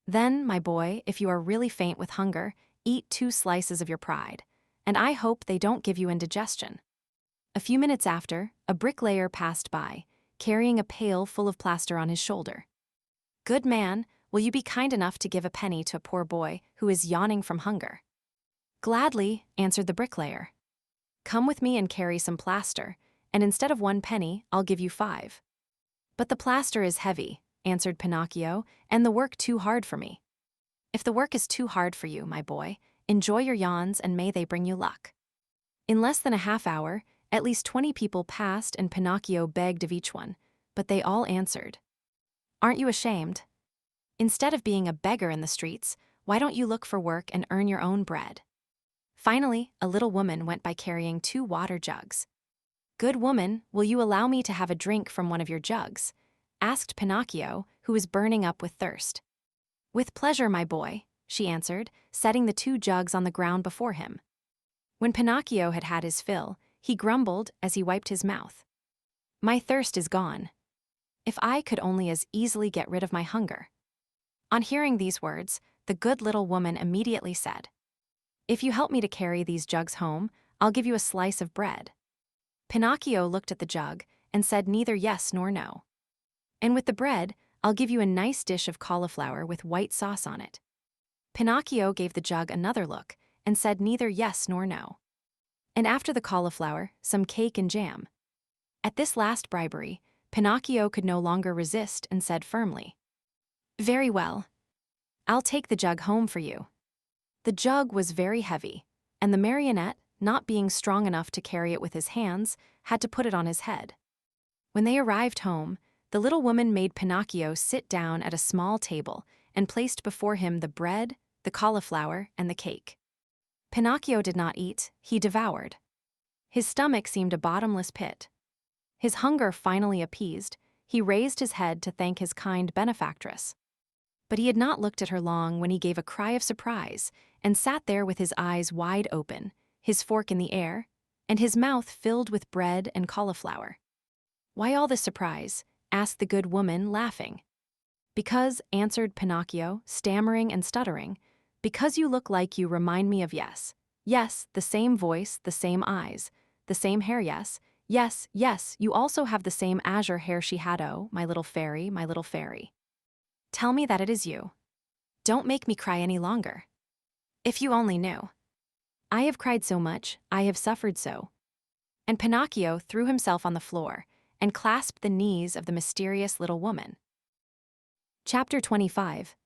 "Then, my boy, if you are really faint with hunger, eat 2 slices of your pride, and I hope they don't give you indigestion." A few minutes after, a bricklayer passed by, carrying a pail full of plaster on his shoulder. "Good man, will you be kind enough to give a penny to a poor boy who is yawning from hunger?" "Gladly," answered the bricklayer. "Come with me and carry some plaster, and instead of 1 penny, I'll give you 5. "But the plaster is heavy," answered Pinocchio, "and the work too hard for me." "If the work is too hard for you, my boy, enjoy your yawns and may they bring you luck." In less than a half-hour, at least 20 people passed and Pinocchio begged of each one, but they all answered, Aren't you ashamed? Instead of being a beggar in the streets, why don't you look for work and earn your own bread? Finally, a little woman went by carrying 2 water jugs. Good woman, will you allow me to have a drink from one of your jugs? Asked Pinocchio, who was burning up with thirst. With pleasure, my boy, she answered, setting the 2 jugs on the ground before him. When Pinocchio had had his fill, he grumbled as he wiped his mouth. My thirst is gone. If I could only as easily get rid of my hunger. On hearing these words, the good little woman immediately said, If you help me to carry these jugs home, I'll give you a slice of bread. Pinocchio looked at the jug and said neither yes nor no. And with the bread, I'll give you a nice dish of cauliflower with white sauce on it. Pinocchio gave the jug another look and said neither yes nor no. And after the cauliflower, some cake and jam. At this last bribery, Pinocchio could no longer resist and said firmly, Very well. I'll take the jug home for you. The jug was very heavy, and the marionette, not being strong enough to carry it with his hands, had to put it on his head. When they arrived home, the little woman made Pinocchio sit down at a small table and placed before him the bread, the cauliflower, and the cake. Pinocchio did not eat, he devoured. His stomach seemed a bottomless pit. His hunger finally appeased, he raised his head to thank his kind benefactress. But he had not looked at her long when he gave a cry of surprise and sat there with his eyes wide open, his fork in the air, and his mouth filled with bread and cauliflower. Why all this surprise? Asked the good woman, laughing. Because, answered Pinocchio, stammering and stuttering, because you look like you remind me of yes. Yes, the same voice, the same eyes, the same hair, yes. Yes, yes, you also have the same azure hair she had, oh, my little fairy, my little fairy. Tell me that it is you. Don't make me cry any longer. If you only knew. I have cried so much, I have suffered so. And Pinocchio threw himself on the floor and clasped the knees of the mysterious little woman. Chapter 25.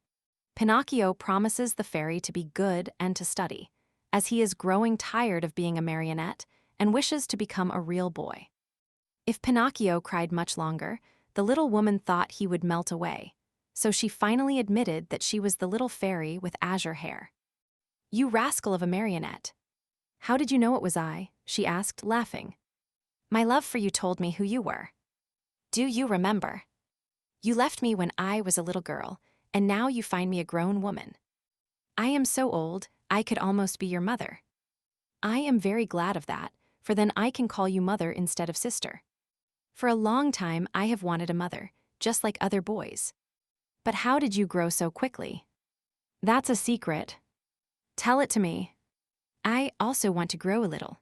Pinocchio promises the fairy to be good and to study, as he is growing tired of being a marionette and wishes to become a real boy. If Pinocchio cried much longer, the little woman thought he would melt away, so she finally admitted that she was the little fairy with azure hair. You rascal of a marionette. How did you know it was I? She asked, laughing. My love for you told me who you were. Do you remember? You left me when I was a little girl, and now you find me a grown woman. I am so old, I could almost be your mother. I am very glad of that, for then I can call you mother instead of sister. For a long time I have wanted a mother, just like other boys. But how did you grow so quickly? That's a secret. Tell it to me. I also want to grow a little.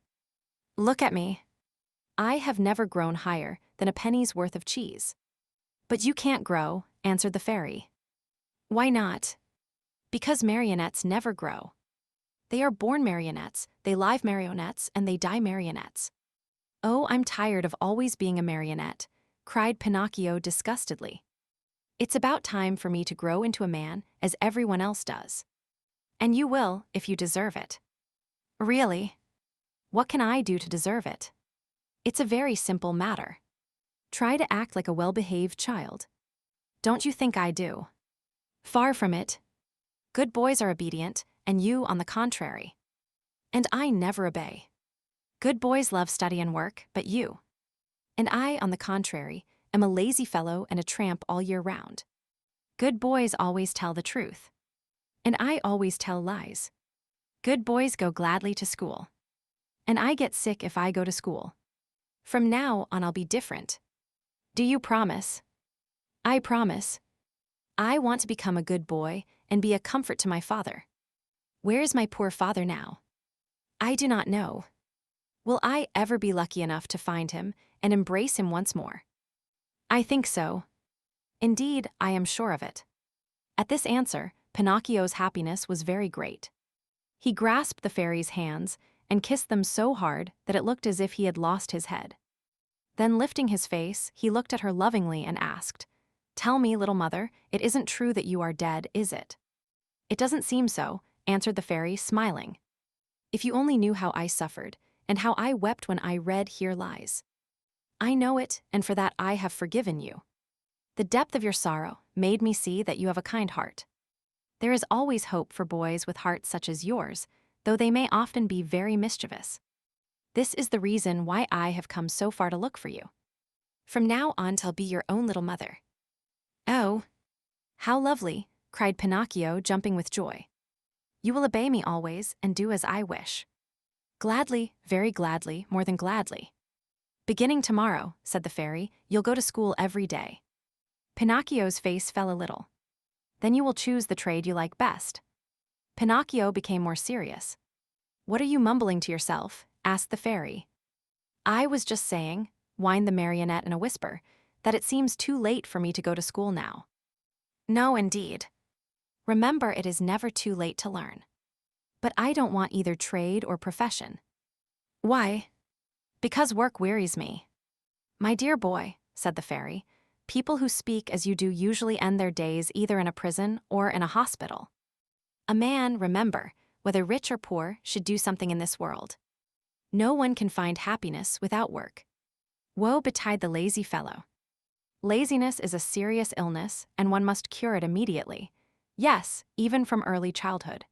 Look at me. I have never grown higher than a penny's worth of cheese. But you can't grow, answered the fairy. Why not? Because marionettes never grow. They are born marionettes, they live marionettes, and they die marionettes. Oh, I'm tired of always being a marionette, cried Pinocchio disgustedly. It's about time for me to grow into a man, as everyone else does. And you will, if you deserve it. Really? What can I do to deserve it? It's a very simple matter. Try to act like a well-behaved child. Don't you think I do? Far from it. Good boys are obedient, and you on the contrary. And I never obey. Good boys love study and work, but you. And I, on the contrary, am a lazy fellow and a tramp all year round. Good boys always tell the truth. And I always tell lies. Good boys go gladly to school. And I get sick if I go to school. From now on I'll be different. Do you promise? I promise. I want to become a good boy and be a comfort to my father. Where is my poor father now? I do not know. Will I ever be lucky enough to find him and embrace him once more? I think so. Indeed, I am sure of it. At this answer, Pinocchio's happiness was very great. He grasped the fairy's hands and kissed them so hard that it looked as if he had lost his head. Then lifting his face, he looked at her lovingly and asked, Tell me, little mother, it isn't true that you are dead, is it? It doesn't seem so, answered the fairy, smiling. If you only knew how I suffered, and how I wept when I read Here Lies. I know it, and for that I have forgiven you. The depth of your sorrow made me see that you have a kind heart. There is always hope for boys with hearts such as yours, though they may often be very mischievous. This is the reason why I have come so far to look for you. From now on, I'll be your own little mother." "Oh, how lovely," cried Pinocchio, jumping with joy. "You will obey me always and do as I wish." "Gladly, very gladly, more than gladly." "Beginning tomorrow," said the fairy, "you'll go to school every day." Pinocchio's face fell a little. "Then you will choose the trade you like best." Pinocchio became more serious. "What are you mumbling to yourself?" asked the fairy. "I was just saying," whined the marionette in a whisper, "that it seems too late for me to go to school now." "No, indeed. Remember, it is never too late to learn." "But I don't want either trade or profession." "Why?" "Because work wearies me." "My dear boy," said the fairy, "people who speak as you do usually end their days either in a prison or in a hospital. A man, remember, whether rich or poor, should do something in this world. No one can find happiness without work. Woe betide the lazy fellow. Laziness is a serious illness, and one must cure it immediately. Yes, even from early childhood.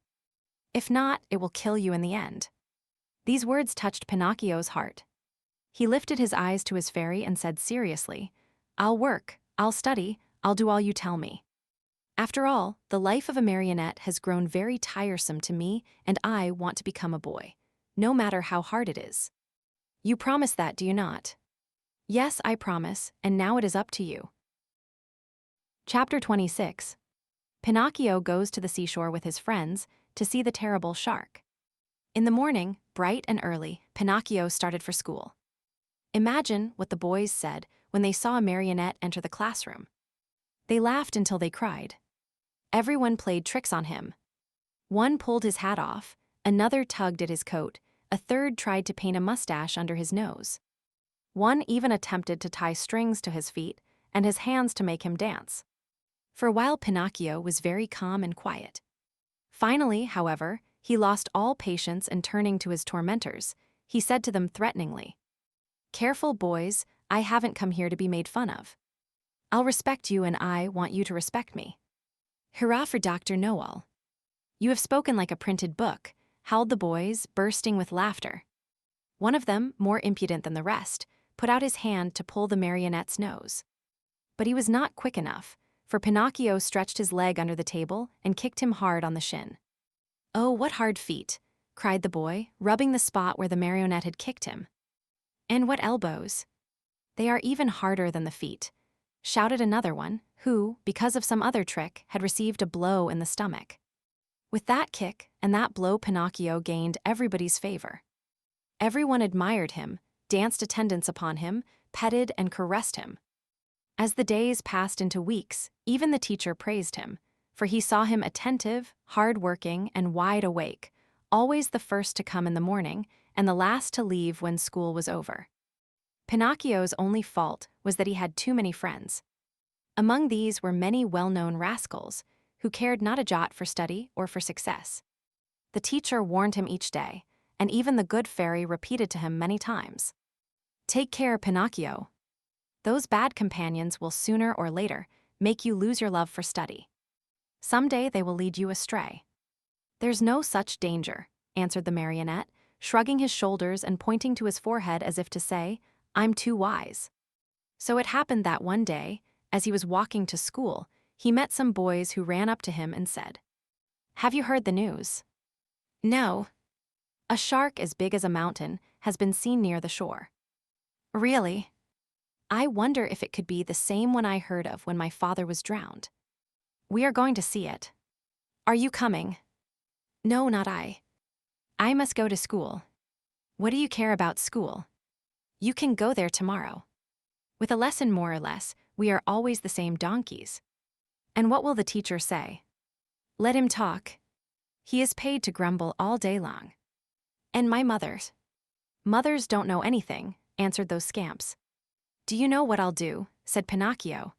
If not, it will kill you in the end." These words touched Pinocchio's heart. He lifted his eyes to his fairy and said seriously, "I'll work, I'll study, I'll do all you tell me. After all, the life of a marionette has grown very tiresome to me, and I want to become a boy, no matter how hard it is. You promise that, do you not?" "Yes, I promise, and now it is up to you." Chapter 26. Pinocchio goes to the seashore with his friends to see the terrible shark. In the morning, bright and early, Pinocchio started for school. Imagine what the boys said when they saw a marionette enter the classroom. They laughed until they cried. Everyone played tricks on him. One pulled his hat off, another tugged at his coat, a third tried to paint a mustache under his nose. One even attempted to tie strings to his feet and his hands to make him dance. For a while, Pinocchio was very calm and quiet. Finally, however, he lost all patience, and turning to his tormentors, he said to them threateningly, "Careful, boys, I haven't come here to be made fun of. I'll respect you, and I want you to respect me." "Hurrah for Dr. Know-all. You have spoken like a printed book," howled the boys, bursting with laughter. One of them, more impudent than the rest, put out his hand to pull the marionette's nose. But he was not quick enough, for Pinocchio stretched his leg under the table and kicked him hard on the shin. "Oh, what hard feet," cried the boy, rubbing the spot where the marionette had kicked him. "And what elbows. They are even harder than the feet," shouted another one, who, because of some other trick, had received a blow in the stomach. With that kick and that blow, Pinocchio gained everybody's favor. Everyone admired him, danced attendance upon him, petted and caressed him. As the days passed into weeks, even the teacher praised him, for he saw him attentive, hard-working, and wide awake, always the first to come in the morning and the last to leave when school was over. Pinocchio's only fault was that he had too many friends. Among these were many well-known rascals who cared not a jot for study or for success. The teacher warned him each day, and even the good fairy repeated to him many times, "Take care, Pinocchio. Those bad companions will sooner or later make you lose your love for study. Some day they will lead you astray." "There's no such danger," answered the marionette, shrugging his shoulders and pointing to his forehead as if to say, "I'm too wise." So it happened that one day, as he was walking to school, he met some boys who ran up to him and said, "Have you heard the news?" "No." "A shark as big as a mountain has been seen near the shore." "Really? I wonder if it could be the same one I heard of when my father was drowned." "We are going to see it." "Are you coming?" "No, not I. I must go to school." "What do you care about school? You can go there tomorrow. With a lesson more or less, we are always the same donkeys." "And what will the teacher say?" "Let him talk. He is paid to grumble all day long." "And my mother's?" "Mothers don't know anything," answered those scamps. "Do you know what I'll do?" said Pinocchio.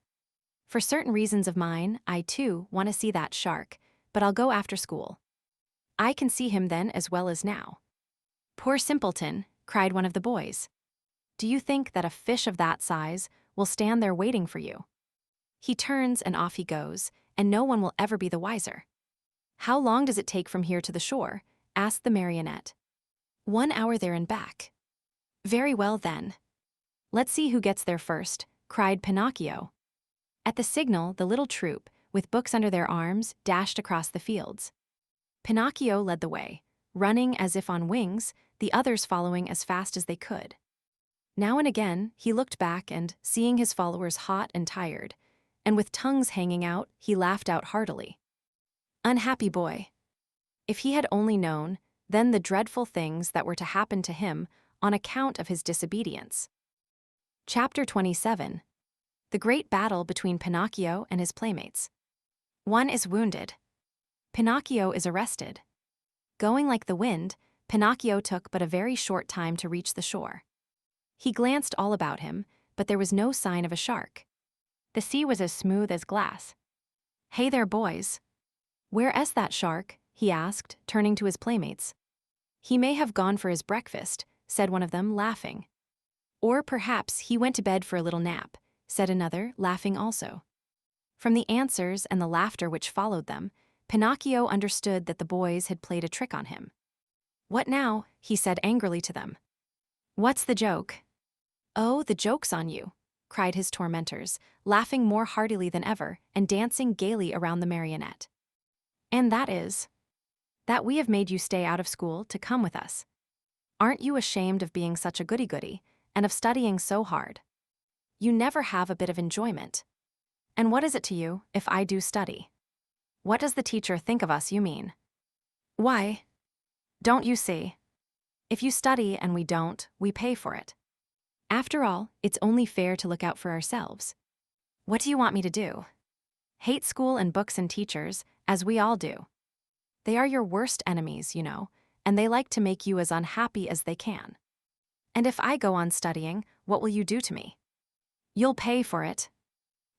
"For certain reasons of mine, I too want to see that shark, but I'll go after school. I can see him then as well as now." "Poor simpleton," cried one of the boys. "Do you think that a fish of that size will stand there waiting for you?" He turns and off he goes, and no one will ever be the wiser. How long does it take from here to the shore? Asked the marionette. 1 hour there and back. Very well then. Let's see who gets there first, cried Pinocchio. At the signal, the little troop, with books under their arms, dashed across the fields. Pinocchio led the way, running as if on wings, the others following as fast as they could. Now and again, he looked back and, seeing his followers hot and tired, and with tongues hanging out, he laughed out heartily. Unhappy boy. If he had only known, then the dreadful things that were to happen to him on account of his disobedience. Chapter 27. The Great Battle Between Pinocchio and His Playmates. One is wounded. Pinocchio is arrested. Going like the wind, Pinocchio took but a very short time to reach the shore. He glanced all about him, but there was no sign of a shark. The sea was as smooth as glass. Hey there, boys. Where is that shark? He asked, turning to his playmates. He may have gone for his breakfast, said one of them, laughing. Or perhaps he went to bed for a little nap, said another, laughing also. From the answers and the laughter which followed them, Pinocchio understood that the boys had played a trick on him. What now? He said angrily to them. What's the joke? Oh, the joke's on you, cried his tormentors, laughing more heartily than ever and dancing gaily around the marionette. And that is that we have made you stay out of school to come with us. Aren't you ashamed of being such a goody-goody and of studying so hard? You never have a bit of enjoyment. And what is it to you if I do study? What does the teacher think of us, you mean? Why? Don't you see? If you study and we don't, we pay for it. After all, it's only fair to look out for ourselves. What do you want me to do? Hate school and books and teachers, as we all do. They are your worst enemies, you know, and they like to make you as unhappy as they can. And if I go on studying, what will you do to me? You'll pay for it.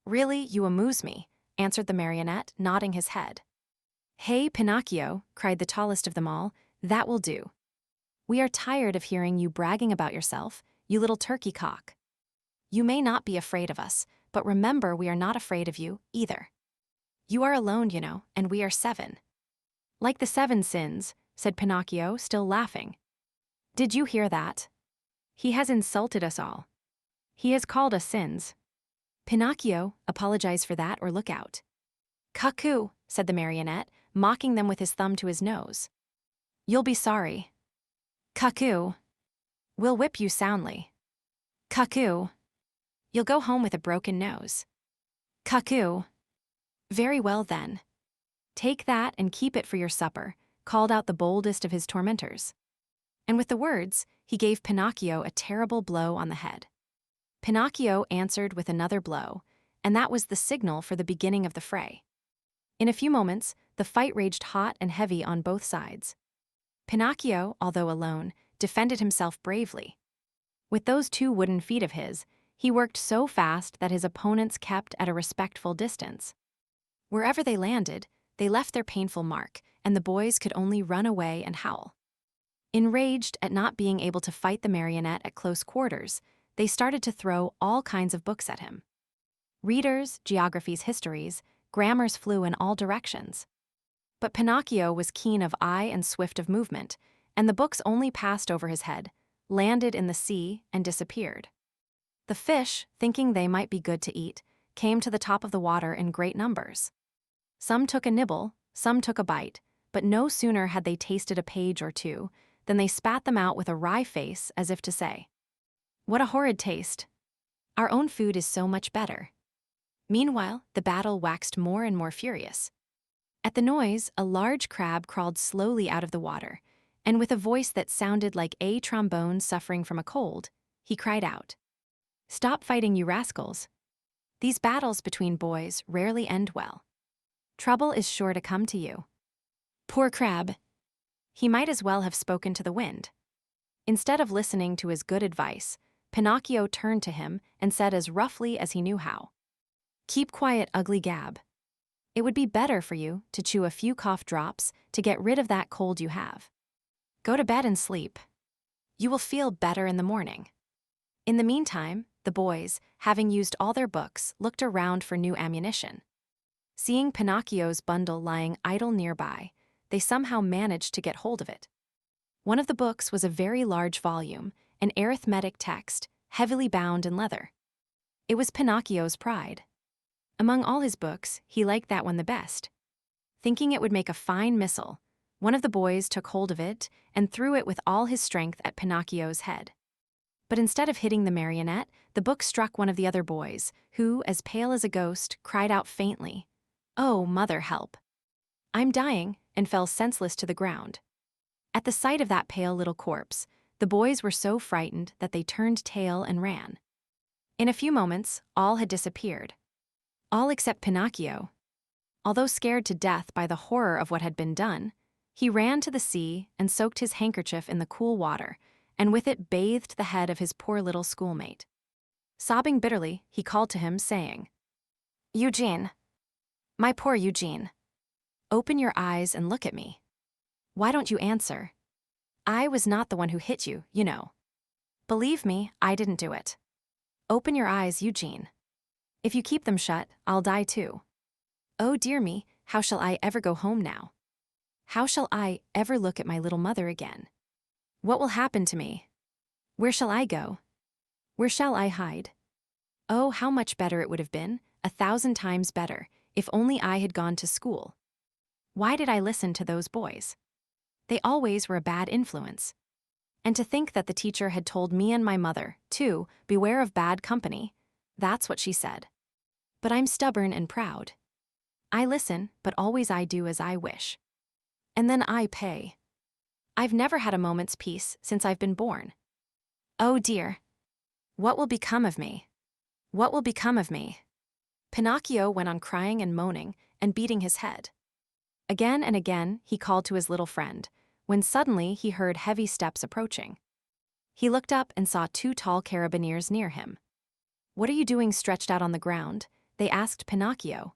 Really, you amuse me, answered the marionette, nodding his head. Hey, Pinocchio, cried the tallest of them all, that will do. We are tired of hearing you bragging about yourself, you little turkey cock. You may not be afraid of us, but remember we are not afraid of you, either. You are alone, you know, and we are 7. Like the 7 sins, said Pinocchio, still laughing. Did you hear that? He has insulted us all. He has called us sins. Pinocchio, apologize for that or look out. Cuckoo, said the marionette, mocking them with his thumb to his nose. You'll be sorry. Cuckoo. We'll whip you soundly. Cuckoo. You'll go home with a broken nose. Cuckoo. Very well then. Take that and keep it for your supper, called out the boldest of his tormentors. And with the words, he gave Pinocchio a terrible blow on the head. Pinocchio answered with another blow, and that was the signal for the beginning of the fray. In a few moments, the fight raged hot and heavy on both sides. Pinocchio, although alone, defended himself bravely. With those 2 wooden feet of his, he worked so fast that his opponents kept at a respectful distance. Wherever they landed, they left their painful mark, and the boys could only run away and howl. Enraged at not being able to fight the marionette at close quarters, they started to throw all kinds of books at him. Readers, geographies, histories, grammars flew in all directions. But Pinocchio was keen of eye and swift of movement, and the books only passed over his head, landed in the sea, and disappeared. The fish, thinking they might be good to eat, came to the top of the water in great numbers. Some took a nibble, some took a bite, but no sooner had they tasted a page or 2 than they spat them out with a wry face as if to say, "What a horrid taste! Our own food is so much better." Meanwhile, the battle waxed more and more furious. At the noise, a large crab crawled slowly out of the water, and with a voice that sounded like a trombone suffering from a cold, he cried out, "Stop fighting, you rascals! These battles between boys rarely end well. Trouble is sure to come to you." Poor crab! He might as well have spoken to the wind. Instead of listening to his good advice, Pinocchio turned to him and said as roughly as he knew how, "Keep quiet, ugly gab. It would be better for you to chew a few cough drops to get rid of that cold you have. Go to bed and sleep. You will feel better in the morning. In the meantime, the boys, having used all their books, looked around for new ammunition. Seeing Pinocchio's bundle lying idle nearby, they somehow managed to get hold of it. One of the books was a very large volume, an arithmetic text, heavily bound in leather. It was Pinocchio's pride. Among all his books, he liked that one the best. Thinking it would make a fine missile, one of the boys took hold of it and threw it with all his strength at Pinocchio's head. But instead of hitting the marionette, the book struck one of the other boys, who, as pale as a ghost, cried out faintly, "Oh, mother, help! I'm dying," and fell senseless to the ground. At the sight of that pale little corpse, the boys were so frightened that they turned tail and ran. In a few moments, all had disappeared. All except Pinocchio. Although scared to death by the horror of what had been done, he ran to the sea and soaked his handkerchief in the cool water, and with it bathed the head of his poor little schoolmate. Sobbing bitterly, he called to him, saying, "Eugene, my poor Eugene, open your eyes and look at me. Why don't you answer? I was not the one who hit you, you know. Believe me, I didn't do it. Open your eyes, Eugene. If you keep them shut, I'll die too. Oh dear me, how shall I ever go home now? How shall I ever look at my little mother again? What will happen to me? Where shall I go? Where shall I hide? Oh, how much better it would have been, 1,000 times better, if only I had gone to school. Why did I listen to those boys? They always were a bad influence. And to think that the teacher had told me and my mother, too, beware of bad company. That's what she said. But I'm stubborn and proud. I listen, but always I do as I wish. And then I pay. I've never had a moment's peace since I've been born. Oh dear. What will become of me? What will become of me?" Pinocchio went on crying and moaning and beating his head. Again and again he called to his little friend, when suddenly he heard heavy steps approaching. He looked up and saw 2 tall carabineers near him. "What are you doing stretched out on the ground?" they asked Pinocchio.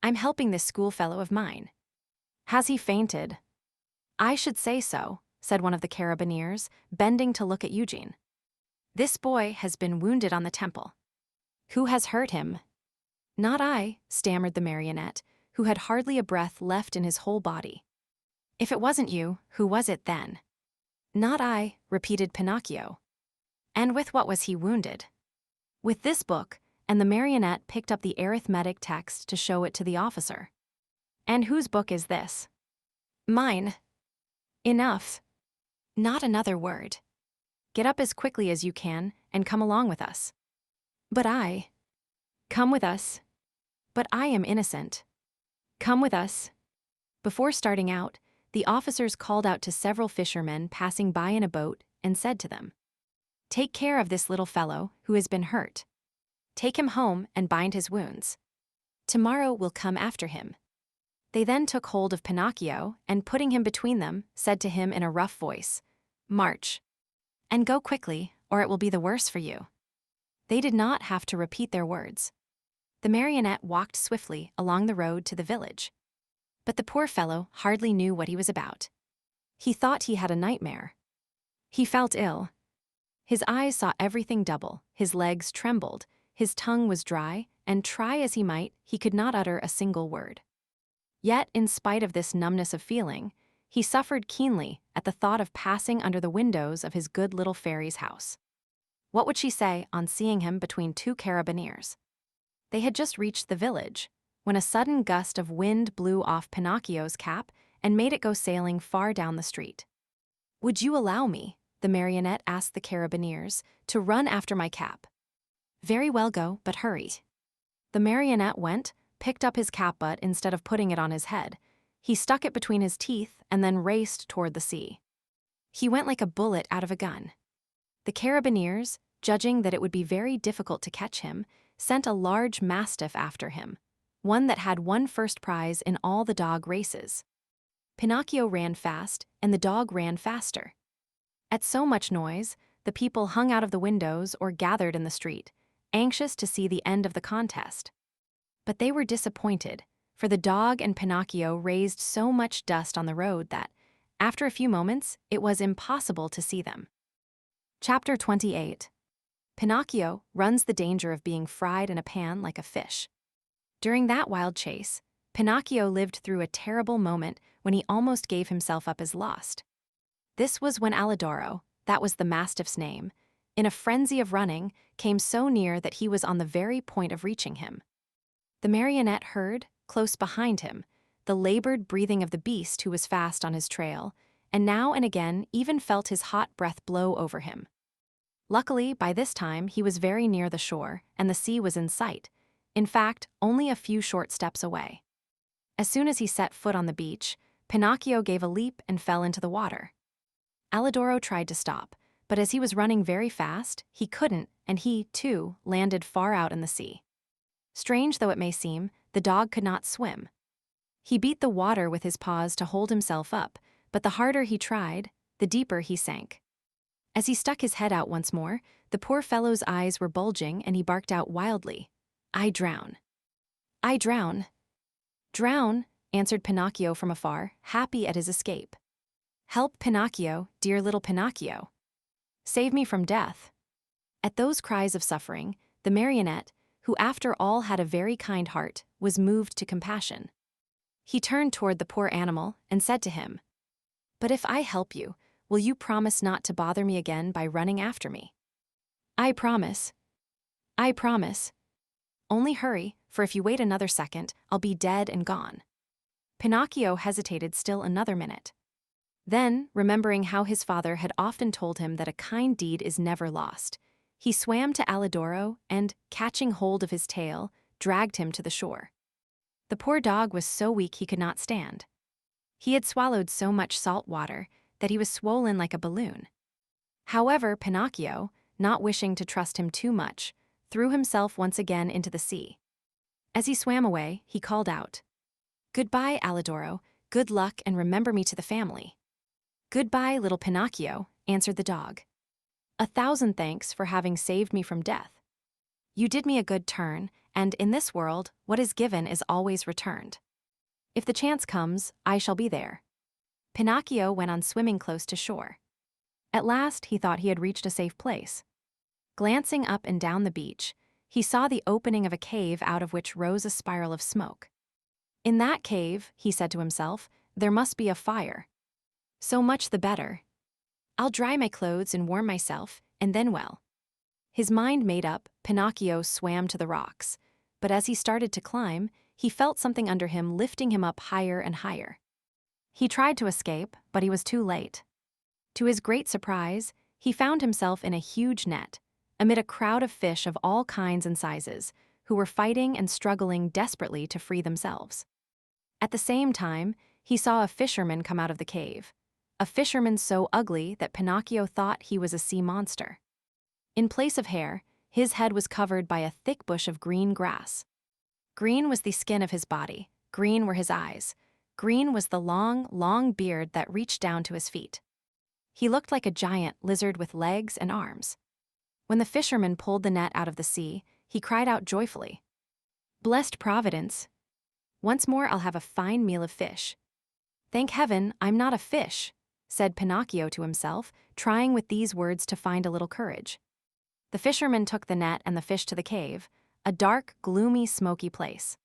"I'm helping this schoolfellow of mine." "Has he fainted?" "I should say so," said one of the carabineers, bending to look at Eugene. "This boy has been wounded on the temple." "Who has hurt him?" "Not I," stammered the marionette, who had hardly a breath left in his whole body. "If it wasn't you, who was it then?" "Not I," repeated Pinocchio. "And with what was he wounded?" "With this book," and the marionette picked up the arithmetic text to show it to the officer. "And whose book is this?" "Mine." "Enough. Not another word. Get up as quickly as you can and come along with us." "But I—" "Come with us." "But I am innocent." "Come with us." Before starting out, the officers called out to several fishermen passing by in a boat and said to them, "Take care of this little fellow who has been hurt. Take him home and bind his wounds. Tomorrow we'll come after him." They then took hold of Pinocchio and, putting him between them, said to him in a rough voice, "March. And go quickly, or it will be the worse for you." They did not have to repeat their words. The marionette walked swiftly along the road to the village. But the poor fellow hardly knew what he was about. He thought he had a nightmare. He felt ill. His eyes saw everything double, his legs trembled, his tongue was dry, and try as he might, he could not utter a single word. Yet, in spite of this numbness of feeling, he suffered keenly at the thought of passing under the windows of his good little fairy's house. What would she say on seeing him between 2 carabineers? They had just reached the village, when a sudden gust of wind blew off Pinocchio's cap and made it go sailing far down the street. "Would you allow me," the marionette asked the carabineers, "to run after my cap?" "Very well, go, but hurry." The marionette went, picked up his cap, but instead of putting it on his head, he stuck it between his teeth and then raced toward the sea. He went like a bullet out of a gun. The carabineers, judging that it would be very difficult to catch him, sent a large mastiff after him, one that had won first prize in all the dog races. Pinocchio ran fast, and the dog ran faster. At so much noise, the people hung out of the windows or gathered in the street, anxious to see the end of the contest. But they were disappointed, for the dog and Pinocchio raised so much dust on the road that, after a few moments, it was impossible to see them. Chapter 28. Pinocchio runs the danger of being fried in a pan like a fish. During that wild chase, Pinocchio lived through a terrible moment when he almost gave himself up as lost. This was when Alidoro, that was the mastiff's name, in a frenzy of running, came so near that he was on the very point of reaching him. The marionette heard, close behind him, the labored breathing of the beast who was fast on his trail, and now and again even felt his hot breath blow over him. Luckily, by this time, he was very near the shore, and the sea was in sight, in fact, only a few short steps away. As soon as he set foot on the beach, Pinocchio gave a leap and fell into the water. Alidoro tried to stop, but as he was running very fast, he couldn't, and he, too, landed far out in the sea. Strange though it may seem, the dog could not swim. He beat the water with his paws to hold himself up, but the harder he tried, the deeper he sank. As he stuck his head out once more, the poor fellow's eyes were bulging and he barked out wildly, "I drown. I drown." "Drown," answered Pinocchio from afar, happy at his escape. "Help, Pinocchio, dear little Pinocchio. Save me from death." At those cries of suffering, the marionette, who after all had a very kind heart, was moved to compassion. He turned toward the poor animal and said to him, "But if I help you, will you promise not to bother me again by running after me?" "I promise. I promise. Only hurry, for if you wait another second, I'll be dead and gone." Pinocchio hesitated still another minute. Then, remembering how his father had often told him that a kind deed is never lost, he swam to Alidoro and, catching hold of his tail, dragged him to the shore. The poor dog was so weak he could not stand. He had swallowed so much salt water that he was swollen like a balloon. However, Pinocchio, not wishing to trust him too much, threw himself once again into the sea. As he swam away, he called out, "Goodbye, Alidoro, good luck and remember me to the family." "Goodbye, little Pinocchio," answered the dog. "A thousand thanks for having saved me from death. You did me a good turn, and in this world, what is given is always returned. If the chance comes, I shall be there." Pinocchio went on swimming close to shore. At last, he thought he had reached a safe place. Glancing up and down the beach, he saw the opening of a cave out of which rose a spiral of smoke. "In that cave," he said to himself, "there must be a fire. So much the better. I'll dry my clothes and warm myself, and then well." His mind made up, Pinocchio swam to the rocks, but as he started to climb, he felt something under him lifting him up higher and higher. He tried to escape, but he was too late. To his great surprise, he found himself in a huge net, amid a crowd of fish of all kinds and sizes, who were fighting and struggling desperately to free themselves. At the same time, he saw a fisherman come out of the cave, a fisherman so ugly that Pinocchio thought he was a sea monster. In place of hair, his head was covered by a thick bush of green grass. Green was the skin of his body, green were his eyes, green was the long, long beard that reached down to his feet. He looked like a giant lizard with legs and arms. When the fisherman pulled the net out of the sea, he cried out joyfully, "Blessed Providence! Once more I'll have a fine meal of fish." "Thank heaven, I'm not a fish," said Pinocchio to himself, trying with these words to find a little courage. The fisherman took the net and the fish to the cave, a dark, gloomy, smoky place.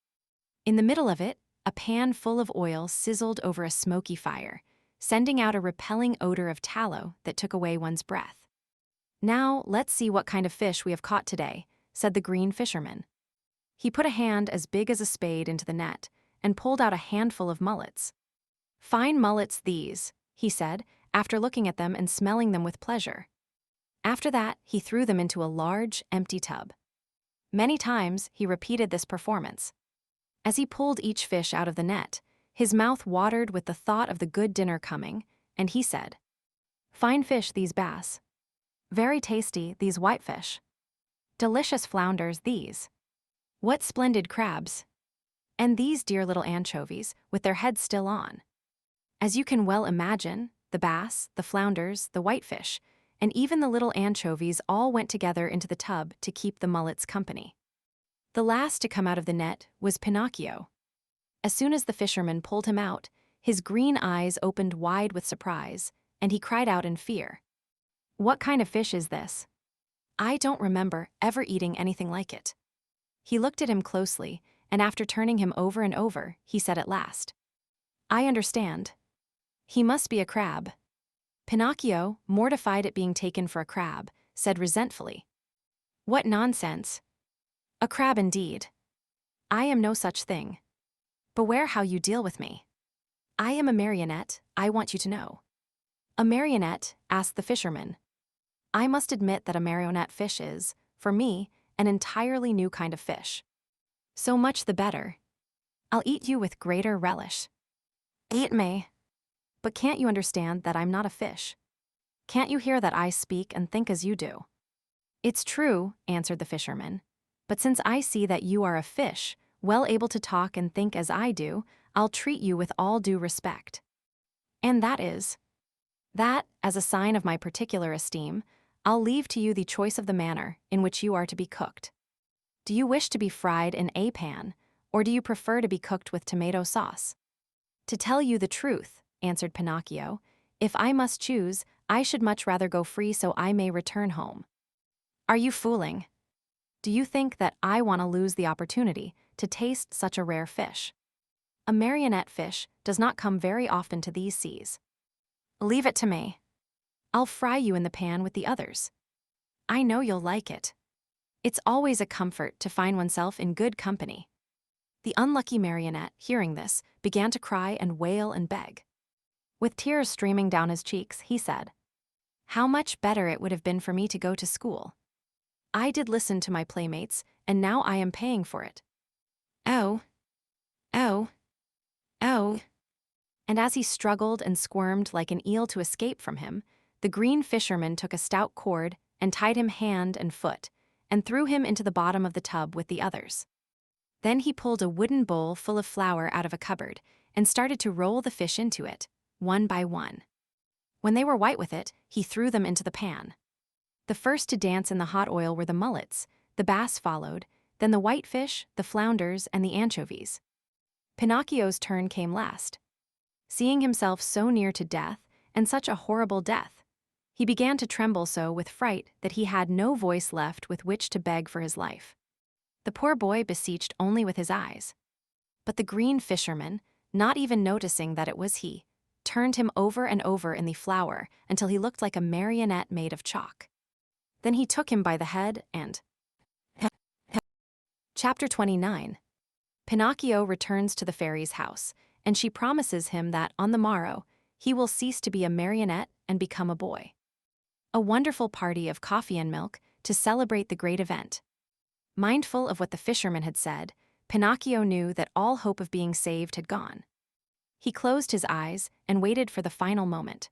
In the middle of it, a pan full of oil sizzled over a smoky fire, sending out a repelling odor of tallow that took away one's breath. "Now, let's see what kind of fish we have caught today," said the green fisherman. He put a hand as big as a spade into the net and pulled out a handful of mullets. "Fine mullets these," he said, after looking at them and smelling them with pleasure. After that, he threw them into a large, empty tub. Many times, he repeated this performance. As he pulled each fish out of the net, his mouth watered with the thought of the good dinner coming, and he said, "Fine fish, these bass. Very tasty, these whitefish. Delicious flounders, these. What splendid crabs. And these dear little anchovies, with their heads still on." As you can well imagine, the bass, the flounders, the whitefish, and even the little anchovies all went together into the tub to keep the mullets company. The last to come out of the net was Pinocchio. As soon as the fisherman pulled him out, his green eyes opened wide with surprise, and he cried out in fear, "What kind of fish is this? I don't remember ever eating anything like it. He looked at him closely, and after turning him over and over, he said at last, I understand. He must be a crab. Pinocchio, mortified at being taken for a crab, said resentfully, What nonsense! A crab indeed. I am no such thing. Beware how you deal with me. I am a marionette, I want you to know. A marionette? Asked the fisherman. I must admit that a marionette fish is, for me, an entirely new kind of fish. So much the better. I'll eat you with greater relish. Eat me. But can't you understand that I'm not a fish? Can't you hear that I speak and think as you do? It's true, answered the fisherman. But since I see that you are a fish, well able to talk and think as I do, I'll treat you with all due respect. And that, as a sign of my particular esteem, I'll leave to you the choice of the manner in which you are to be cooked. Do you wish to be fried in a pan, or do you prefer to be cooked with tomato sauce? To tell you the truth, answered Pinocchio, if I must choose, I should much rather go free so I may return home. Are you fooling? Do you think that I want to lose the opportunity to taste such a rare fish? A marionette fish does not come very often to these seas. Leave it to me. I'll fry you in the pan with the others. I know you'll like it. It's always a comfort to find oneself in good company. The unlucky marionette, hearing this, began to cry and wail and beg. With tears streaming down his cheeks, he said, How much better it would have been for me to go to school. I did listen to my playmates, and now I am paying for it. Oh, oh, oh. And as he struggled and squirmed like an eel to escape from him, the green fisherman took a stout cord and tied him hand and foot, and threw him into the bottom of the tub with the others. Then he pulled a wooden bowl full of flour out of a cupboard and started to roll the fish into it, one by one. When they were white with it, he threw them into the pan. The first to dance in the hot oil were the mullets, the bass followed, then the whitefish, the flounders, and the anchovies. Pinocchio's turn came last. Seeing himself so near to death, and such a horrible death, he began to tremble so with fright that he had no voice left with which to beg for his life. The poor boy beseeched only with his eyes. But the green fisherman, not even noticing that it was he, turned him over and over in the flour until he looked like a marionette made of chalk. Then he took him by the head and... Chapter 29. Pinocchio returns to the fairy's house, and she promises him that on the morrow he will cease to be a marionette and become a boy. A wonderful party of coffee and milk to celebrate the great event. Mindful of what the fisherman had said, Pinocchio knew that all hope of being saved had gone. He closed his eyes and waited for the final moment.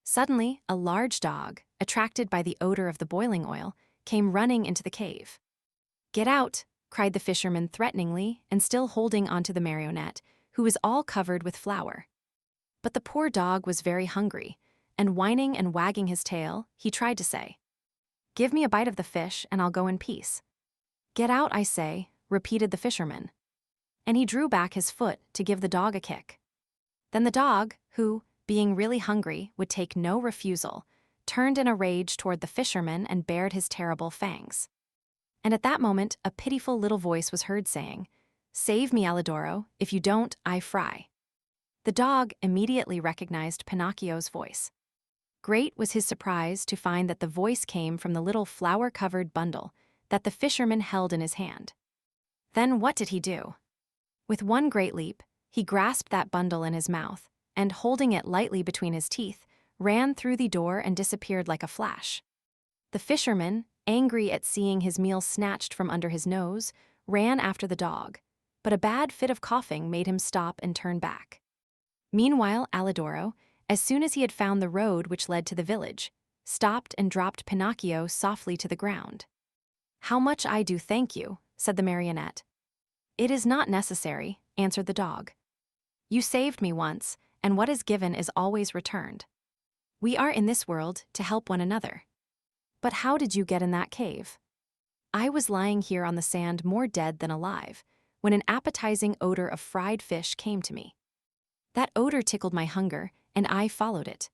Suddenly, a large dog, attracted by the odor of the boiling oil, came running into the cave. Get out, cried the fisherman threateningly and still holding onto the marionette, who was all covered with flour. But the poor dog was very hungry, and whining and wagging his tail, he tried to say, Give me a bite of the fish and I'll go in peace. Get out, I say, repeated the fisherman. And he drew back his foot to give the dog a kick. Then the dog, who, being really hungry, would take no refusal, turned in a rage toward the fisherman and bared his terrible fangs. And at that moment, a pitiful little voice was heard saying, Save me, Alidoro, if you don't, I fry. The dog immediately recognized Pinocchio's voice. Great was his surprise to find that the voice came from the little flour-covered bundle that the fisherman held in his hand. Then what did he do? With one great leap, he grasped that bundle in his mouth, and holding it lightly between his teeth, ran through the door and disappeared like a flash. The fisherman, angry at seeing his meal snatched from under his nose, ran after the dog, but a bad fit of coughing made him stop and turn back. Meanwhile, Alidoro, as soon as he had found the road which led to the village, stopped and dropped Pinocchio softly to the ground. How much I do thank you, said the marionette. It is not necessary, answered the dog. You saved me once, and what is given is always returned. We are in this world to help one another. But how did you get in that cave? I was lying here on the sand more dead than alive, when an appetizing odor of fried fish came to me. That odor tickled my hunger, and I followed it.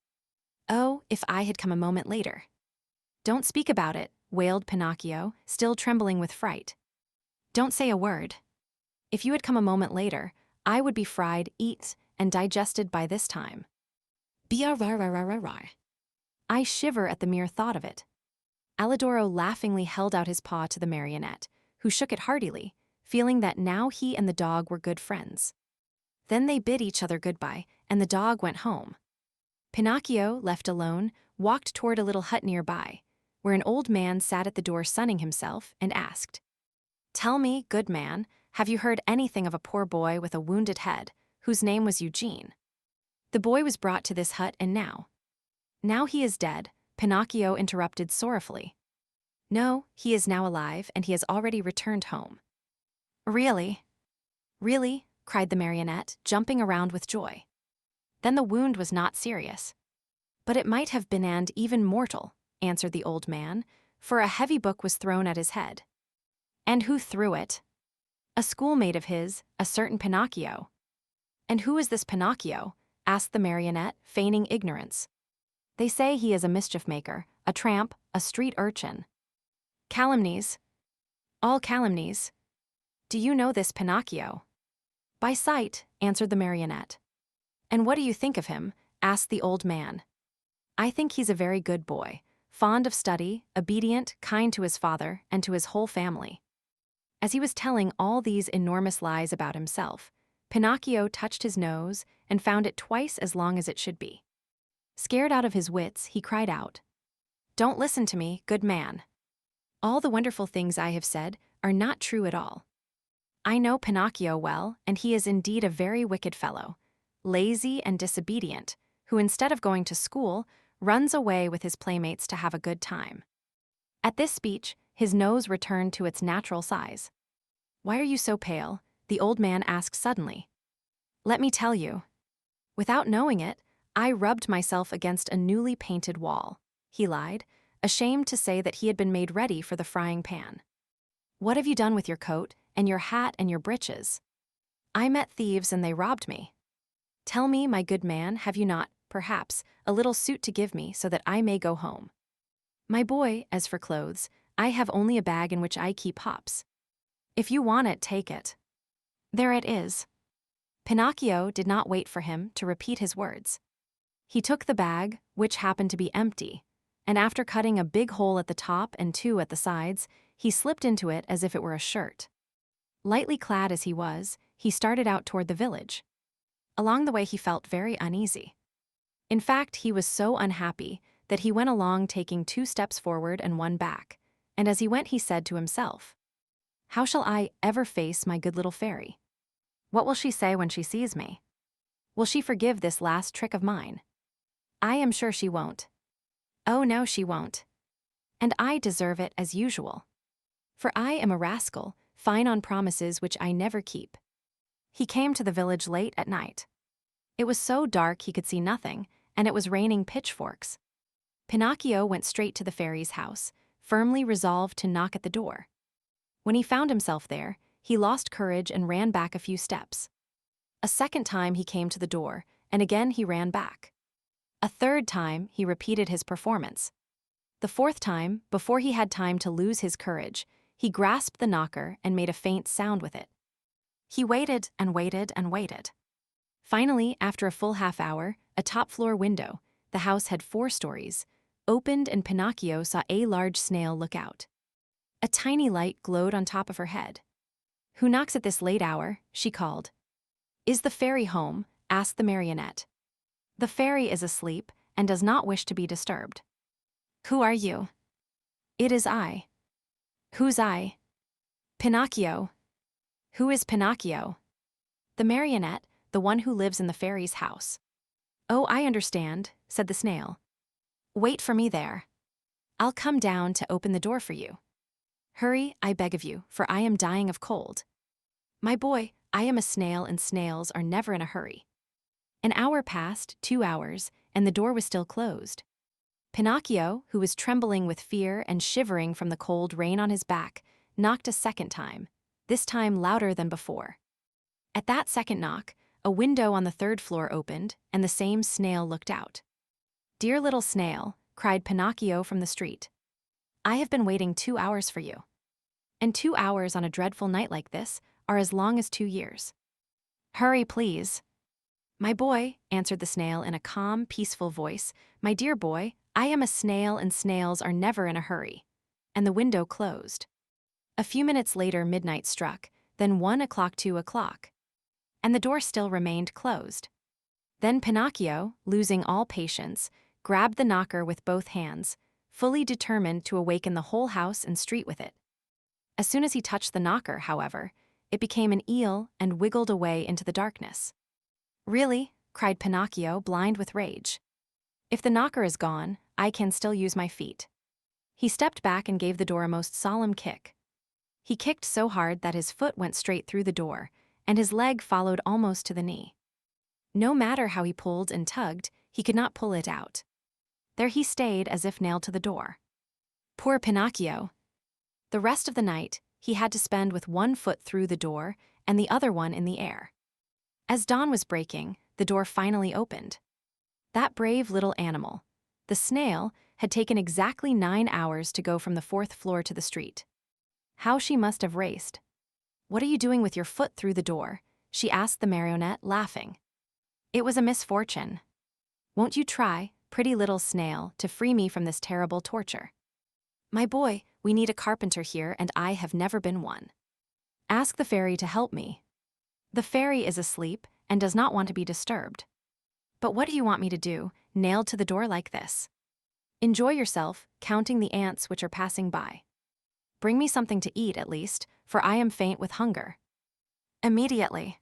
Oh, if I had come a moment later. Don't speak about it, wailed Pinocchio, still trembling with fright. Don't say a word. If you had come a moment later, I would be fried, eaten, and digested by this time. I shiver at the mere thought of it. Alidoro laughingly held out his paw to the marionette, who shook it heartily, feeling that now he and the dog were good friends. Then they bid each other goodbye, and the dog went home. Pinocchio, left alone, walked toward a little hut nearby, where an old man sat at the door sunning himself, and asked, "Tell me, good man, have you heard anything of a poor boy with a wounded head, whose name was Eugene?" The boy was brought to this hut, and now he is dead, Pinocchio interrupted sorrowfully. No, he is now alive, and he has already returned home. Really? Really? Cried the marionette, jumping around with joy. Then the wound was not serious. But it might have been and even mortal, answered the old man, for a heavy book was thrown at his head. And who threw it? A schoolmate of his, a certain Pinocchio. And who is this Pinocchio? Asked the marionette, feigning ignorance. They say he is a mischief maker, a tramp, a street urchin. Calumnies. All calumnies. Do you know this Pinocchio? By sight, answered the marionette. And what do you think of him? Asked the old man. I think he's a very good boy, fond of study, obedient, kind to his father, and to his whole family. As he was telling all these enormous lies about himself, Pinocchio touched his nose and found it twice as long as it should be. Scared out of his wits, he cried out, "Don't listen to me, good man. All the wonderful things I have said are not true at all. I know Pinocchio well, and he is indeed a very wicked fellow, lazy and disobedient, who instead of going to school, runs away with his playmates to have a good time." At this speech, his nose returned to its natural size. "Why are you so pale?" the old man asked suddenly. "Let me tell you. Without knowing it, I rubbed myself against a newly painted wall," he lied, ashamed to say that he had been made ready for the frying pan. "What have you done with your coat, and your hat, and your breeches?" "I met thieves and they robbed me." "Tell me, my good man, have you not, perhaps, a little suit to give me so that I may go home?" "My boy, as for clothes, I have only a bag in which I keep hops. If you want it, take it. There it is." Pinocchio did not wait for him to repeat his words. He took the bag, which happened to be empty, and after cutting a big hole at the top and two at the sides, he slipped into it as if it were a shirt. Lightly clad as he was, he started out toward the village. Along the way he felt very uneasy. In fact, he was so unhappy that he went along taking 2 steps forward and 1 back, and as he went he said to himself, "How shall I ever face my good little fairy? What will she say when she sees me? Will she forgive this last trick of mine? I am sure she won't. Oh no, she won't. And I deserve it as usual. For I am a rascal, fine on promises which I never keep." He came to the village late at night. It was so dark he could see nothing, and it was raining pitchforks. Pinocchio went straight to the fairy's house, firmly resolved to knock at the door. When he found himself there, he lost courage and ran back a few steps. A second time he came to the door, and again he ran back. A third time he repeated his performance. The fourth time, before he had time to lose his courage, he grasped the knocker and made a faint sound with it. He waited and waited and waited. Finally, after a full half-hour, a top-floor window, the house had 4 stories, opened and Pinocchio saw a large snail look out. A tiny light glowed on top of her head. "Who knocks at this late hour?" she called. "Is the fairy home?" asked the marionette. "The fairy is asleep and does not wish to be disturbed." "Who are you?" "It is I." "Who's I?" "Pinocchio." "Who is Pinocchio?" "The marionette, the one who lives in the fairy's house." "Oh, I understand," said the snail. "Wait for me there. I'll come down to open the door for you. Hurry, I beg of you, for I am dying of cold." "My boy, I am a snail and snails are never in a hurry." An hour passed, 2 hours, and the door was still closed. Pinocchio, who was trembling with fear and shivering from the cold rain on his back, knocked a second time, this time louder than before. At that second knock, a window on the 3rd floor opened, and the same snail looked out. "Dear little snail," cried Pinocchio from the street. I have been waiting 2 hours for you. And 2 hours on a dreadful night like this are as long as 2 years. Hurry, please. My boy, answered the snail in a calm, peaceful voice, my dear boy, I am a snail and snails are never in a hurry. And the window closed. A few minutes later midnight struck, then 1 o'clock, 2 o'clock. And the door still remained closed. Then Pinocchio, losing all patience, grabbed the knocker with both hands, fully determined to awaken the whole house and street with it. As soon as he touched the knocker, however, it became an eel and wiggled away into the darkness. Really? Cried Pinocchio, blind with rage. If the knocker is gone, I can still use my feet. He stepped back and gave the door a most solemn kick. He kicked so hard that his foot went straight through the door, and his leg followed almost to the knee. No matter how he pulled and tugged, he could not pull it out. There he stayed as if nailed to the door. Poor Pinocchio! The rest of the night, he had to spend with one foot through the door and the other one in the air. As dawn was breaking, the door finally opened. That brave little animal, the snail, had taken exactly 9 hours to go from the 4th floor to the street. How she must have raced. What are you doing with your foot through the door? She asked the marionette, laughing. It was a misfortune. Won't you try, pretty little snail, to free me from this terrible torture? My boy, we need a carpenter here and I have never been one. Ask the fairy to help me. The fairy is asleep and does not want to be disturbed. But what do you want me to do, nailed to the door like this? Enjoy yourself, counting the ants which are passing by. Bring me something to eat at least, for I am faint with hunger. Immediately.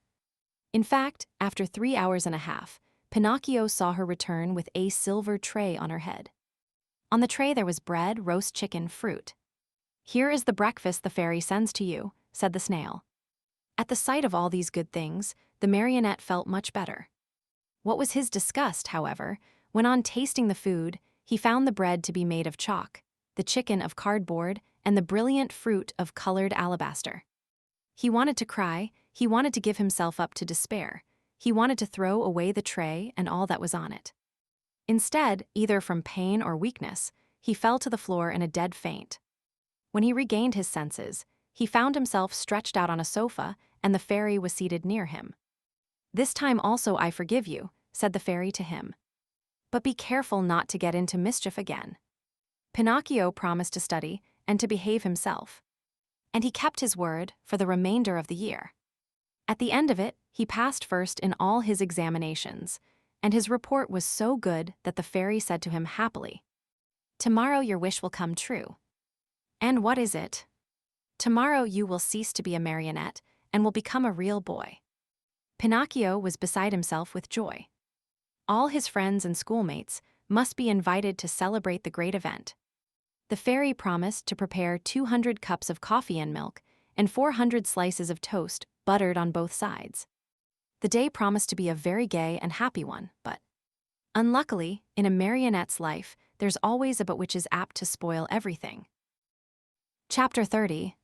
In fact, after 3 hours and a half, Pinocchio saw her return with a silver tray on her head. On the tray there was bread, roast chicken, fruit. Here is the breakfast the fairy sends to you, said the snail. At the sight of all these good things, the marionette felt much better. What was his disgust, however, when on tasting the food, he found the bread to be made of chalk, the chicken of cardboard, and the brilliant fruit of colored alabaster. He wanted to cry, he wanted to give himself up to despair, he wanted to throw away the tray and all that was on it. Instead, either from pain or weakness, he fell to the floor in a dead faint. When he regained his senses, he found himself stretched out on a sofa, and the fairy was seated near him. This time also I forgive you, said the fairy to him. But be careful not to get into mischief again. Pinocchio promised to study and to behave himself. And he kept his word for the remainder of the year. At the end of it, he passed first in all his examinations, and his report was so good that the fairy said to him happily, "Tomorrow your wish will come true." And what is it? Tomorrow you will cease to be a marionette and will become a real boy. Pinocchio was beside himself with joy. All his friends and schoolmates must be invited to celebrate the great event. The fairy promised to prepare 200 cups of coffee and milk and 400 slices of toast buttered on both sides. The day promised to be a very gay and happy one, but unluckily, in a marionette's life, there's always a but which is apt to spoil everything. Chapter 30.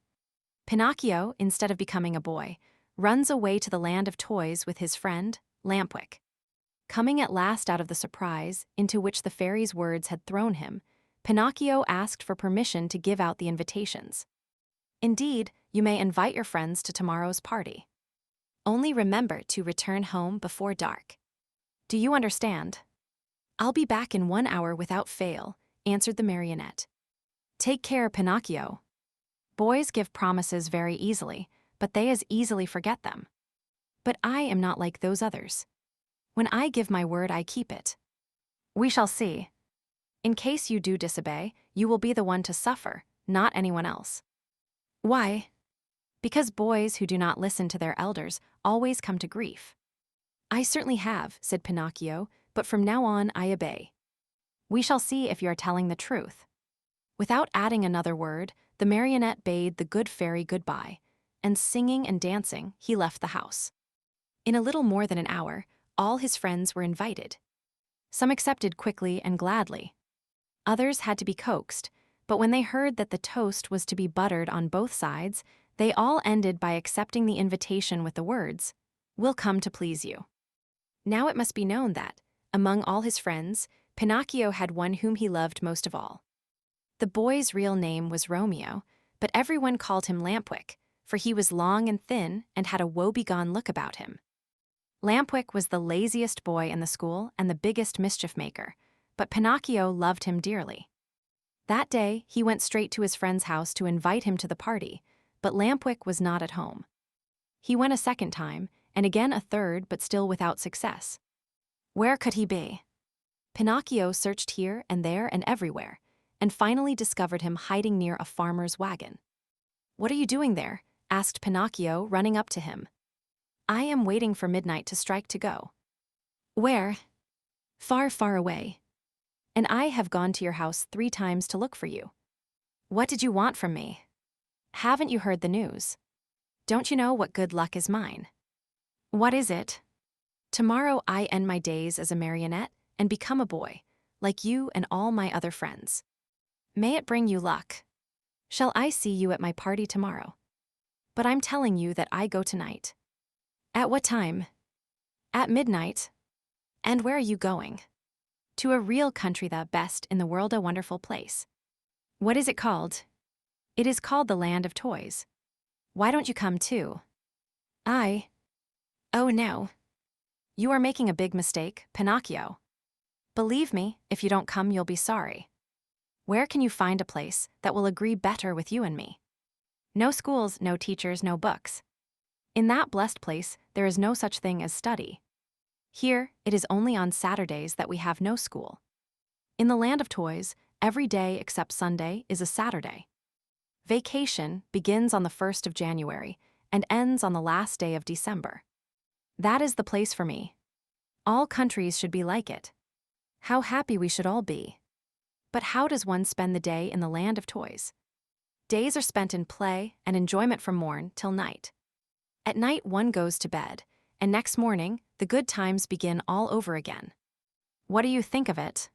Pinocchio, instead of becoming a boy, runs away to the land of toys with his friend, Lampwick. Coming at last out of the surprise into which the fairy's words had thrown him, Pinocchio asked for permission to give out the invitations. Indeed, you may invite your friends to tomorrow's party. Only remember to return home before dark. Do you understand? I'll be back in 1 hour without fail, answered the marionette. Take care, Pinocchio. Boys give promises very easily, but they as easily forget them. But I am not like those others. When I give my word, I keep it. We shall see. In case you do disobey, you will be the one to suffer, not anyone else. Why? Because boys who do not listen to their elders always come to grief. I certainly have, said Pinocchio, but from now on I obey. We shall see if you are telling the truth. Without adding another word, the marionette bade the good fairy goodbye, and singing and dancing, he left the house. In a little more than an hour, all his friends were invited. Some accepted quickly and gladly. Others had to be coaxed, but when they heard that the toast was to be buttered on both sides, they all ended by accepting the invitation with the words, "We'll come to please you." Now it must be known that, among all his friends, Pinocchio had one whom he loved most of all. The boy's real name was Romeo, but everyone called him Lampwick, for he was long and thin and had a woebegone look about him. Lampwick was the laziest boy in the school and the biggest mischief maker, but Pinocchio loved him dearly. That day, he went straight to his friend's house to invite him to the party, but Lampwick was not at home. He went a second time, and again a third, but still without success. Where could he be? Pinocchio searched here and there and everywhere, and finally discovered him hiding near a farmer's wagon. "What are you doing there?" asked Pinocchio, running up to him. "I am waiting for midnight to strike to go." "Where?" "Far, far away. And I have gone to your house 3 times to look for you." "What did you want from me?" "Haven't you heard the news? Don't you know what good luck is mine?" "What is it?" "Tomorrow I end my days as a marionette and become a boy, like you and all my other friends. May it bring you luck. Shall I see you at my party tomorrow? But I'm telling you that I go tonight." "At what time?" "At midnight." "And where are you going?" "To a real country, the best in the world, a wonderful place." "What is it called?" "It is called the Land of Toys." "Why don't you come too?" "I? Oh no. You are making a big mistake, Pinocchio. Believe me, if you don't come you'll be sorry. Where can you find a place that will agree better with you and me? No schools, no teachers, no books. In that blessed place there is no such thing as study. Here, it is only on Saturdays that we have no school. In the Land of Toys, every day except Sunday is a Saturday. Vacation begins on the 1st of January and ends on the last day of December. That is the place for me. All countries should be like it. How happy we should all be. But how does one spend the day in the Land of Toys? Days are spent in play and enjoyment from morn till night. At night one goes to bed, and next morning the good times begin all over again. What do you think of it?"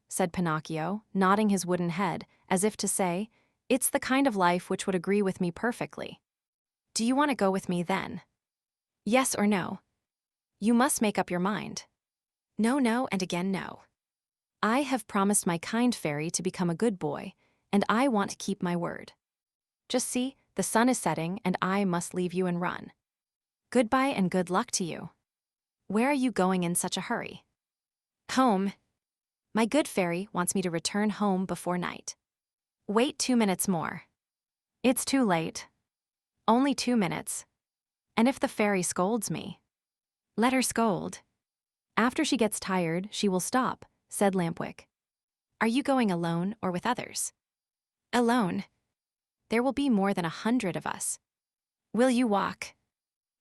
Said Pinocchio, nodding his wooden head, as if to say, "It's the kind of life which would agree with me perfectly." "Do you want to go with me then?" "Yes or no?" "You must make up your mind." "No, no, and again no." "I have promised my kind fairy to become a good boy, and I want to keep my word. Just see, the sun is setting, and I must leave you and run. Goodbye and good luck to you. Where are you going in such a hurry?" "Home. My good fairy wants me to return home before night." "Wait 2 minutes more." "It's too late." "Only 2 minutes. And if the fairy scolds me?" "Let her scold. After she gets tired, she will stop," said Lampwick. "Are you going alone or with others?" "Alone. There will be more than 100 of us." "Will you walk?"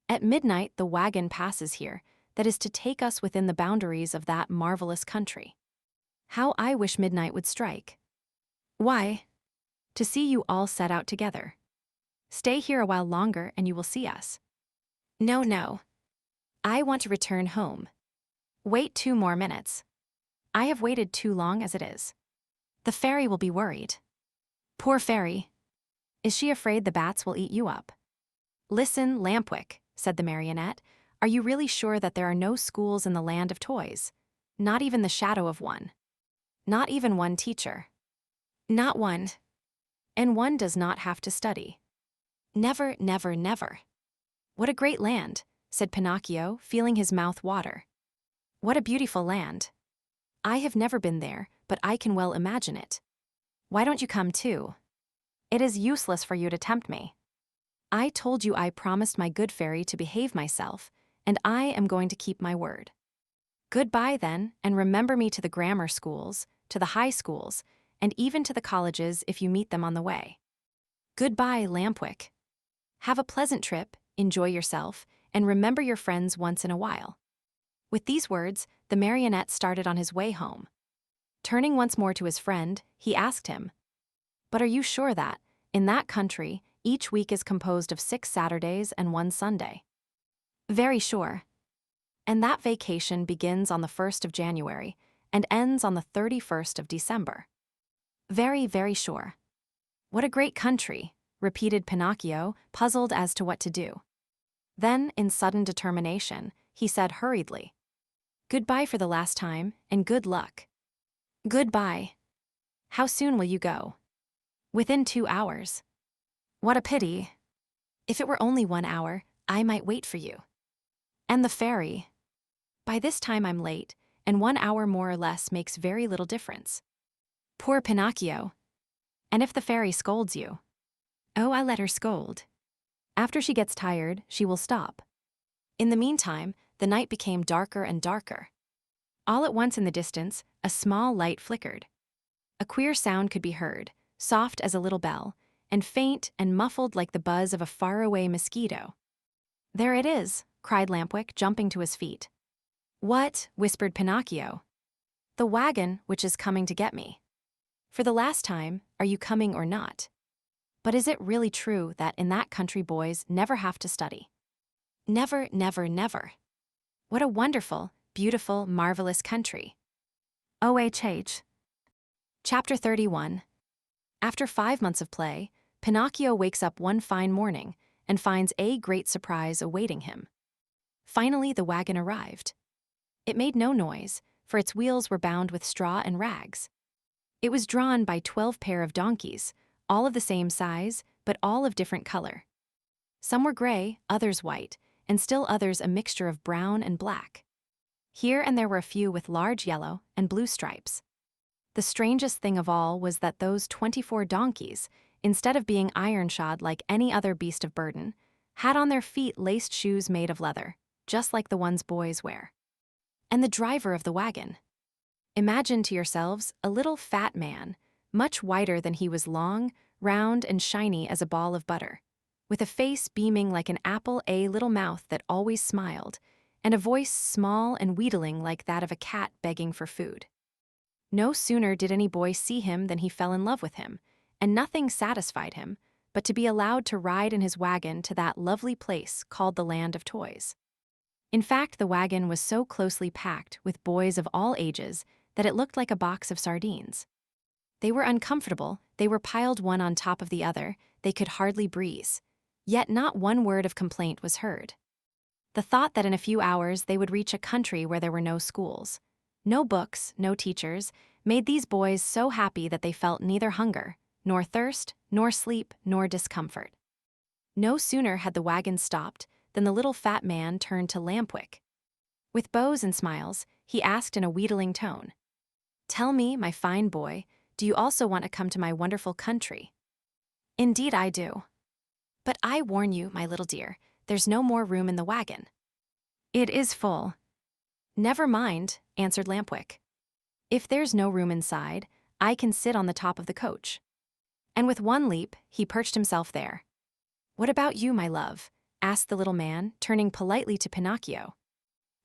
"At midnight the wagon passes here, that is to take us within the boundaries of that marvelous country. How I wish midnight would strike." "Why?" "To see you all set out together. Stay here a while longer and you will see us." "No, no. I want to return home." "Wait 2 more minutes." "I have waited too long as it is." "The fairy will be worried." "Poor fairy. Is she afraid the bats will eat you up?" "Listen, Lampwick," said the marionette, "are you really sure that there are no schools in the Land of Toys? Not even the shadow of one? Not even one teacher?" "Not one. And one does not have to study." "Never, never, never." "What a great land," said Pinocchio, feeling his mouth water. "What a beautiful land. I have never been there, but I can well imagine it. Why don't you come too?" "It is useless for you to tempt me. I told you I promised my good fairy to behave myself, and I am going to keep my word. Goodbye then, and remember me to the grammar schools, to the high schools, and even to the colleges if you meet them on the way. Goodbye, Lampwick. Have a pleasant trip, enjoy yourself, and remember your friends once in a while." With these words, the marionette started on his way home. Turning once more to his friend, he asked him, "But are you sure that, in that country, each week is composed of 6 Saturdays and 1 Sunday?" "Very sure." "And that vacation begins on the 1st of January and ends on the 31st of December?" "Very, very sure." "What a great country," repeated Pinocchio, puzzled as to what to do. Then, in sudden determination, he said hurriedly, "Goodbye for the last time, and good luck." "Goodbye." How soon will you go? Within 2 hours. What a pity. If it were only 1 hour, I might wait for you. And the fairy? By this time I'm late, and 1 hour more or less makes very little difference. Poor Pinocchio. And if the fairy scolds you? Oh, I let her scold. After she gets tired, she will stop. In the meantime, the night became darker and darker. All at once in the distance, a small light flickered. A queer sound could be heard, soft as a little bell, and faint and muffled like the buzz of a faraway mosquito. There it is, cried Lampwick, jumping to his feet. What? Whispered Pinocchio. The wagon which is coming to get me. For the last time, are you coming or not? But is it really true that in that country boys never have to study? Never, never, never. What a wonderful, beautiful, marvelous country. OHH. Chapter 31. After 5 months of play, Pinocchio wakes up one fine morning and finds a great surprise awaiting him. Finally, the wagon arrived. It made no noise, for its wheels were bound with straw and rags. It was drawn by 12 pair of donkeys, all of the same size, but all of different color. Some were gray, others white, and still others a mixture of brown and black. Here and there were a few with large yellow and blue stripes. The strangest thing of all was that those 24 donkeys, instead of being iron-shod like any other beast of burden, had on their feet laced shoes made of leather, just like the ones boys wear. And the driver of the wagon. Imagine to yourselves a little fat man, much whiter than he was long, round and shiny as a ball of butter, with a face beaming like an apple, a little mouth that always smiled, and a voice small and wheedling like that of a cat begging for food. No sooner did any boy see him than he fell in love with him, and nothing satisfied him but to be allowed to ride in his wagon to that lovely place called the Land of Toys. In fact, the wagon was so closely packed with boys of all ages that it looked like a box of sardines. They were uncomfortable, they were piled one on top of the other, they could hardly breathe. Yet not one word of complaint was heard. The thought that in a few hours they would reach a country where there were no schools, no books, no teachers, made these boys so happy that they felt neither hunger, nor thirst, nor sleep, nor discomfort. No sooner had the wagon stopped than the little fat man turned to Lampwick. With bows and smiles, he asked in a wheedling tone, "Tell me, my fine boy, do you also want to come to my wonderful country?" "Indeed I do. But I warn you, my little dear, there's no more room in the wagon. It is full." "Never mind," answered Lampwick. "If there's no room inside, I can sit on the top of the coach." And with one leap, he perched himself there. "What about you, my love?" asked the little man, turning politely to Pinocchio.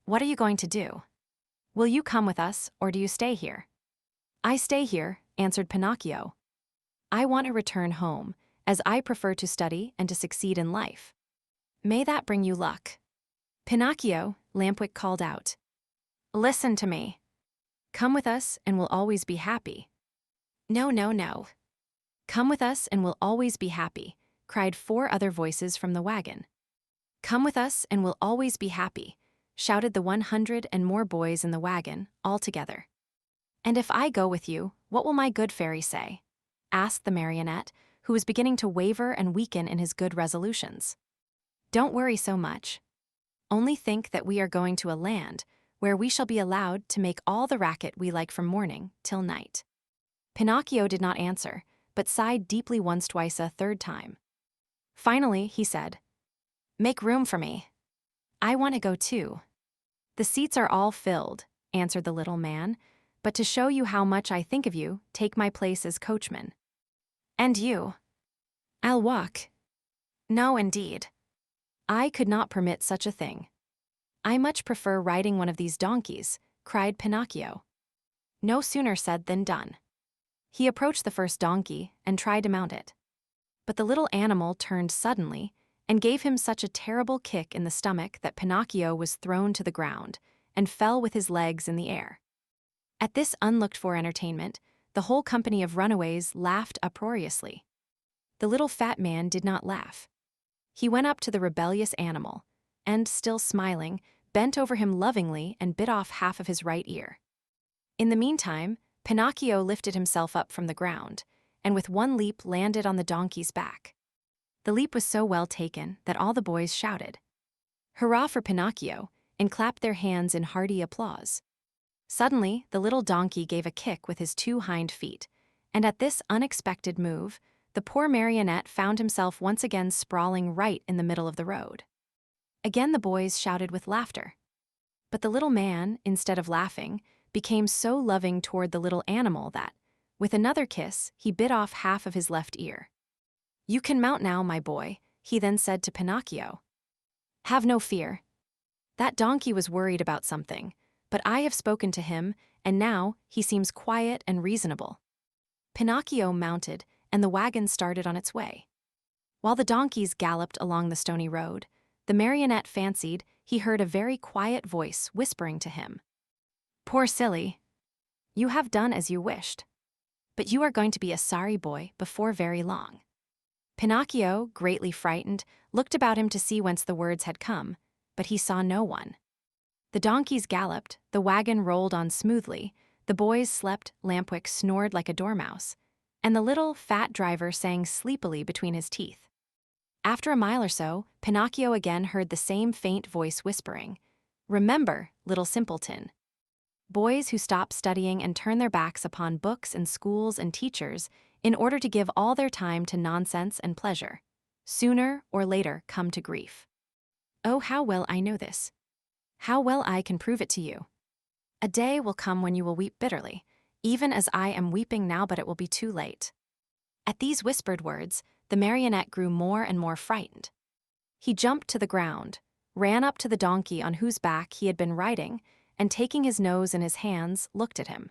"What are you going to do? Will you come with us, or do you stay here?" "I stay here," answered Pinocchio. "I want to return home, as I prefer to study and to succeed in life." "May that bring you luck." "Pinocchio," Lampwick called out, "listen to me. Come with us and we'll always be happy." "No, no, no. Come with us and we'll always be happy," cried 4 other voices from the wagon. "Come with us and we'll always be happy," shouted the 100 and more boys in the wagon, all together. "And if I go with you, what will my good fairy say?" asked the marionette, who was beginning to waver and weaken in his good resolutions. "Don't worry so much. Only think that we are going to a land where we shall be allowed to make all the racket we like from morning till night." Pinocchio did not answer, but sighed deeply once, twice, a third time. Finally, he said, "Make room for me. I want to go too." "The seats are all filled," answered the little man, "but to show you how much I think of you, take my place as coachman." "And you?" "I'll walk." "No, indeed. I could not permit such a thing. I much prefer riding one of these donkeys," cried Pinocchio. No sooner said than done. He approached the first donkey and tried to mount it. But the little animal turned suddenly and gave him such a terrible kick in the stomach that Pinocchio was thrown to the ground and fell with his legs in the air. At this unlooked-for entertainment, the whole company of runaways laughed uproariously. The little fat man did not laugh. He went up to the rebellious animal and, still smiling, bent over him lovingly and bit off half of his right ear. In the meantime, Pinocchio lifted himself up from the ground, and with one leap landed on the donkey's back. The leap was so well taken that all the boys shouted, "Hurrah for Pinocchio!" and clapped their hands in hearty applause. Suddenly, the little donkey gave a kick with his two hind feet, and at this unexpected move, the poor marionette found himself once again sprawling right in the middle of the road. Again the boys shouted with laughter. But the little man, instead of laughing, became so loving toward the little animal that, with another kiss, he bit off half of his left ear. "You can mount now, my boy," he then said to Pinocchio. "Have no fear. That donkey was worried about something, but I have spoken to him, and now he seems quiet and reasonable." Pinocchio mounted, and the wagon started on its way. While the donkeys galloped along the stony road, the marionette fancied he heard a very quiet voice whispering to him, "Poor silly, you have done as you wished, but you are going to be a sorry boy before very long." Pinocchio, greatly frightened, looked about him to see whence the words had come, but he saw no one. The donkeys galloped, the wagon rolled on smoothly, the boys slept, Lampwick snored like a dormouse, and the little, fat driver sang sleepily between his teeth. After a mile or so, Pinocchio again heard the same faint voice whispering, "Remember, little simpleton." Boys who stop studying and turn their backs upon books and schools and teachers in order to give all their time to nonsense and pleasure, sooner or later come to grief. Oh, how well I know this. How well I can prove it to you. A day will come when you will weep bitterly, even as I am weeping now, but it will be too late. At these whispered words, the marionette grew more and more frightened. He jumped to the ground, ran up to the donkey on whose back he had been riding, and taking his nose in his hands, looked at him.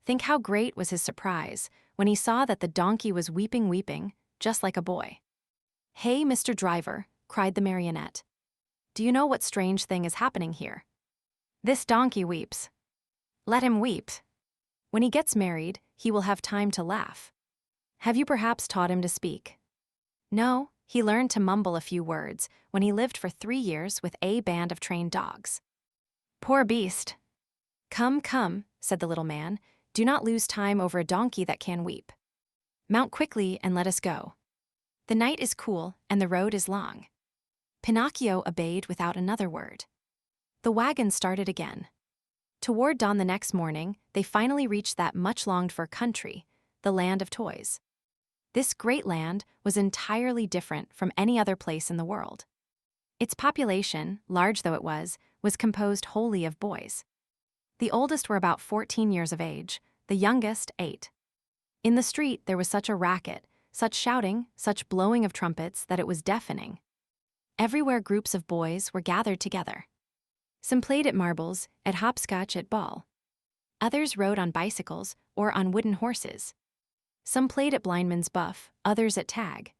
Think how great was his surprise when he saw that the donkey was weeping, just like a boy. "Hey, Mr. Driver," cried the marionette. "Do you know what strange thing is happening here? This donkey weeps. Let him weep. When he gets married, he will have time to laugh. Have you perhaps taught him to speak?" "No, he learned to mumble a few words when he lived for 3 years with a band of trained dogs." "Poor beast." Come, said the little man, "do not lose time over a donkey that can weep. Mount quickly and let us go. The night is cool and the road is long." Pinocchio obeyed without another word. The wagon started again. Toward dawn the next morning, they finally reached that much-longed-for country, the land of toys. This great land was entirely different from any other place in the world. Its population, large though it was composed wholly of boys. The oldest were about 14 years of age, the youngest 8. In the street there was such a racket, such shouting, such blowing of trumpets that it was deafening. Everywhere groups of boys were gathered together. Some played at marbles, at hopscotch, at ball. Others rode on bicycles or on wooden horses. Some played at blindman's buff, others at tag.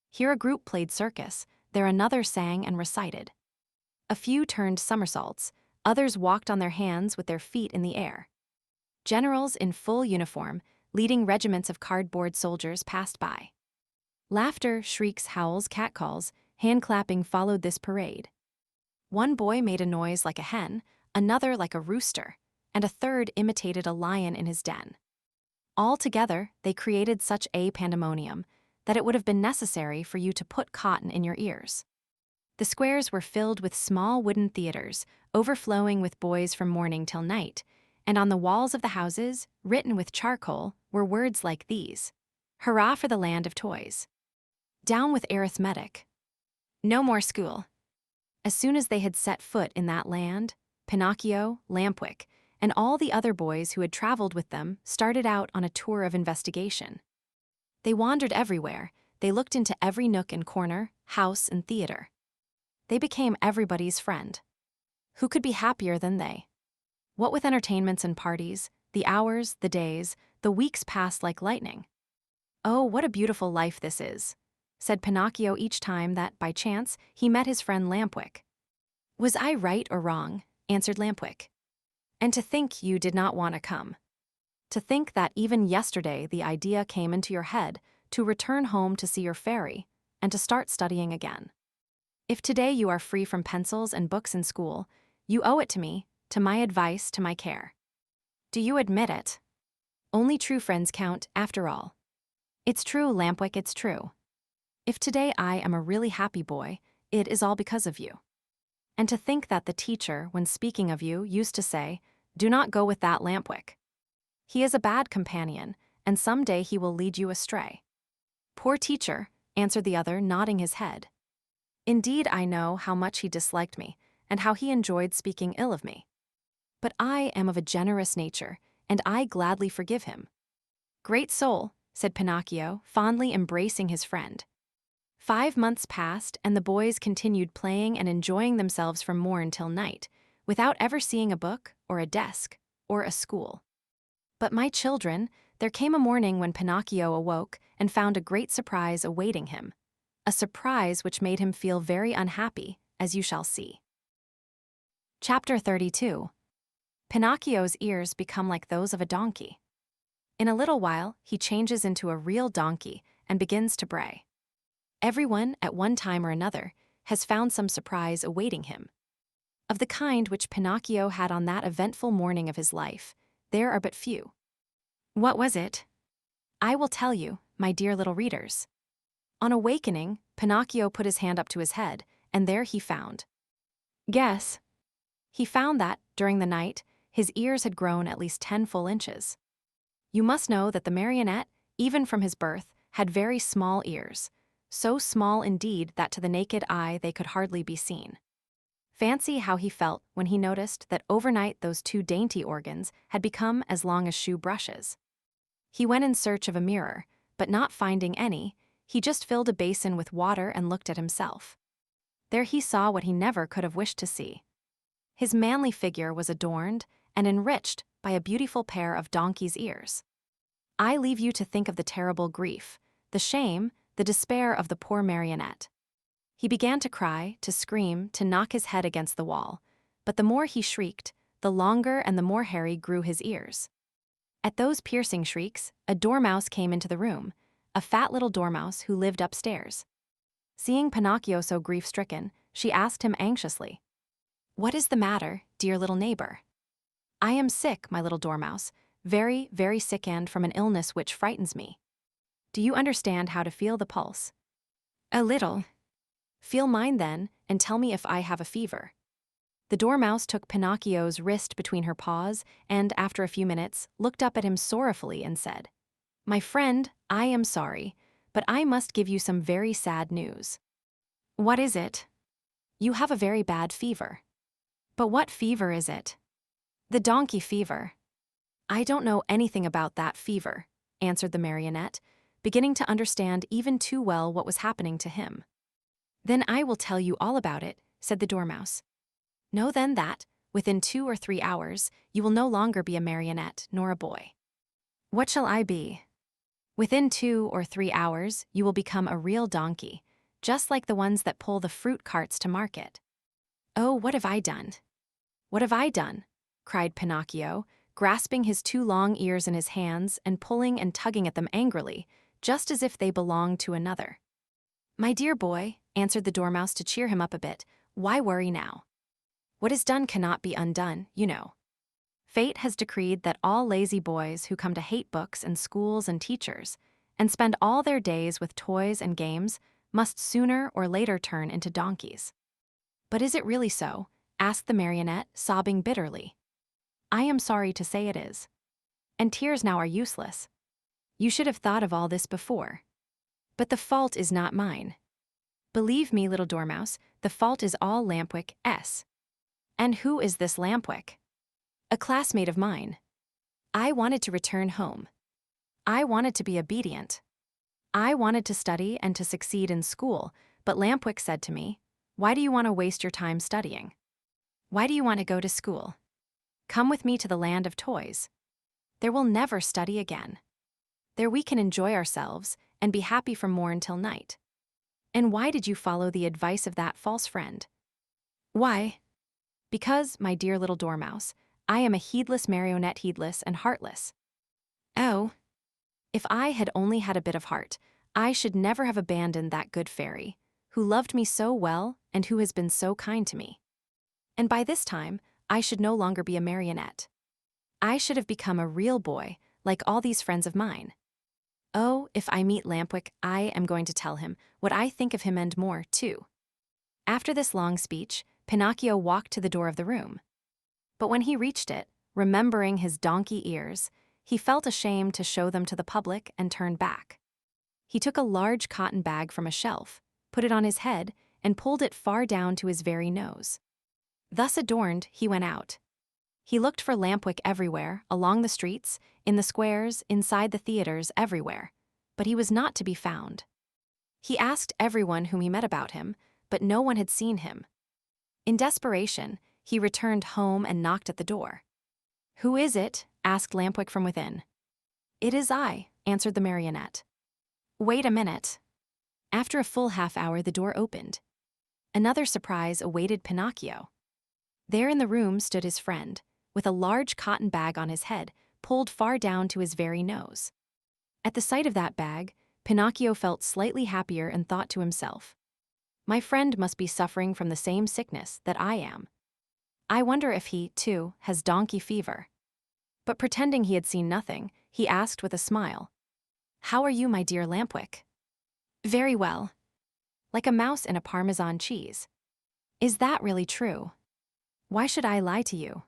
Here a group played circus, there another sang and recited. A few turned somersaults, others walked on their hands with their feet in the air. Generals in full uniform, leading regiments of cardboard soldiers, passed by. Laughter, shrieks, howls, catcalls, hand-clapping followed this parade. One boy made a noise like a hen, another like a rooster, and a third imitated a lion in his den. All together, they created such a pandemonium that it would have been necessary for you to put cotton in your ears. The squares were filled with small wooden theaters, overflowing with boys from morning till night, and on the walls of the houses, written with charcoal, were words like these: "Hurrah for the land of toys. Down with arithmetic. No more school." As soon as they had set foot in that land, Pinocchio, Lampwick, and all the other boys who had traveled with them started out on a tour of investigation. They wandered everywhere, they looked into every nook and corner, house and theater. They became everybody's friend. Who could be happier than they? What with entertainments and parties, the hours, the days, the weeks passed like lightning. "Oh, what a beautiful life this is," said Pinocchio each time that, by chance, he met his friend Lampwick. "Was I right or wrong?" answered Lampwick. "And to think you did not want to come. To think that even yesterday the idea came into your head to return home to see your fairy and to start studying again. If today you are free from pencils and books in school, you owe it to me, to my advice, to my care. Do you admit it?" Only true friends count, after all. It's true, Lampwick, it's true. If today I am a really happy boy, it is all because of you. And to think that the teacher, when speaking of you, used to say, "Do not go with that Lampwick. He is a bad companion, and some day he will lead you astray." "Poor teacher," answered the other, nodding his head. "Indeed, I know how much he disliked me, and how he enjoyed speaking ill of me. But I am of a generous nature, and I gladly forgive him." "Great soul," said Pinocchio, fondly embracing his friend. 5 months passed, and the boys continued playing and enjoying themselves from morn till night, without ever seeing a book, or a desk, or a school. But my children, there came a morning when Pinocchio awoke and found a great surprise awaiting him. A surprise which made him feel very unhappy, as you shall see. Chapter 32. Pinocchio's ears become like those of a donkey. In a little while, he changes into a real donkey and begins to bray. Everyone, at one time or another, has found some surprise awaiting him. Of the kind which Pinocchio had on that eventful morning of his life, there are but few. What was it? I will tell you, my dear little readers. On awakening, Pinocchio put his hand up to his head, and there he found. Guess. He found that, during the night, his ears had grown at least 10 full inches. You must know that the marionette, even from his birth, had very small ears, so small indeed that to the naked eye they could hardly be seen. Fancy how he felt when he noticed that overnight those 2 dainty organs had become as long as shoe brushes. He went in search of a mirror, but not finding any, he just filled a basin with water and looked at himself. There he saw what he never could have wished to see. His manly figure was adorned and enriched by a beautiful pair of donkey's ears. I leave you to think of the terrible grief, the shame, the despair of the poor marionette. He began to cry, to scream, to knock his head against the wall, but the more he shrieked, the longer and the more hairy grew his ears. At those piercing shrieks, a dormouse came into the room, a fat little dormouse who lived upstairs. Seeing Pinocchio so grief-stricken, she asked him anxiously, "What is the matter, dear little neighbor?" "I am sick, my little dormouse, very, very sick, and from an illness which frightens me." "Do you understand how to feel the pulse?" "A little." "Feel mine then, and tell me if I have a fever." The dormouse took Pinocchio's wrist between her paws and, after a few minutes, looked up at him sorrowfully and said, "My friend, I am sorry, but I must give you some very sad news." "What is it?" "You have a very bad fever." "But what fever is it?" "The donkey fever." "I don't know anything about that fever," answered the marionette, beginning to understand even too well what was happening to him. "Then I will tell you all about it," said the dormouse. "Know then that, within 2 or 3 hours, you will no longer be a marionette nor a boy." "What shall I be?" "Within 2 or 3 hours, you will become a real donkey, just like the ones that pull the fruit carts to market." "Oh, what have I done? What have I done?" cried Pinocchio, grasping his 2 long ears in his hands and pulling and tugging at them angrily, just as if they belonged to another. "My dear boy," answered the dormouse to cheer him up a bit, "why worry now? What is done cannot be undone, you know. Fate has decreed that all lazy boys who come to hate books and schools and teachers, and spend all their days with toys and games, must sooner or later turn into donkeys." "But is it really so?" asked the marionette, sobbing bitterly. "I am sorry to say it is. And tears now are useless. You should have thought of all this before. But the fault is not mine. Believe me, little dormouse, the fault is all Lampwick's. And who is this Lampwick?" "A classmate of mine. I wanted to return home. I wanted to be obedient. I wanted to study and to succeed in school, but Lampwick said to me, 'Why do you want to waste your time studying? Why do you want to go to school? Come with me to the land of toys. There we'll never study again. There we can enjoy ourselves and be happy from morn till night.' And why did you follow the advice of that false friend?" "Why? Because, my dear little dormouse, I am a heedless marionette, heedless and heartless." "Oh, if I had only had a bit of heart, I should never have abandoned that good fairy, who loved me so well and who has been so kind to me. And by this time, I should no longer be a marionette. I should have become a real boy, like all these friends of mine. Oh, if I meet Lampwick, I am going to tell him what I think of him and more, too. After this long speech, Pinocchio walked to the door of the room. But when he reached it, remembering his donkey ears, he felt ashamed to show them to the public and turned back. He took a large cotton bag from a shelf, put it on his head, and pulled it far down to his very nose. Thus adorned, he went out. He looked for Lampwick everywhere, along the streets, in the squares, inside the theaters, everywhere. But he was not to be found. He asked everyone whom he met about him, but no one had seen him. In desperation, he returned home and knocked at the door. "Who is it?" asked Lampwick from within. "It is I," answered the marionette. "Wait a minute." After a full half-hour, the door opened. Another surprise awaited Pinocchio. There in the room stood his friend, with a large cotton bag on his head, pulled far down to his very nose. At the sight of that bag, Pinocchio felt slightly happier and thought to himself, "My friend must be suffering from the same sickness that I am. I wonder if he, too, has donkey fever." But pretending he had seen nothing, he asked with a smile, "How are you, my dear Lampwick?" "Very well. Like a mouse in a Parmesan cheese." "Is that really true? Why should I lie to you?"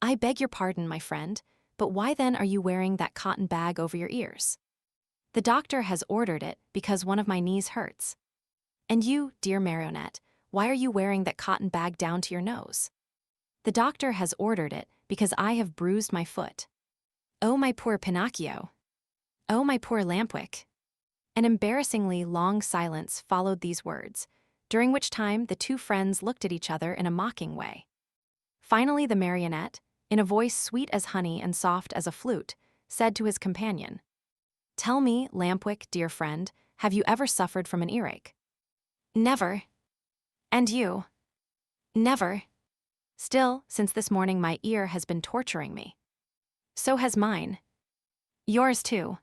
"I beg your pardon, my friend, but why then are you wearing that cotton bag over your ears?" "The doctor has ordered it because one of my knees hurts." "And you, dear marionette, why are you wearing that cotton bag down to your nose?" "The doctor has ordered it because I have bruised my foot." "Oh, my poor Pinocchio." "Oh, my poor Lampwick." An embarrassingly long silence followed these words, during which time the two friends looked at each other in a mocking way. Finally, the marionette, in a voice sweet as honey and soft as a flute, said to his companion, "Tell me, Lampwick, dear friend, have you ever suffered from an earache?" "Never." "And you?" "Never. Still, since this morning my ear has been torturing me." "So has mine." "Yours too."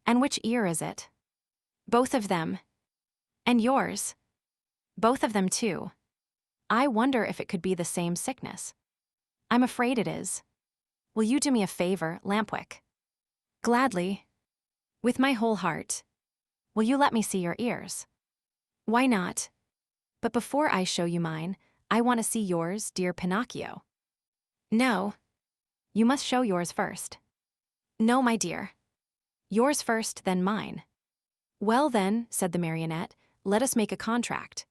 "And which ear is it?" "Both of them." "And yours?" "Both of them too." "I wonder if it could be the same sickness." "I'm afraid it is." "Will you do me a favor, Lampwick?" "Gladly." "With my whole heart." "Will you let me see your ears?" "Why not?" "But before I show you mine, I want to see yours, dear Pinocchio." "No." "You must show yours first." "No, my dear." "Yours first, then mine." "Well then," said the marionette, "let us make a contract."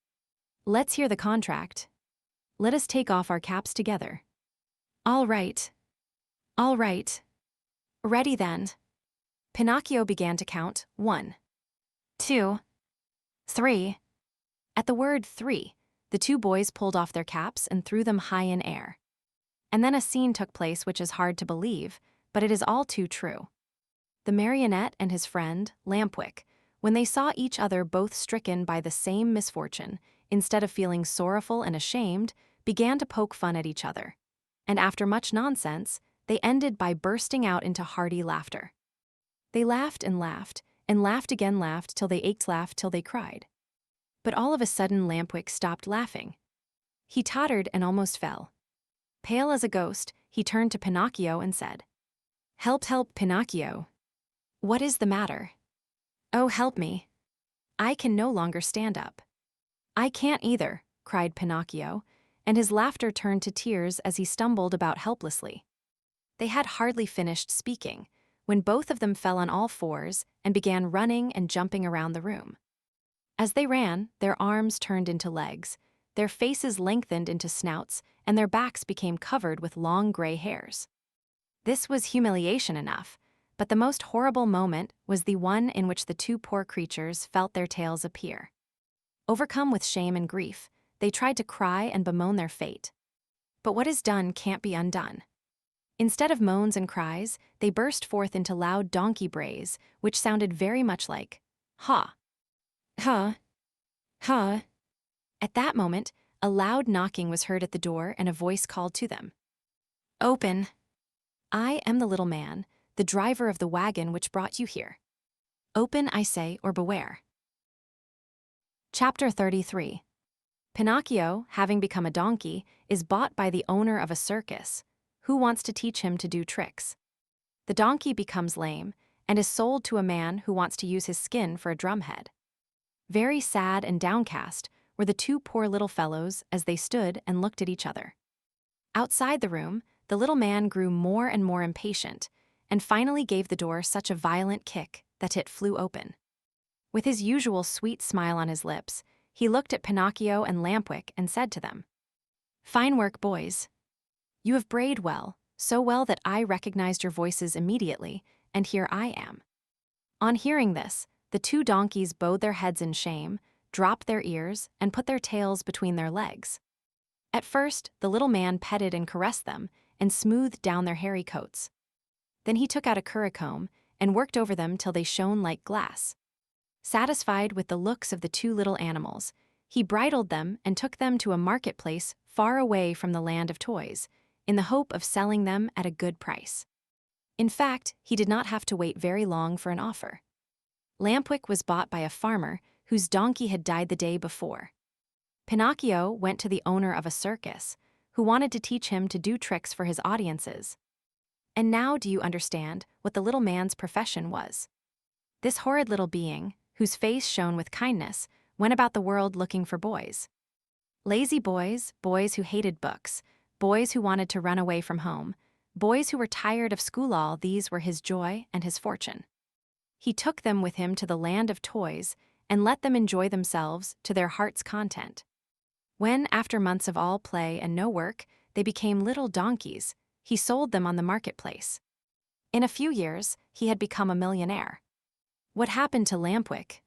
"Let's hear the contract." "Let us take off our caps together." "All right." "All right." "Ready then." Pinocchio began to count 1, 2, 3. At the word 3, the two boys pulled off their caps and threw them high in air. And then a scene took place which is hard to believe, but it is all too true. The marionette and his friend, Lampwick, when they saw each other both stricken by the same misfortune, instead of feeling sorrowful and ashamed, began to poke fun at each other. And after much nonsense, they ended by bursting out into hearty laughter. They laughed and laughed again laughed till they ached, laughed till they cried. But all of a sudden Lampwick stopped laughing. He tottered and almost fell. Pale as a ghost, he turned to Pinocchio and said, "Help, help, Pinocchio. What is the matter?" "Oh, help me. I can no longer stand up." "I can't either," cried Pinocchio, and his laughter turned to tears as he stumbled about helplessly. They had hardly finished speaking when both of them fell on all fours and began running and jumping around the room. As they ran, their arms turned into legs, their faces lengthened into snouts, and their backs became covered with long gray hairs. This was humiliation enough, but the most horrible moment was the one in which the two poor creatures felt their tails appear. Overcome with shame and grief, they tried to cry and bemoan their fate. But what is done can't be undone. Instead of moans and cries, they burst forth into loud donkey brays, which sounded very much like, "Ha! Ha! Ha!" At that moment, a loud knocking was heard at the door and a voice called to them. "Open! I am the little man, the driver of the wagon which brought you here. Open, I say, or beware." Chapter 33. Pinocchio, having become a donkey, is bought by the owner of a circus, who wants to teach him to do tricks. the donkey becomes lame and is sold to a man who wants to use his skin for a drumhead. Very sad and downcast were the two poor little fellows as they stood and looked at each other. Outside the room, the little man grew more and more impatient, and finally gave the door such a violent kick that it flew open. With his usual sweet smile on his lips, he looked at Pinocchio and Lampwick and said to them, "Fine work, boys. You have brayed well, so well that I recognized your voices immediately, and here I am." On hearing this, the two donkeys bowed their heads in shame, dropped their ears, and put their tails between their legs. At first, the little man petted and caressed them and smoothed down their hairy coats. Then he took out a currycomb and worked over them till they shone like glass. Satisfied with the looks of the two little animals, he bridled them and took them to a marketplace far away from the land of toys, in the hope of selling them at a good price. In fact, he did not have to wait very long for an offer. Lampwick was bought by a farmer whose donkey had died the day before. Pinocchio went to the owner of a circus, who wanted to teach him to do tricks for his audiences. And now do you understand what the little man's profession was? This horrid little being, whose face shone with kindness, went about the world looking for boys. Lazy boys, boys who hated books, boys who wanted to run away from home, boys who were tired of school, all these were his joy and his fortune. He took them with him to the land of toys and let them enjoy themselves to their heart's content. When, after months of all play and no work, they became little donkeys, he sold them on the marketplace. In a few years, he had become a millionaire. What happened to Lampwick?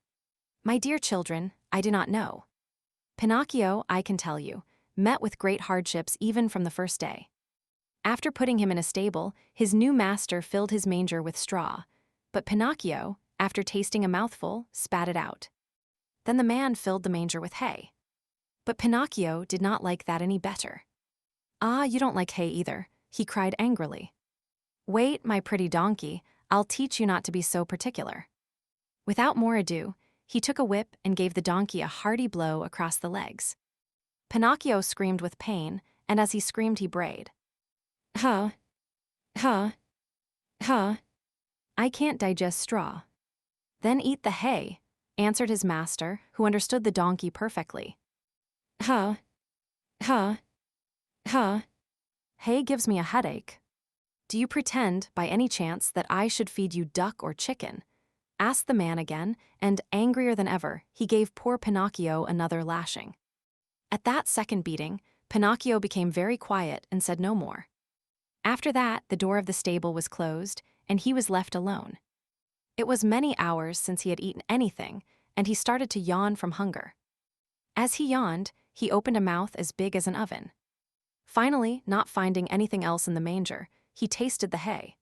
My dear children, I do not know. Pinocchio, I can tell you, met with great hardships even from the first day. After putting him in a stable, his new master filled his manger with straw, but Pinocchio, after tasting a mouthful, spat it out. Then the man filled the manger with hay. But Pinocchio did not like that any better. "Ah, you don't like hay either," he cried angrily. "Wait, my pretty donkey, I'll teach you not to be so particular." Without more ado, he took a whip and gave the donkey a hearty blow across the legs. Pinocchio screamed with pain, and as he screamed he brayed. "Huh, huh, huh. I can't digest straw." "Then eat the hay," answered his master, who understood the donkey perfectly. "Huh, huh, huh. Hay gives me a headache." "Do you pretend, by any chance, that I should feed you duck or chicken?" asked the man again, and, angrier than ever, he gave poor Pinocchio another lashing. At that second beating, Pinocchio became very quiet and said no more. After that, the door of the stable was closed, and he was left alone. It was many hours since he had eaten anything, and he started to yawn from hunger. As he yawned, he opened a mouth as big as an oven. Finally, not finding anything else in the manger, he tasted the hay.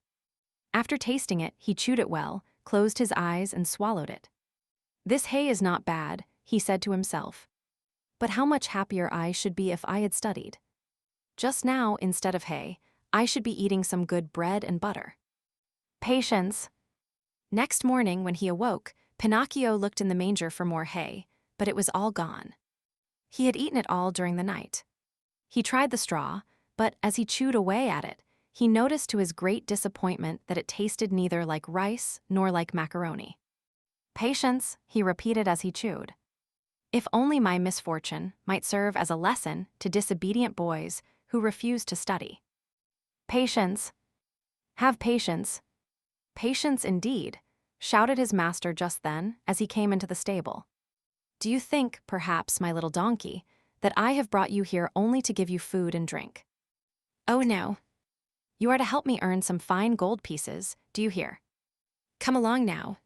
After tasting it, he chewed it well, closed his eyes, and swallowed it. "This hay is not bad," he said to himself. "But how much happier I should be if I had studied. Just now, instead of hay, I should be eating some good bread and butter." Patience. Next morning, when he awoke, Pinocchio looked in the manger for more hay, but it was all gone. He had eaten it all during the night. He tried the straw, but as he chewed away at it, he noticed to his great disappointment that it tasted neither like rice nor like macaroni. "Patience," he repeated as he chewed. "If only my misfortune might serve as a lesson to disobedient boys who refuse to study. Patience. Have patience." "Patience indeed," shouted his master just then as he came into the stable. "Do you think, perhaps, my little donkey, that I have brought you here only to give you food and drink? Oh no. You are to help me earn some fine gold pieces, do you hear? Come along now.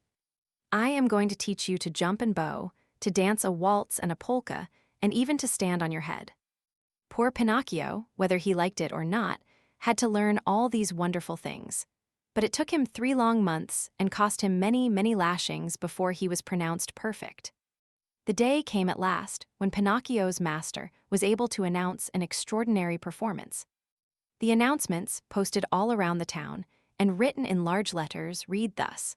I am going to teach you to jump and bow, to dance a waltz and a polka, and even to stand on your head." Poor Pinocchio, whether he liked it or not, had to learn all these wonderful things. But it took him 3 long months and cost him many, many lashings before he was pronounced perfect. The day came at last when Pinocchio's master was able to announce an extraordinary performance. The announcements, posted all around the town and written in large letters, read thus: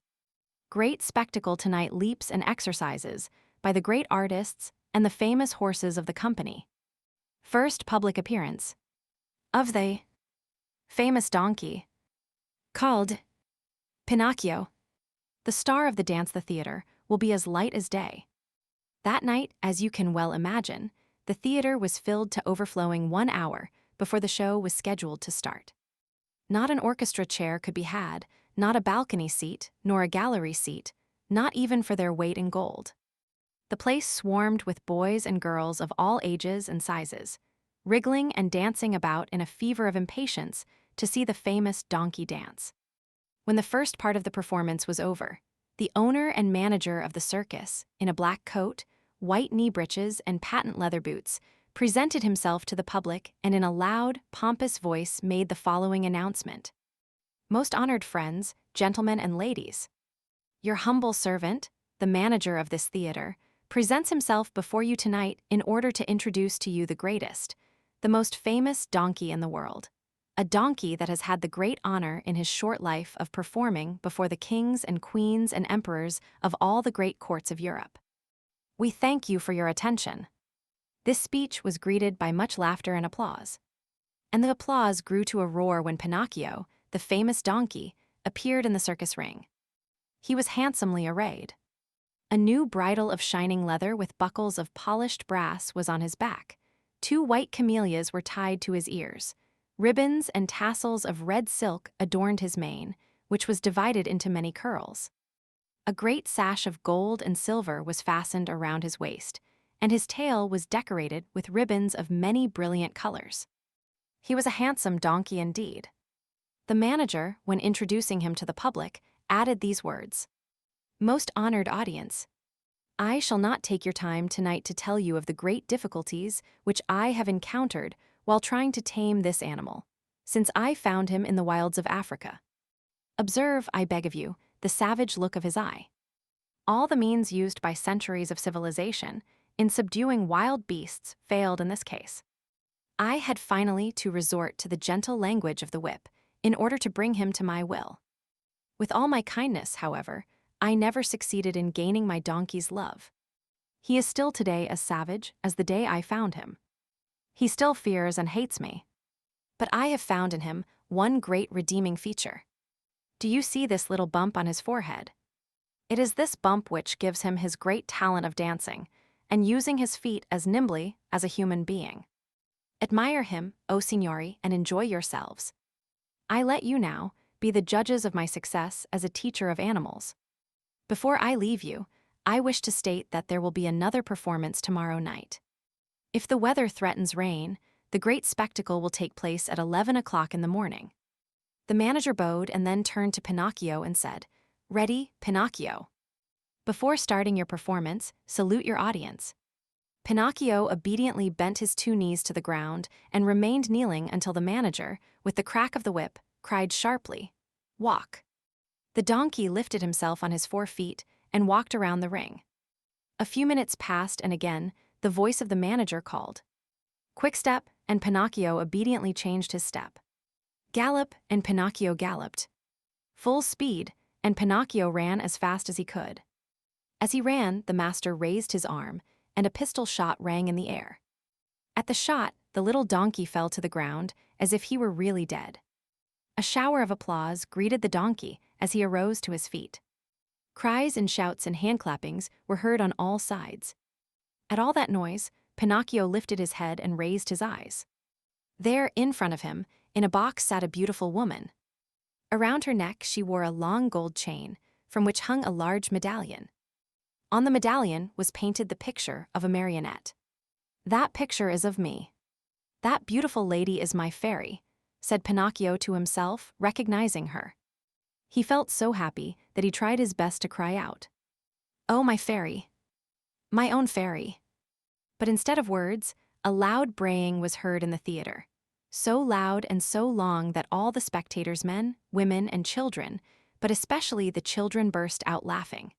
"Great spectacle tonight, leaps and exercises by the great artists and the famous horses of the company. First public appearance of the famous donkey called Pinocchio, the star of the dance the theater, will be as light as day. That night, as you can well imagine, the theater was filled to overflowing 1 hour before the show was scheduled to start. Not an orchestra chair could be had, not a balcony seat, nor a gallery seat, not even for their weight in gold. The place swarmed with boys and girls of all ages and sizes, wriggling and dancing about in a fever of impatience to see the famous donkey dance. When the first part of the performance was over, the owner and manager of the circus, in a black coat, white knee breeches, and patent leather boots, presented himself to the public and in a loud, pompous voice made the following announcement. Most honored friends, gentlemen and ladies, your humble servant, the manager of this theater, presents himself before you tonight in order to introduce to you the greatest, the most famous donkey in the world. A donkey that has had the great honor in his short life of performing before the kings and queens and emperors of all the great courts of Europe. We thank you for your attention. This speech was greeted by much laughter and applause. And the applause grew to a roar when Pinocchio, the famous donkey, appeared in the circus ring. He was handsomely arrayed. A new bridle of shining leather with buckles of polished brass was on his back. 2 white camellias were tied to his ears. Ribbons and tassels of red silk adorned his mane, which was divided into many curls. A great sash of gold and silver was fastened around his waist, and his tail was decorated with ribbons of many brilliant colors. He was a handsome donkey indeed. The manager, when introducing him to the public, added these words: "Most honored audience, I shall not take your time tonight to tell you of the great difficulties which I have encountered while trying to tame this animal, since I found him in the wilds of Africa. Observe, I beg of you, the savage look of his eye. All the means used by centuries of civilization in subduing wild beasts failed in this case. I had finally to resort to the gentle language of the whip in order to bring him to my will. With all my kindness, however, I never succeeded in gaining my donkey's love. He is still today as savage as the day I found him. He still fears and hates me. But I have found in him one great redeeming feature. Do you see this little bump on his forehead? It is this bump which gives him his great talent of dancing and using his feet as nimbly as a human being. Admire him, O signori, and enjoy yourselves. I let you now be the judges of my success as a teacher of animals. Before I leave you, I wish to state that there will be another performance tomorrow night. If the weather threatens rain, the great spectacle will take place at 11 o'clock in the morning." The manager bowed and then turned to Pinocchio and said, "Ready, Pinocchio. Before starting your performance, salute your audience." Pinocchio obediently bent his 2 knees to the ground and remained kneeling until the manager, with the crack of the whip, cried sharply, "Walk." The donkey lifted himself on his 4 feet and walked around the ring. A few minutes passed and again, the voice of the manager called, "Quick step," and Pinocchio obediently changed his step. Gallop, and Pinocchio galloped. Full speed, and Pinocchio ran as fast as he could. As he ran, the master raised his arm, and a pistol shot rang in the air. At the shot, the little donkey fell to the ground as if he were really dead. A shower of applause greeted the donkey as he arose to his feet. Cries and shouts and handclappings were heard on all sides. At all that noise, Pinocchio lifted his head and raised his eyes. There, in front of him, in a box sat a beautiful woman. Around her neck she wore a long gold chain, from which hung a large medallion. On the medallion was painted the picture of a marionette. "That picture is of me. That beautiful lady is my fairy," said Pinocchio to himself, recognizing her. He felt so happy that he tried his best to cry out, "Oh, my fairy! My own fairy." But instead of words, a loud braying was heard in the theater, so loud and so long that all the spectators, men, women, and children, but especially the children, burst out laughing.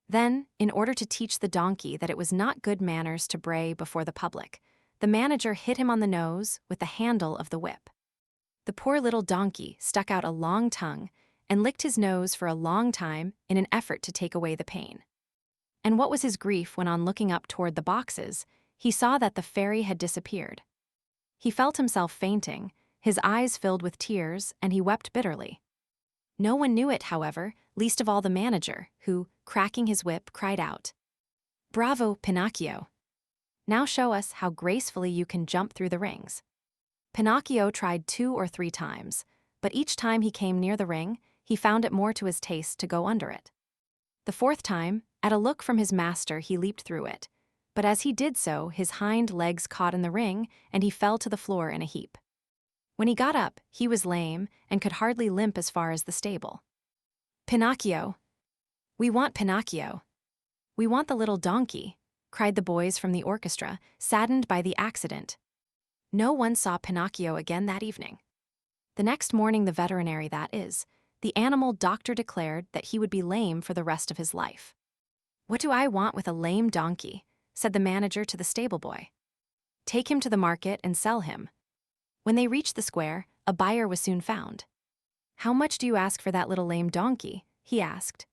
Then, in order to teach the donkey that it was not good manners to bray before the public, the manager hit him on the nose with the handle of the whip. The poor little donkey stuck out a long tongue and licked his nose for a long time in an effort to take away the pain. And what was his grief when, on looking up toward the boxes, he saw that the fairy had disappeared. He felt himself fainting, his eyes filled with tears, and he wept bitterly. No one knew it, however, least of all the manager, who, cracking his whip, cried out, "Bravo, Pinocchio! Now show us how gracefully you can jump through the rings." Pinocchio tried 2 or 3 times, but each time he came near the ring, he found it more to his taste to go under it. The 4th time, at a look from his master, he leaped through it, but as he did so, his hind legs caught in the ring, and he fell to the floor in a heap. When he got up, he was lame and could hardly limp as far as the stable. "Pinocchio! We want Pinocchio! We want the little donkey!" cried the boys from the orchestra, saddened by the accident. No one saw Pinocchio again that evening. The next morning, the veterinary, that is, the animal doctor, declared that he would be lame for the rest of his life. "What do I want with a lame donkey?" said the manager to the stable boy. "Take him to the market and sell him." When they reached the square, a buyer was soon found. "How much do you ask for that little lame donkey?" he asked.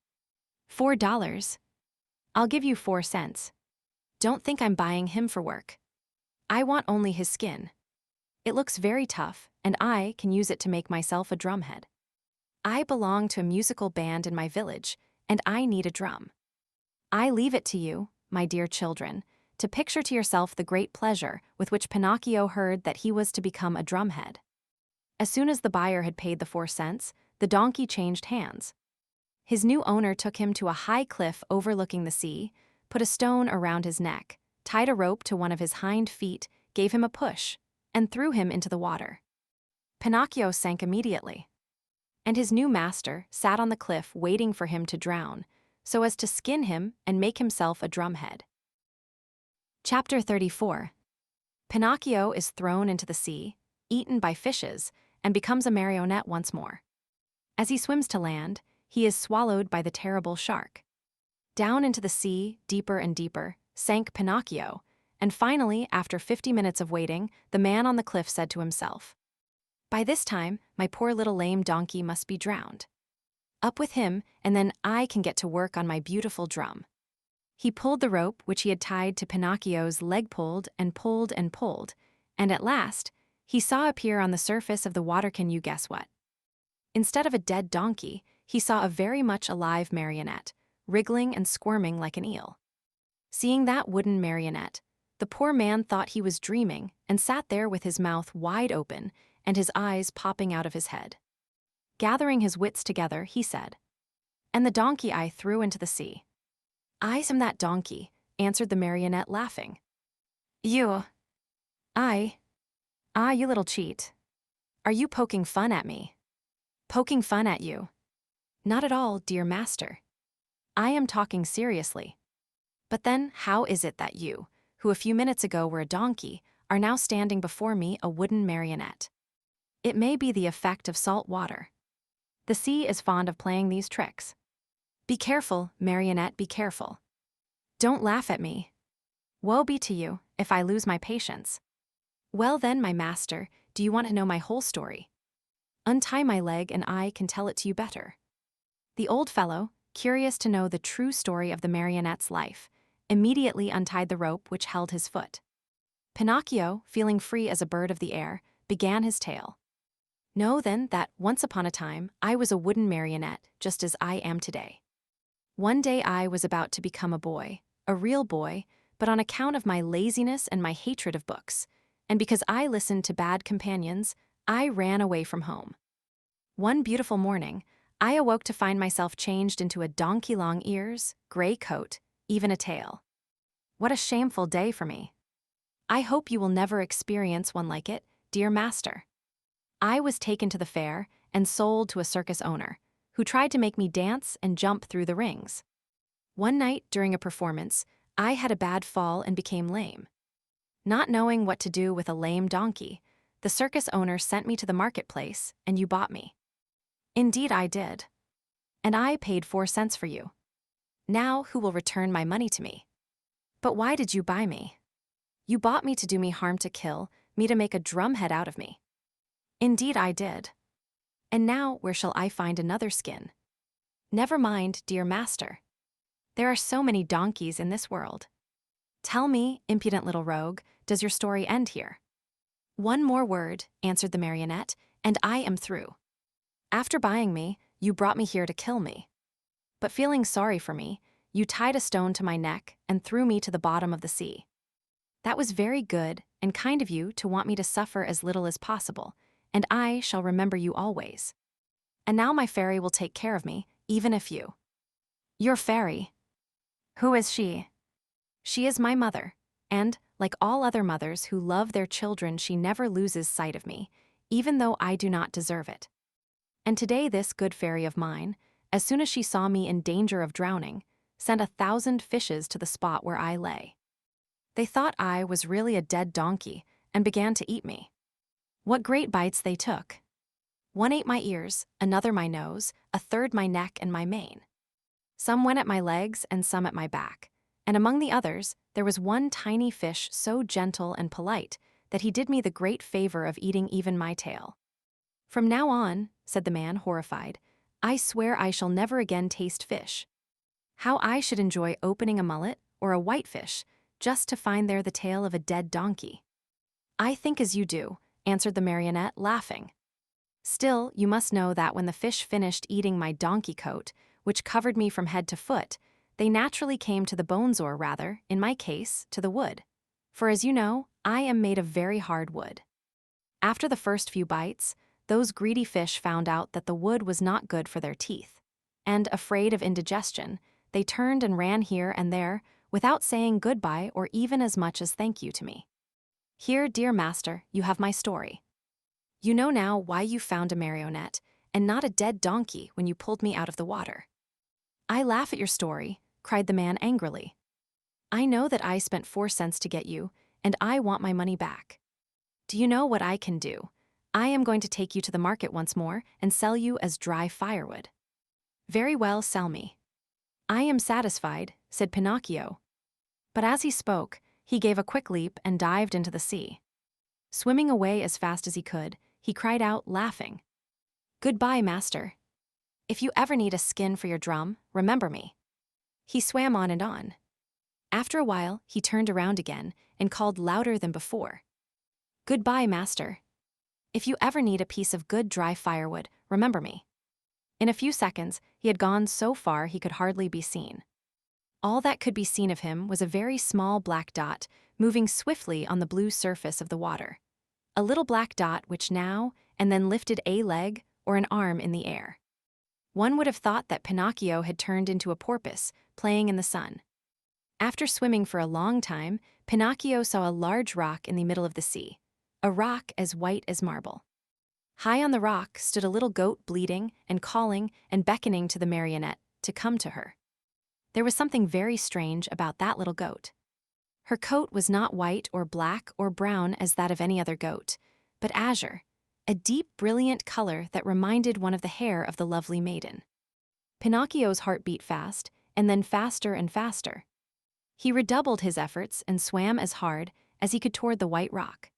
$4. "I'll give you 4 cents. Don't think I'm buying him for work. I want only his skin. It looks very tough, and I can use it to make myself a drumhead. I belong to a musical band in my village, and I need a drum. I leave it to you, my dear children, to picture to yourself the great pleasure with which Pinocchio heard that he was to become a drumhead." As soon as the buyer had paid the 4 cents, the donkey changed hands. His new owner took him to a high cliff overlooking the sea, put a stone around his neck, tied a rope to one of his hind feet, gave him a push, and threw him into the water. Pinocchio sank immediately, and his new master sat on the cliff waiting for him to drown, so as to skin him and make himself a drumhead. Chapter 34. Pinocchio is thrown into the sea, eaten by fishes, and becomes a marionette once more. As he swims to land, he is swallowed by the terrible shark. Down into the sea, deeper and deeper, sank Pinocchio, and finally, after 50 minutes of waiting, the man on the cliff said to himself, "By this time, my poor little lame donkey must be drowned. Up with him, and then I can get to work on my beautiful drum." He pulled the rope which he had tied to Pinocchio's leg, pulled and pulled and pulled, and at last, he saw appear on the surface of the water, can you guess what? Instead of a dead donkey, he saw a very much alive marionette, wriggling and squirming like an eel. Seeing that wooden marionette, the poor man thought he was dreaming and sat there with his mouth wide open and his eyes popping out of his head. Gathering his wits together, he said, "And the donkey I threw into the sea." "I am that donkey," answered the marionette, laughing. "You? You little cheat. Are you poking fun at me?" "Poking fun at you? Not at all, dear master. I am talking seriously. But then, how is it that you, who a few minutes ago were a donkey, are now standing before me a wooden marionette? It may be the effect of salt water. The sea is fond of playing these tricks. Be careful, marionette, be careful. Don't laugh at me. Woe be to you if I lose my patience. Well then, my master, do you want to know my whole story? Untie my leg and I can tell it to you better." The old fellow, curious to know the true story of the marionette's life, immediately untied the rope which held his foot. Pinocchio, feeling free as a bird of the air, began his tale. "Know then that once upon a time I was a wooden marionette, just as I am today. One day I was about to become a boy, a real boy, but on account of my laziness and my hatred of books, and because I listened to bad companions, I ran away from home. One beautiful morning, I awoke to find myself changed into a donkey, long ears, gray coat, even a tail. What a shameful day for me. I hope you will never experience one like it, dear master. I was taken to the fair and sold to a circus owner, who tried to make me dance and jump through the rings. One night during a performance, I had a bad fall and became lame. Not knowing what to do with a lame donkey, the circus owner sent me to the marketplace, and you bought me. Indeed I did. And I paid 4 cents for you. Now who will return my money to me? But why did you buy me? You bought me to do me harm, to kill me, to make a drumhead out of me. Indeed I did. And now where shall I find another skin? Never mind, dear master. There are so many donkeys in this world. Tell me, impudent little rogue, does your story end here?" "One more word," answered the marionette, "and I am through. After buying me, You brought me here to kill me. But feeling sorry for me, you tied a stone to my neck and threw me to the bottom of the sea. That was very good and kind of you to want me to suffer as little as possible, and I shall remember you always. And now my fairy will take care of me, even if you. Your fairy. Who is she? She is my mother, and, like all other mothers who love their children, she never loses sight of me, even though I do not deserve it. And today this good fairy of mine, as soon as she saw me in danger of drowning, sent 1,000 fishes to the spot where I lay. They thought I was really a dead donkey and began to eat me. What great bites they took! One ate my ears, another my nose, a third my neck and my mane. Some went at my legs and some at my back, and among the others there was one tiny fish so gentle and polite that he did me the great favor of eating even my tail. From now on, said the man, horrified, I swear I shall never again taste fish. How I should enjoy opening a mullet or a whitefish just to find there the tail of a dead donkey. I think as you do, answered the marionette, laughing. Still, you must know that when the fish finished eating my donkey coat, which covered me from head to foot, they naturally came to the bones, or rather, in my case, to the wood. For as you know, I am made of very hard wood. After the first few bites, those greedy fish found out that the wood was not good for their teeth, and, afraid of indigestion, they turned and ran here and there, without saying goodbye or even as much as thank you to me. Here, dear master, you have my story. You know now why you found a marionette, and not a dead donkey when you pulled me out of the water. I laugh at your story, cried the man angrily. I know that I spent 4 cents to get you, and I want my money back. Do you know what I can do? I am going to take you to the market once more and sell you as dry firewood. Very well, sell me. I am satisfied, said Pinocchio. But as he spoke, he gave a quick leap and dived into the sea. Swimming away as fast as he could, he cried out, laughing, Goodbye, master. If you ever need a skin for your drum, remember me. He swam on and on. After a while, he turned around again and called louder than before, Goodbye, master. If you ever need a piece of good dry firewood, remember me. In a few seconds, he had gone so far he could hardly be seen. All that could be seen of him was a very small black dot moving swiftly on the blue surface of the water. A little black dot which now and then lifted a leg or an arm in the air. One would have thought that Pinocchio had turned into a porpoise, playing in the sun. After swimming for a long time, Pinocchio saw a large rock in the middle of the sea, a rock as white as marble. High on the rock stood a little goat bleating and calling and beckoning to the marionette to come to her. There was something very strange about that little goat. Her coat was not white or black or brown as that of any other goat, but azure, a deep, brilliant color that reminded one of the hair of the lovely maiden. Pinocchio's heart beat fast, and then faster and faster. He redoubled his efforts and swam as hard as he could toward the white rock.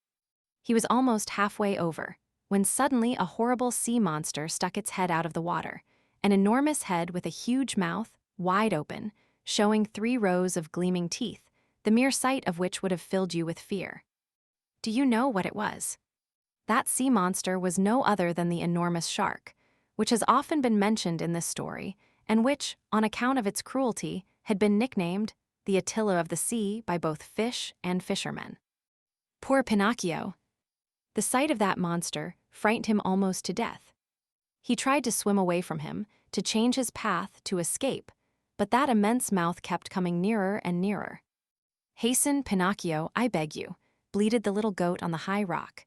He was almost halfway over, when suddenly a horrible sea monster stuck its head out of the water, an enormous head with a huge mouth, wide open, showing 3 rows of gleaming teeth, the mere sight of which would have filled you with fear. Do you know what it was? That sea monster was no other than the enormous shark, which has often been mentioned in this story, and which, on account of its cruelty, had been nicknamed the Attila of the sea by both fish and fishermen. Poor Pinocchio! The sight of that monster frightened him almost to death. He tried to swim away from him, to change his path, to escape, but that immense mouth kept coming nearer and nearer. Hasten, Pinocchio, I beg you, bleated the little goat on the high rock.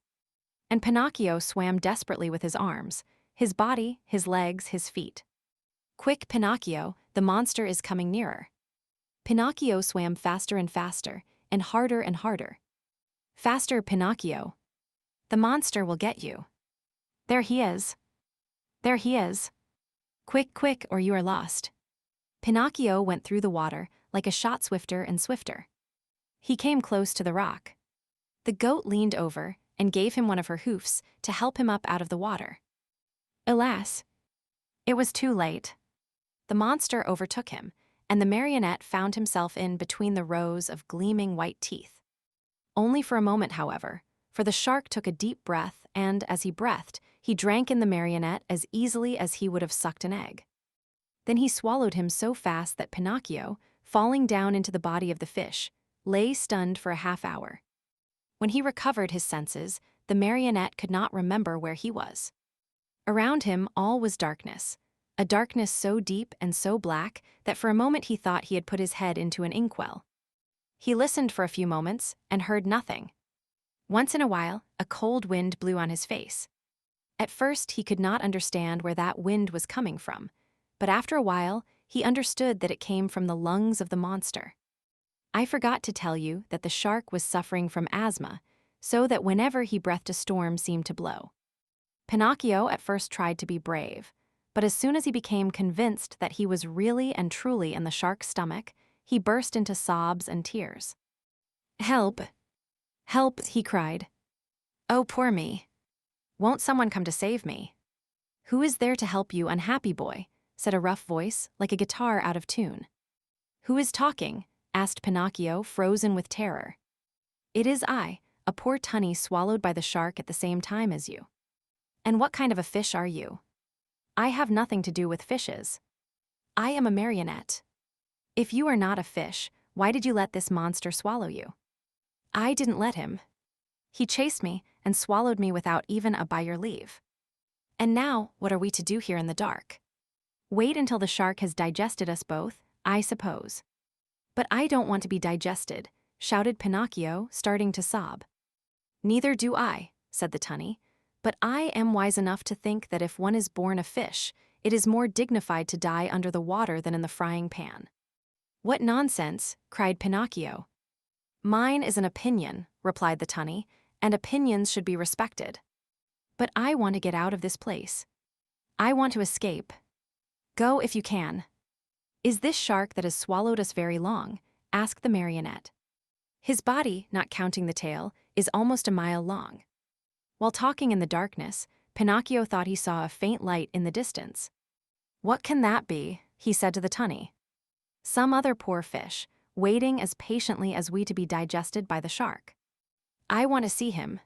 And Pinocchio swam desperately with his arms, his body, his legs, his feet. Quick, Pinocchio, the monster is coming nearer. Pinocchio swam faster and faster, and harder. Faster, Pinocchio. The monster will get you. There he is. There he is. Quick, quick, or you are lost. Pinocchio went through the water like a shot swifter and swifter. He came close to the rock. The goat leaned over and gave him one of her hoofs to help him up out of the water. Alas! It was too late. The monster overtook him, and the marionette found himself in between the rows of gleaming white teeth. Only for a moment, however, for the shark took a deep breath and, as he breathed, He drank in the marionette as easily as he would have sucked an egg. Then he swallowed him so fast that Pinocchio, falling down into the body of the fish, lay stunned for a half-hour. When he recovered his senses, the marionette could not remember where he was. Around him all was darkness, a darkness so deep and so black that for a moment he thought he had put his head into an inkwell. He listened for a few moments and heard nothing. Once in a while, a cold wind blew on his face. At first, he could not understand where that wind was coming from, but after a while, he understood that it came from the lungs of the monster. I forgot to tell you that the shark was suffering from asthma, so that whenever he breathed a storm seemed to blow. Pinocchio at first tried to be brave, but as soon as he became convinced that he was really and truly in the shark's stomach, he burst into sobs and tears. "Help! Help!" he cried. "Oh, poor me! Won't someone come to save me?" "Who is there to help you, unhappy boy?" said a rough voice, like a guitar out of tune. "Who is talking?" asked Pinocchio, frozen with terror. "It is I, a poor tunny swallowed by the shark at the same time as you." "And what kind of a fish are you?" "I have nothing to do with fishes. I am a marionette." "If you are not a fish, why did you let this monster swallow you?" "I didn't let him. He chased me and swallowed me without even a by your leave." "And now, what are we to do here in the dark?" "Wait until the shark has digested us both, I suppose." "But I don't want to be digested," shouted Pinocchio, starting to sob. "Neither do I," said the tunny, "but I am wise enough to think that if one is born a fish, it is more dignified to die under the water than in the frying pan." "What nonsense!" cried Pinocchio. "Mine is an opinion," replied the tunny, "and opinions should be respected. But I want to get out of this place. I want to escape. Go if you can." "Is this shark that has swallowed us very long?" asked the marionette. "His body, not counting the tail, is almost a mile long." While talking in the darkness, Pinocchio thought he saw a faint light in the distance. "What can that be?" he said to the tunny. "Some other poor fish, waiting as patiently as we to be digested by the shark. I want to see him.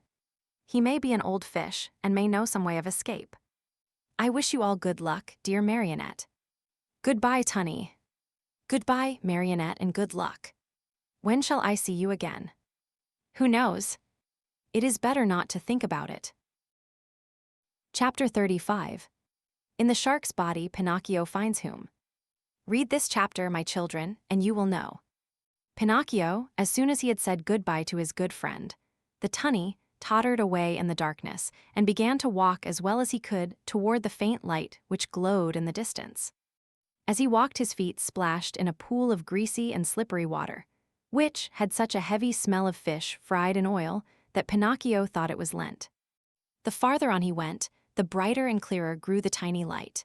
He may be an old fish and may know some way of escape. I wish you all good luck, dear marionette." "Goodbye, tunny." "Goodbye, marionette, and good luck. When shall I see you again?" "Who knows? It is better not to think about it." Chapter 35. In the shark's body, Pinocchio finds whom? Read this chapter, my children, and you will know. Pinocchio, as soon as he had said goodbye to his good friend, the tunny, tottered away in the darkness and began to walk as well as he could toward the faint light which glowed in the distance. As he walked, his feet splashed in a pool of greasy and slippery water, which had such a heavy smell of fish fried in oil that Pinocchio thought it was Lent. The farther on he went, the brighter and clearer grew the tiny light.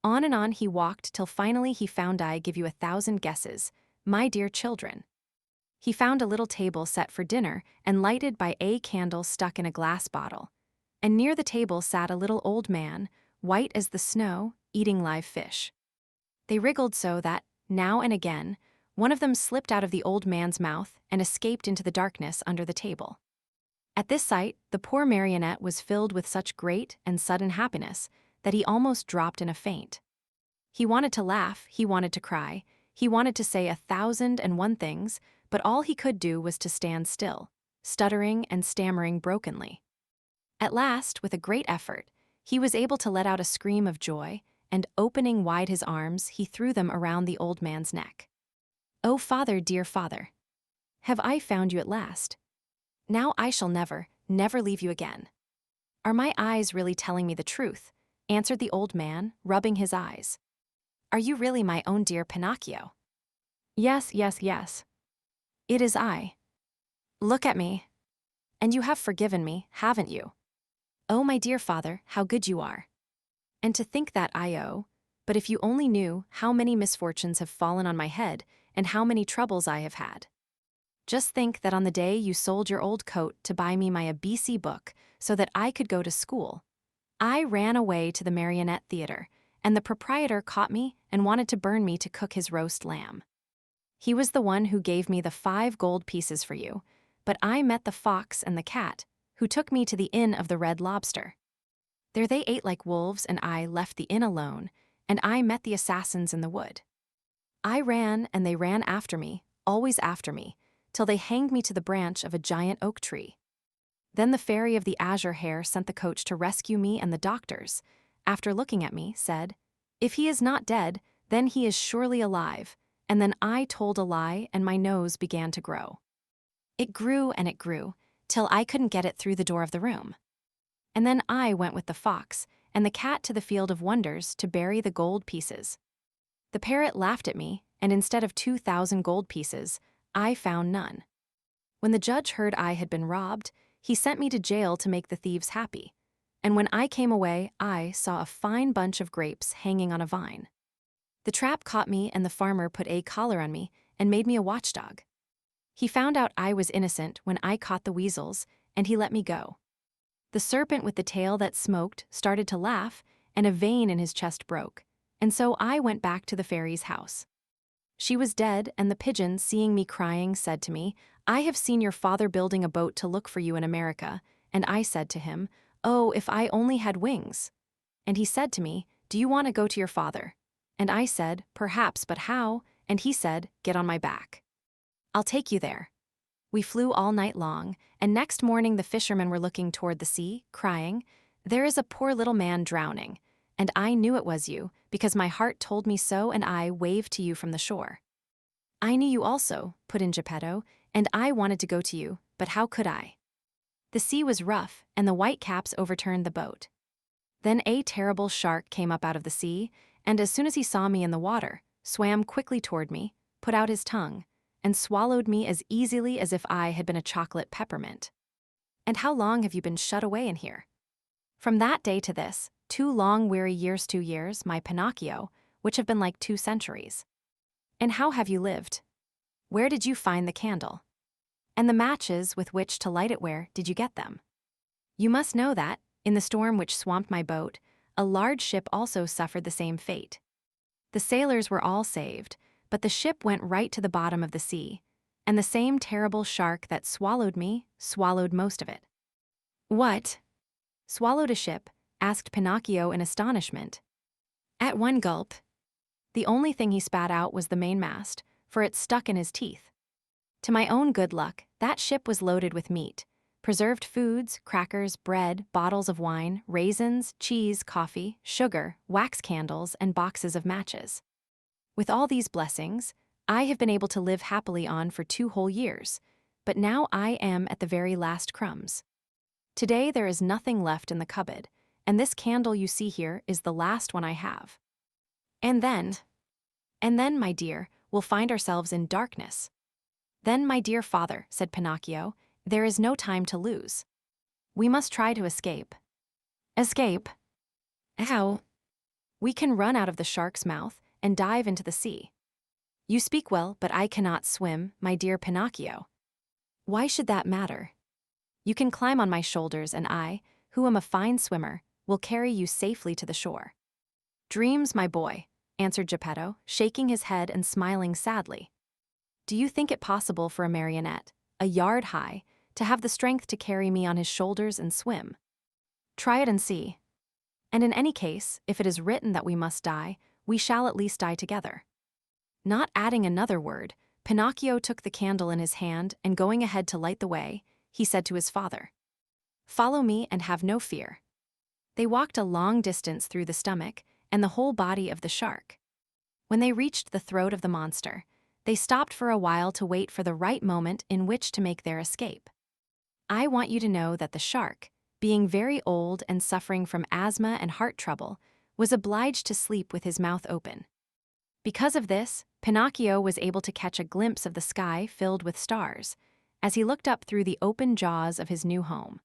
On and on he walked till finally he found, I give you 1,000 guesses, my dear children. He found a little table set for dinner and lighted by a candle stuck in a glass bottle, and near the table sat a little old man, white as the snow, eating live fish. They wriggled so that, now and again, one of them slipped out of the old man's mouth and escaped into the darkness under the table. At this sight, the poor marionette was filled with such great and sudden happiness that he almost dropped in a faint. He wanted to laugh, he wanted to cry, he wanted to say 1,001 things, but all he could do was to stand still, stuttering and stammering brokenly. At last, with a great effort, he was able to let out a scream of joy, and opening wide his arms, he threw them around the old man's neck. "Oh, father, dear father! Have I found you at last? Now I shall never, never leave you again." "Are my eyes really telling me the truth?" answered the old man, rubbing his eyes. "Are you really my own dear Pinocchio?" "Yes, yes, yes. It is I. Look at me. And you have forgiven me, haven't you? Oh, my dear father, how good you are. And to think that I owe, but if you only knew how many misfortunes have fallen on my head and how many troubles I have had. Just think that on the day you sold your old coat to buy me my ABC book so that I could go to school, I ran away to the marionette theater, and the proprietor caught me and wanted to burn me to cook his roast lamb. He was the one who gave me the 5 gold pieces for you, but I met the fox and the cat, who took me to the Inn of the Red Lobster. There they ate like wolves, and I left the inn alone, and I met the assassins in the wood. I ran, and they ran after me, always after me, till they hanged me to the branch of a giant oak tree. Then the fairy of the azure hair sent the coach to rescue me, and the doctors, after looking at me, said, "If he is not dead, then he is surely alive." And then I told a lie, and my nose began to grow. It grew and it grew, till I couldn't get it through the door of the room. And then I went with the fox and the cat to the field of wonders to bury the gold pieces. The parrot laughed at me, and instead of 2,000 gold pieces, I found none. When the judge heard I had been robbed, he sent me to jail to make the thieves happy. And when I came away, I saw a fine bunch of grapes hanging on a vine. The trap caught me, and the farmer put a collar on me and made me a watchdog. He found out I was innocent when I caught the weasels, and he let me go. The serpent with the tail that smoked started to laugh, and a vein in his chest broke, and so I went back to the fairy's house. She was dead, and the pigeon, seeing me crying, said to me, "I have seen your father building a boat to look for you in America." And I said to him, "Oh, if I only had wings." And he said to me, "Do you want to go to your father?" And I said, "Perhaps, but how?" And he said, "Get on my back. I'll take you there." We flew all night long, and next morning the fishermen were looking toward the sea, crying, "There is a poor little man drowning." And I knew it was you, because my heart told me so, and I waved to you from the shore. "I knew you also," put in Geppetto, "and I wanted to go to you, but how could I?" The sea was rough, and the white caps overturned the boat. Then a terrible shark came up out of the sea, and as soon as he saw me in the water, swam quickly toward me, put out his tongue, and swallowed me as easily as if I had been a chocolate peppermint. "And how long have you been shut away in here?" "From that day to this, 2 long weary years, 2 years, my Pinocchio, which have been like 2 centuries. "And how have you lived? Where did you find the candle? And the matches with which to light it, where did you get them? You must know that, in the storm which swamped my boat, a large ship also suffered the same fate. The sailors were all saved, but the ship went right to the bottom of the sea, and the same terrible shark that swallowed me swallowed most of it." "What? Swallowed a ship?" asked Pinocchio in astonishment. "At one gulp?" The only thing he spat out was the mainmast, for it stuck in his teeth. To my own good luck, that ship was loaded with meat, preserved foods, crackers, bread, bottles of wine, raisins, cheese, coffee, sugar, wax candles, and boxes of matches. With all these blessings, I have been able to live happily on for 2 whole years, but now I am at the very last crumbs. Today there is nothing left in the cupboard, and this candle you see here is the last one I have. And then, my dear, we'll find ourselves in darkness." "Then, my dear father," said Pinocchio, "there is no time to lose. We must try to escape." "Escape? How?" "We can run out of the shark's mouth and dive into the sea." "You speak well, but I cannot swim, my dear Pinocchio." "Why should that matter? You can climb on my shoulders, and I, who am a fine swimmer, will carry you safely to the shore." "Dreams, my boy," answered Geppetto, shaking his head and smiling sadly. "Do you think it possible for a marionette, a yard high, to have the strength to carry me on his shoulders and swim? Try it and see. And in any case, if it is written that we must die, we shall at least die together." Not adding another word, Pinocchio took the candle in his hand, and going ahead to light the way, he said to his father, "Follow me and have no fear." They walked a long distance through the stomach and the whole body of the shark. When they reached the throat of the monster, they stopped for a while to wait for the right moment in which to make their escape. I want you to know that the shark, being very old and suffering from asthma and heart trouble, was obliged to sleep with his mouth open. Because of this, Pinocchio was able to catch a glimpse of the sky filled with stars, as he looked up through the open jaws of his new home.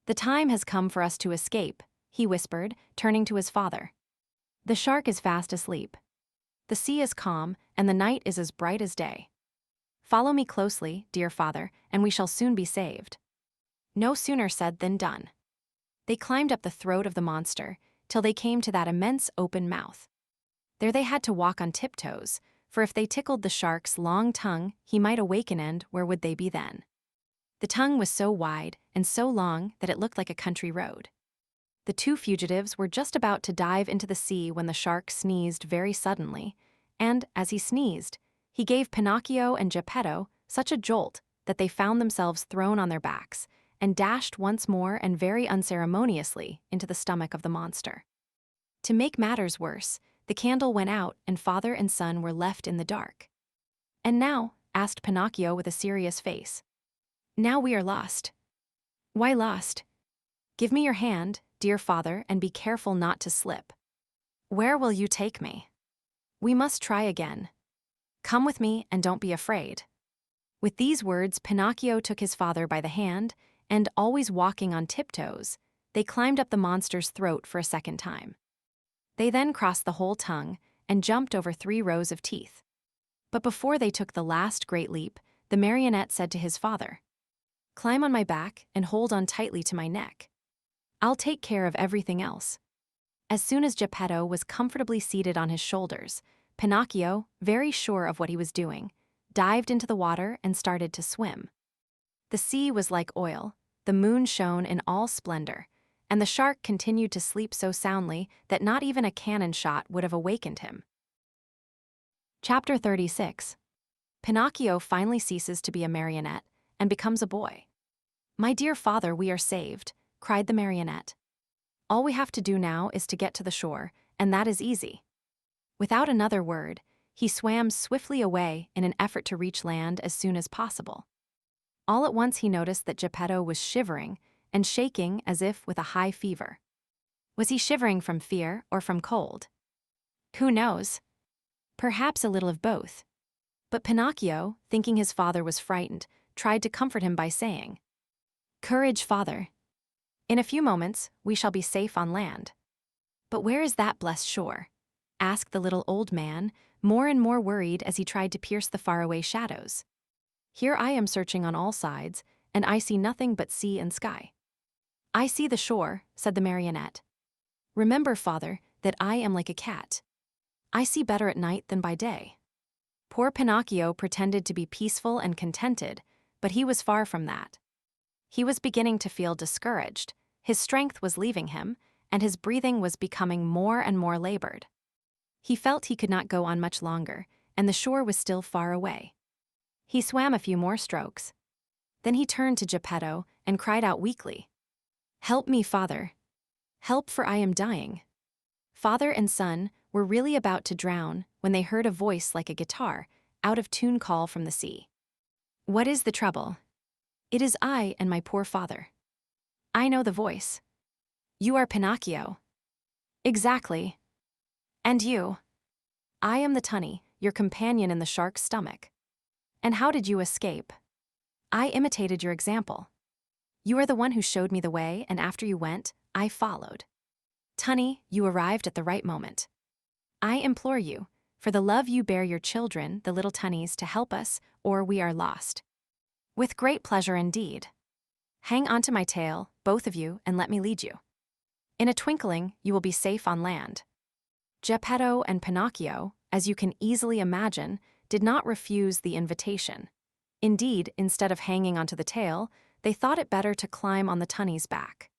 "The time has come for us to escape," he whispered, turning to his father. "The shark is fast asleep. The sea is calm, and the night is as bright as day. Follow me closely, dear father, and we shall soon be saved." No sooner said than done. They climbed up the throat of the monster, till they came to that immense open mouth. There they had to walk on tiptoes, for if they tickled the shark's long tongue, he might awaken, and where would they be then? The tongue was so wide and so long that it looked like a country road. The two fugitives were just about to dive into the sea when the shark sneezed very suddenly, and, as he sneezed, he gave Pinocchio and Geppetto such a jolt that they found themselves thrown on their backs and dashed once more and very unceremoniously into the stomach of the monster. To make matters worse, the candle went out and father and son were left in the dark. "And now?" asked Pinocchio with a serious face. "Now we are lost." "Why lost?" "Give me your hand, dear father, and be careful not to slip." "Where will you take me?" "We must try again." "Come with me and don't be afraid." With these words, Pinocchio took his father by the hand, and, always walking on tiptoes, they climbed up the monster's throat for a second time. They then crossed the whole tongue and jumped over 3 rows of teeth. But before they took the last great leap, the marionette said to his father, "Climb on my back and hold on tightly to my neck. I'll take care of everything else." As soon as Geppetto was comfortably seated on his shoulders, Pinocchio, very sure of what he was doing, dived into the water and started to swim. The sea was like oil, the moon shone in all splendor, and the shark continued to sleep so soundly that not even a cannon shot would have awakened him. Chapter 36. Pinocchio finally ceases to be a marionette and becomes a boy. "My dear father, we are saved," cried the marionette. "All we have to do now is to get to the shore, and that is easy." Without another word, he swam swiftly away in an effort to reach land as soon as possible. All at once he noticed that Geppetto was shivering and shaking as if with a high fever. Was he shivering from fear or from cold? Who knows? Perhaps a little of both. But Pinocchio, thinking his father was frightened, tried to comfort him by saying, "Courage, father. In a few moments, we shall be safe on land." "But where is that blessed shore?" asked the little old man, more and more worried as he tried to pierce the faraway shadows. "Here I am searching on all sides, and I see nothing but sea and sky." "I see the shore," said the marionette. "Remember, father, that I am like a cat. I see better at night than by day." Poor Pinocchio pretended to be peaceful and contented, but he was far from that. He was beginning to feel discouraged, his strength was leaving him, and his breathing was becoming more and more labored. He felt he could not go on much longer, and the shore was still far away. He swam a few more strokes. Then he turned to Geppetto and cried out weakly, "Help me, father. Help, for I am dying." Father and son were really about to drown when they heard a voice like a guitar, out of tune call from the sea. "What is the trouble?" "It is I and my poor father." "I know the voice." "You are Pinocchio." "Exactly." "And you?" "I am the tunny, your companion in the shark's stomach." "And how did you escape?" "I imitated your example. You are the one who showed me the way, and after you went, I followed." "Tunny, you arrived at the right moment. I implore you, for the love you bear your children, the little tunnies, to help us, or we are lost." "With great pleasure indeed. Hang onto my tail, both of you, and let me lead you. In a twinkling, you will be safe on land." Geppetto and Pinocchio, as you can easily imagine, did not refuse the invitation. Indeed, instead of hanging onto the tail, they thought it better to climb on the tunny's back.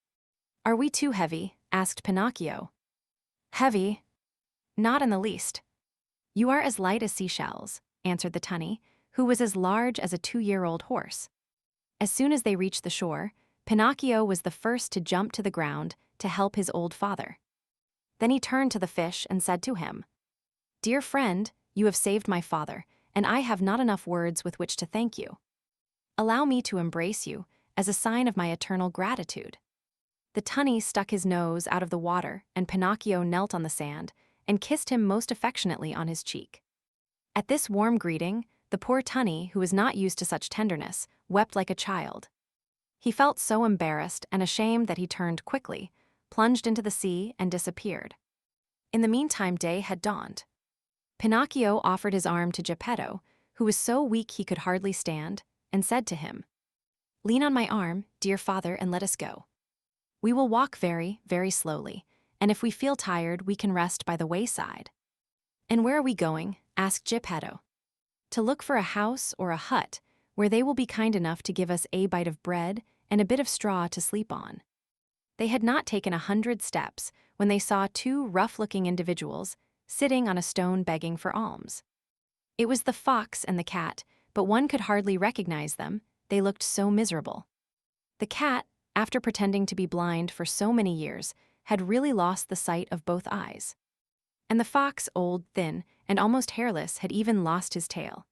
"Are we too heavy?" asked Pinocchio. "Heavy? Not in the least. You are as light as seashells," answered the tunny, who was as large as a 2-year-old horse. As soon as they reached the shore, Pinocchio was the first to jump to the ground to help his old father. Then he turned to the fish and said to him, "Dear friend, you have saved my father, and I have not enough words with which to thank you. Allow me to embrace you as a sign of my eternal gratitude." The tunny stuck his nose out of the water, and Pinocchio knelt on the sand and kissed him most affectionately on his cheek. At this warm greeting, the poor tunny, who was not used to such tenderness, wept like a child. He felt so embarrassed and ashamed that he turned quickly, plunged into the sea, and disappeared. In the meantime, day had dawned. Pinocchio offered his arm to Geppetto, who was so weak he could hardly stand, and said to him, "Lean on my arm, dear father, and let us go. We will walk very, very slowly, and if we feel tired, we can rest by the wayside." "And where are we going?" asked Geppetto. "To look for a house or a hut where they will be kind enough to give us a bite of bread and a bit of straw to sleep on." They had not taken 100 steps when they saw two rough-looking individuals sitting on a stone begging for alms. It was the fox and the cat, but one could hardly recognize them. They looked so miserable. The cat, after pretending to be blind for so many years, had really lost the sight of both eyes. And the fox, old, thin, and almost hairless, had even lost his tail.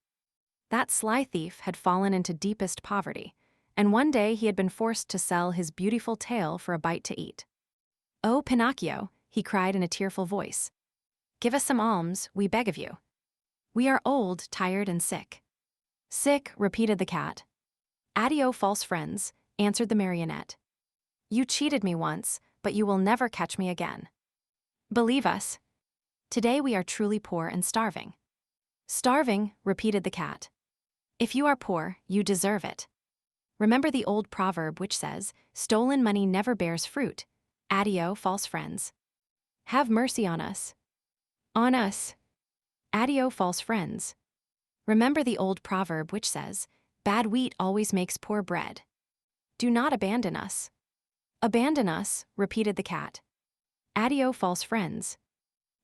That sly thief had fallen into deepest poverty, and one day he had been forced to sell his beautiful tail for a bite to eat. "Oh, Pinocchio," he cried in a tearful voice. "Give us some alms, we beg of you. We are old, tired, and sick." "Sick," repeated the cat. "Addio, false friends," answered the marionette. "You cheated me once, but you will never catch me again. Believe us. Today we are truly poor and starving." "Starving," repeated the cat. "If you are poor, you deserve it. Remember the old proverb which says, 'Stolen money never bears fruit.' Addio, false friends. Have mercy on us. On us. Addio, false friends. Remember the old proverb which says, 'Bad wheat always makes poor bread.' Do not abandon us." "Abandon us," repeated the cat. "Addio, false friends.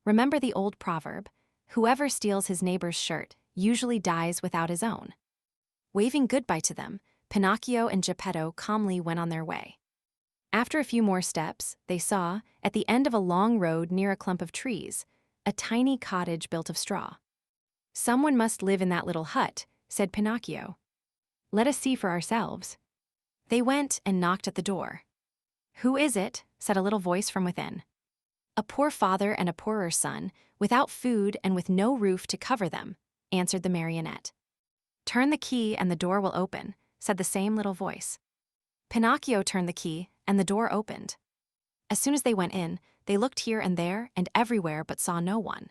Remember the old proverb, 'Whoever steals his neighbor's shirt usually dies without his own.'" Waving goodbye to them, Pinocchio and Geppetto calmly went on their way. After a few more steps, they saw, at the end of a long road near a clump of trees, a tiny cottage built of straw. "Someone must live in that little hut," said Pinocchio. "Let us see for ourselves." They went and knocked at the door. "Who is it?" said a little voice from within. "A poor father and a poorer son, without food and with no roof to cover them," answered the marionette. "Turn the key and the door will open," said the same little voice. Pinocchio turned the key, and the door opened. As soon as they went in, they looked here and there and everywhere but saw no one.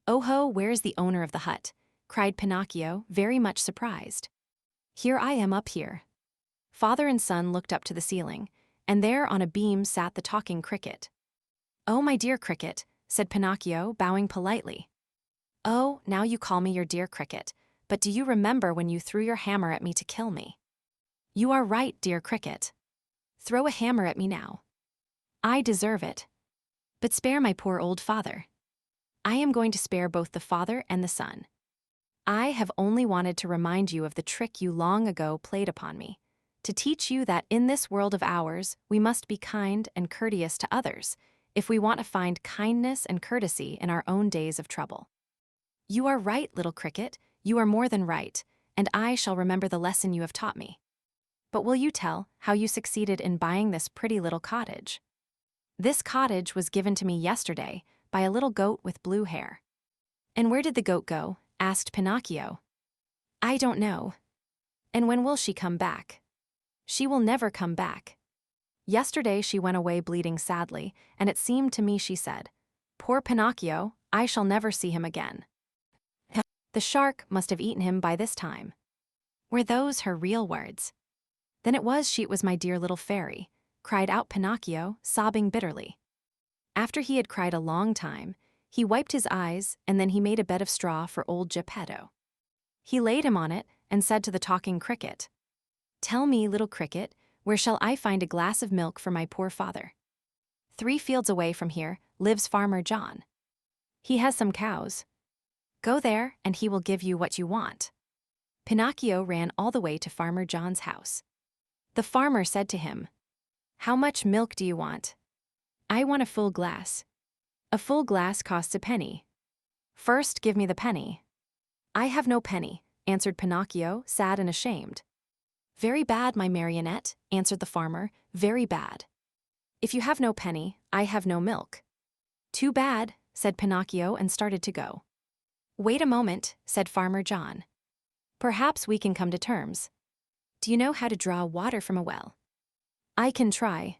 "Oh ho, where is the owner of the hut?" cried Pinocchio, very much surprised. "Here I am up here." Father and son looked up to the ceiling, and there on a beam sat the talking cricket. "Oh, my dear cricket," said Pinocchio, bowing politely. "Oh, now you call me your dear cricket, but do you remember when you threw your hammer at me to kill me? You are right, dear cricket. Throw a hammer at me now. I deserve it. But spare my poor old father. I am going to spare both the father and the son. I have only wanted to remind you of the trick you long ago played upon me, to teach you that in this world of ours we must be kind and courteous to others if we want to find kindness and courtesy in our own days of trouble. You are right, little cricket, you are more than right, and I shall remember the lesson you have taught me. But will you tell how you succeeded in buying this pretty little cottage? This cottage was given to me yesterday by a little goat with blue hair." "And where did the goat go?" asked Pinocchio. "I don't know." "And when will she come back?" "She will never come back. Yesterday she went away bleeding sadly, and it seemed to me she said, 'Poor Pinocchio, I shall never see him again.' The shark must have eaten him by this time." Were those her real words? "Then it was my dear little fairy," cried out Pinocchio, sobbing bitterly. After he had cried a long time, he wiped his eyes and then he made a bed of straw for old Geppetto. He laid him on it and said to the talking cricket, "Tell me, little cricket, where shall I find a glass of milk for my poor father? 3 fields away from here lives Farmer John. He has some cows. Go there and he will give you what you want." Pinocchio ran all the way to Farmer John's house. The farmer said to him, "How much milk do you want?" "I want a full glass." "A full glass costs a penny." "First give me the penny." "I have no penny," answered Pinocchio, sad and ashamed. "Very bad, my marionette," answered the farmer, "very bad. If you have no penny, I have no milk." "Too bad," said Pinocchio and started to go. "Wait a moment," said Farmer John. "Perhaps we can come to terms. Do you know how to draw water from a well?" "I can try."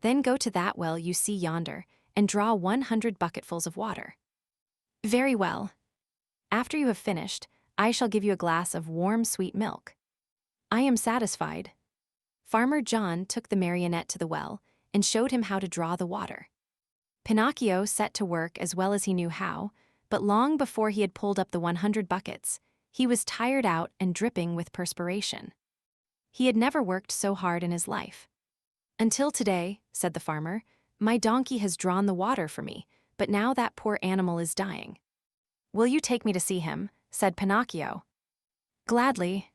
"Then go to that well you see yonder and draw 100 bucketfuls of water." "Very well. After you have finished, I shall give you a glass of warm, sweet milk." "I am satisfied." Farmer John took the marionette to the well and showed him how to draw the water. Pinocchio set to work as well as he knew how, but long before he had pulled up the 100 buckets, he was tired out and dripping with perspiration. He had never worked so hard in his life. "Until today," said the farmer, "my donkey has drawn the water for me, but now that poor animal is dying." "Will you take me to see him?" said Pinocchio. "Gladly."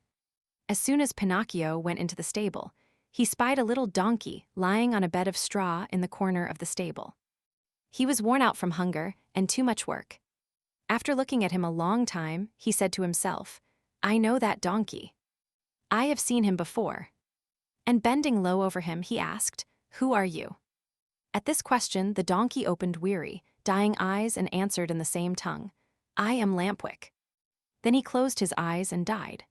As soon as Pinocchio went into the stable, he spied a little donkey lying on a bed of straw in the corner of the stable. He was worn out from hunger and too much work. After looking at him a long time, he said to himself, "I know that donkey. I have seen him before." And bending low over him, he asked, "Who are you?" At this question, the donkey opened weary, dying eyes and answered in the same tongue, "I am Lampwick." Then he closed his eyes and died.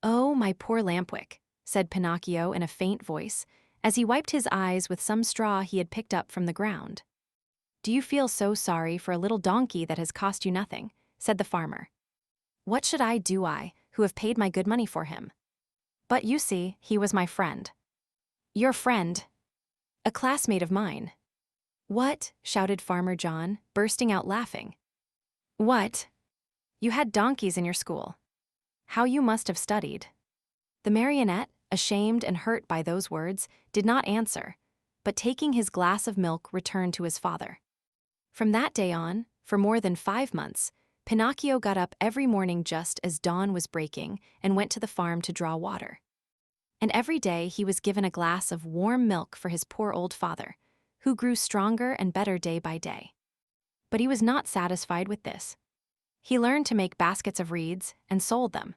"Oh, my poor Lampwick," said Pinocchio in a faint voice, as he wiped his eyes with some straw he had picked up from the ground. "Do you feel so sorry for a little donkey that has cost you nothing?" said the farmer. "What should I do, I, who have paid my good money for him? But you see, he was my friend." "Your friend?" "A classmate of mine." "What?" shouted Farmer John, bursting out laughing. "What? You had donkeys in your school? How you must have studied." The marionette, ashamed and hurt by those words, did not answer, but taking his glass of milk returned to his father. From that day on, for more than 5 months, Pinocchio got up every morning just as dawn was breaking and went to the farm to draw water. And every day he was given a glass of warm milk for his poor old father, who grew stronger and better day by day. But he was not satisfied with this. He learned to make baskets of reeds and sold them.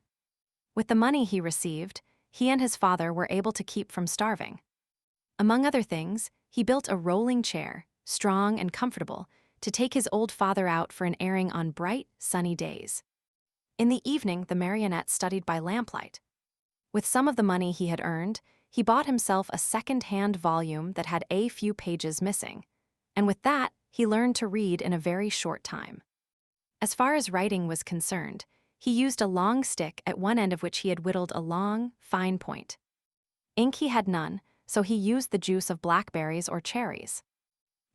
With the money he received, he and his father were able to keep from starving. Among other things, he built a rolling chair, strong and comfortable, to take his old father out for an airing on bright, sunny days. In the evening, the marionette studied by lamplight. With some of the money he had earned, he bought himself a second-hand volume that had a few pages missing, and with that, he learned to read in a very short time. As far as writing was concerned, he used a long stick at one end of which he had whittled a long, fine point. Ink he had none, so he used the juice of blackberries or cherries.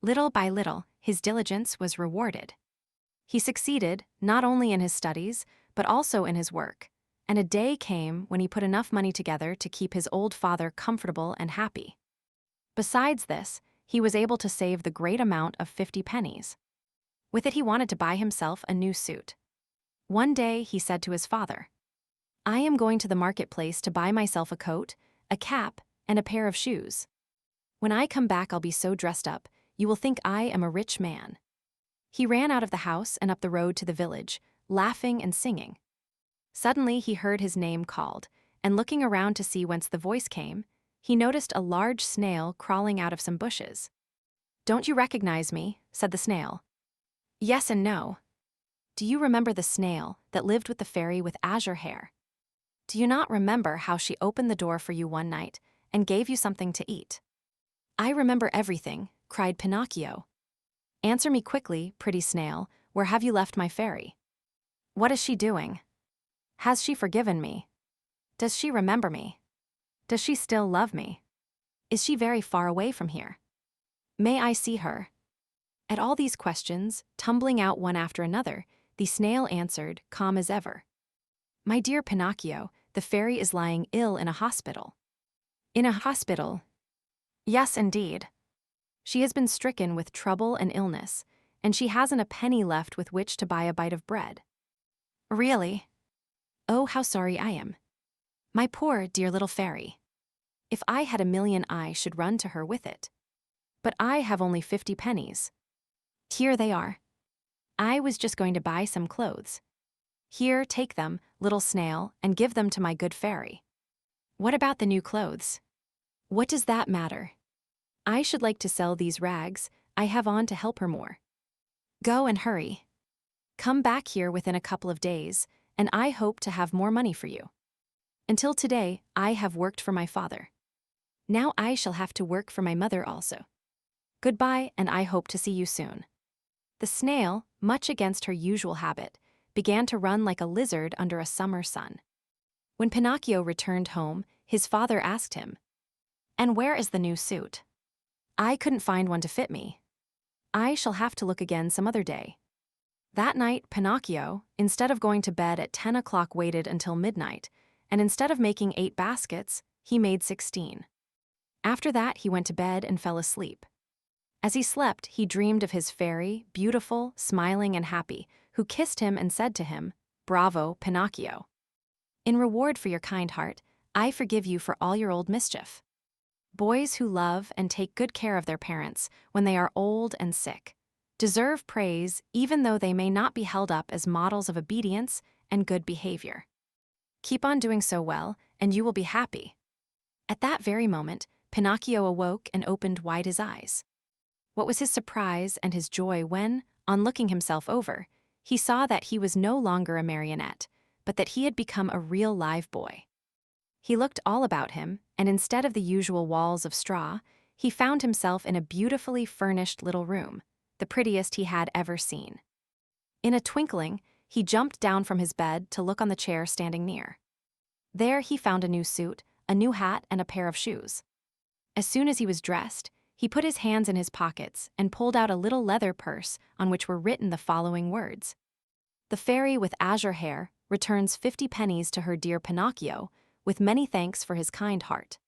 Little by little, his diligence was rewarded. He succeeded not only in his studies, but also in his work, and a day came when he put enough money together to keep his old father comfortable and happy. Besides this, he was able to save the great amount of 50 pennies. With it he wanted to buy himself a new suit. One day he said to his father, "I am going to the marketplace to buy myself a coat, a cap, and a pair of shoes. When I come back I'll be so dressed up, you will think I am a rich man." He ran out of the house and up the road to the village, laughing and singing. Suddenly he heard his name called, and looking around to see whence the voice came, he noticed a large snail crawling out of some bushes. "Don't you recognize me?" said the snail. "Yes and no." "Do you remember the snail that lived with the fairy with azure hair? Do you not remember how she opened the door for you one night and gave you something to eat?" "I remember everything," cried Pinocchio. "Answer me quickly, pretty snail, where have you left my fairy? What is she doing? Has she forgiven me? Does she remember me? Does she still love me? Is she very far away from here? May I see her?" At all these questions, tumbling out one after another, the snail answered, calm as ever, "My dear Pinocchio, the fairy is lying ill in a hospital." "In a hospital?" "Yes, indeed. She has been stricken with trouble and illness, and she hasn't a penny left with which to buy a bite of bread." "Really? Oh, how sorry I am. My poor, dear little fairy. If I had 1,000,000 I should run to her with it. But I have only 50 pennies. Here they are. I was just going to buy some clothes. Here, take them, little snail, and give them to my good fairy." "What about the new clothes?" "What does that matter? I should like to sell these rags I have on to help her more. Go and hurry. Come back here within a couple of days, and I hope to have more money for you. Until today, I have worked for my father. Now I shall have to work for my mother also. Goodbye, and I hope to see you soon." The snail, much against her usual habit, began to run like a lizard under a summer sun. When Pinocchio returned home, his father asked him, "And where is the new suit? I couldn't find one to fit me. I shall have to look again some other day." That night, Pinocchio, instead of going to bed at 10 o'clock, waited until midnight, and instead of making 8 baskets, he made 16. After that, he went to bed and fell asleep. As he slept, he dreamed of his fairy, beautiful, smiling, and happy, who kissed him and said to him, "Bravo, Pinocchio. In reward for your kind heart, I forgive you for all your old mischief." Boys who love and take good care of their parents when they are old and sick deserve praise even though they may not be held up as models of obedience and good behavior. Keep on doing so well, and you will be happy. At that very moment, Pinocchio awoke and opened wide his eyes. What was his surprise and his joy when, on looking himself over, he saw that he was no longer a marionette, but that he had become a real live boy. He looked all about him, and instead of the usual walls of straw, he found himself in a beautifully furnished little room, the prettiest he had ever seen. In a twinkling, he jumped down from his bed to look on the chair standing near. There he found a new suit, a new hat, and a pair of shoes. As soon as he was dressed, he put his hands in his pockets and pulled out a little leather purse on which were written the following words: "The fairy with azure hair returns 50 pennies to her dear Pinocchio, with many thanks for his kind heart."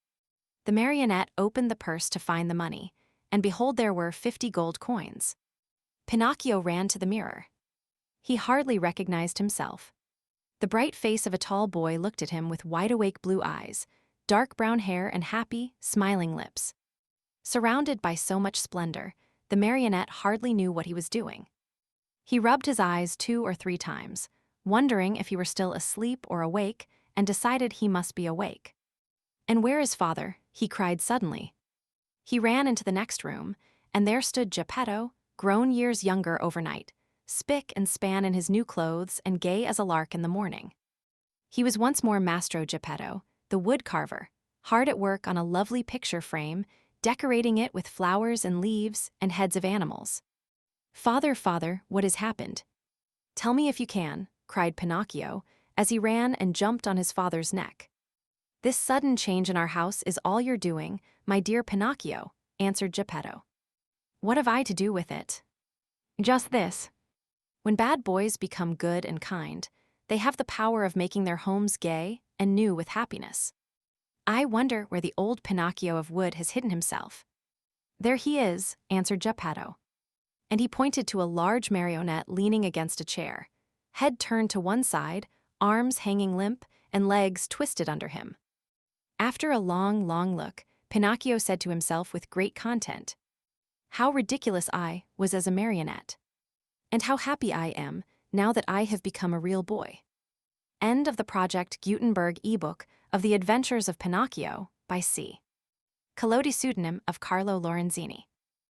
The marionette opened the purse to find the money, and behold, there were 50 gold coins. Pinocchio ran to the mirror. He hardly recognized himself. The bright face of a tall boy looked at him with wide-awake blue eyes, dark brown hair, and happy, smiling lips. Surrounded by so much splendor, the marionette hardly knew what he was doing. He rubbed his eyes 2 or 3 times, wondering if he were still asleep or awake, and decided he must be awake. "And where is father?" he cried suddenly. He ran into the next room, and there stood Geppetto, grown years younger overnight, spick and span in his new clothes and gay as a lark in the morning. He was once more Mastro Geppetto, the wood carver, hard at work on a lovely picture frame, decorating it with flowers and leaves and heads of animals. "Father, father, what has happened? Tell me if you can," cried Pinocchio, as he ran and jumped on his father's neck. "This sudden change in our house is all your doing, my dear Pinocchio," answered Geppetto. "What have I to do with it?" "Just this. When bad boys become good and kind, they have the power of making their homes gay and new with happiness. I wonder where the old Pinocchio of wood has hidden himself." "There he is," answered Geppetto. And he pointed to a large marionette leaning against a chair, head turned to one side, arms hanging limp, and legs twisted under him. After a long, long look, Pinocchio said to himself with great content, "How ridiculous I was as a marionette. And how happy I am now that I have become a real boy." End of the Project Gutenberg ebook of The Adventures of Pinocchio by C. Collodi, pseudonym of Carlo Lorenzini.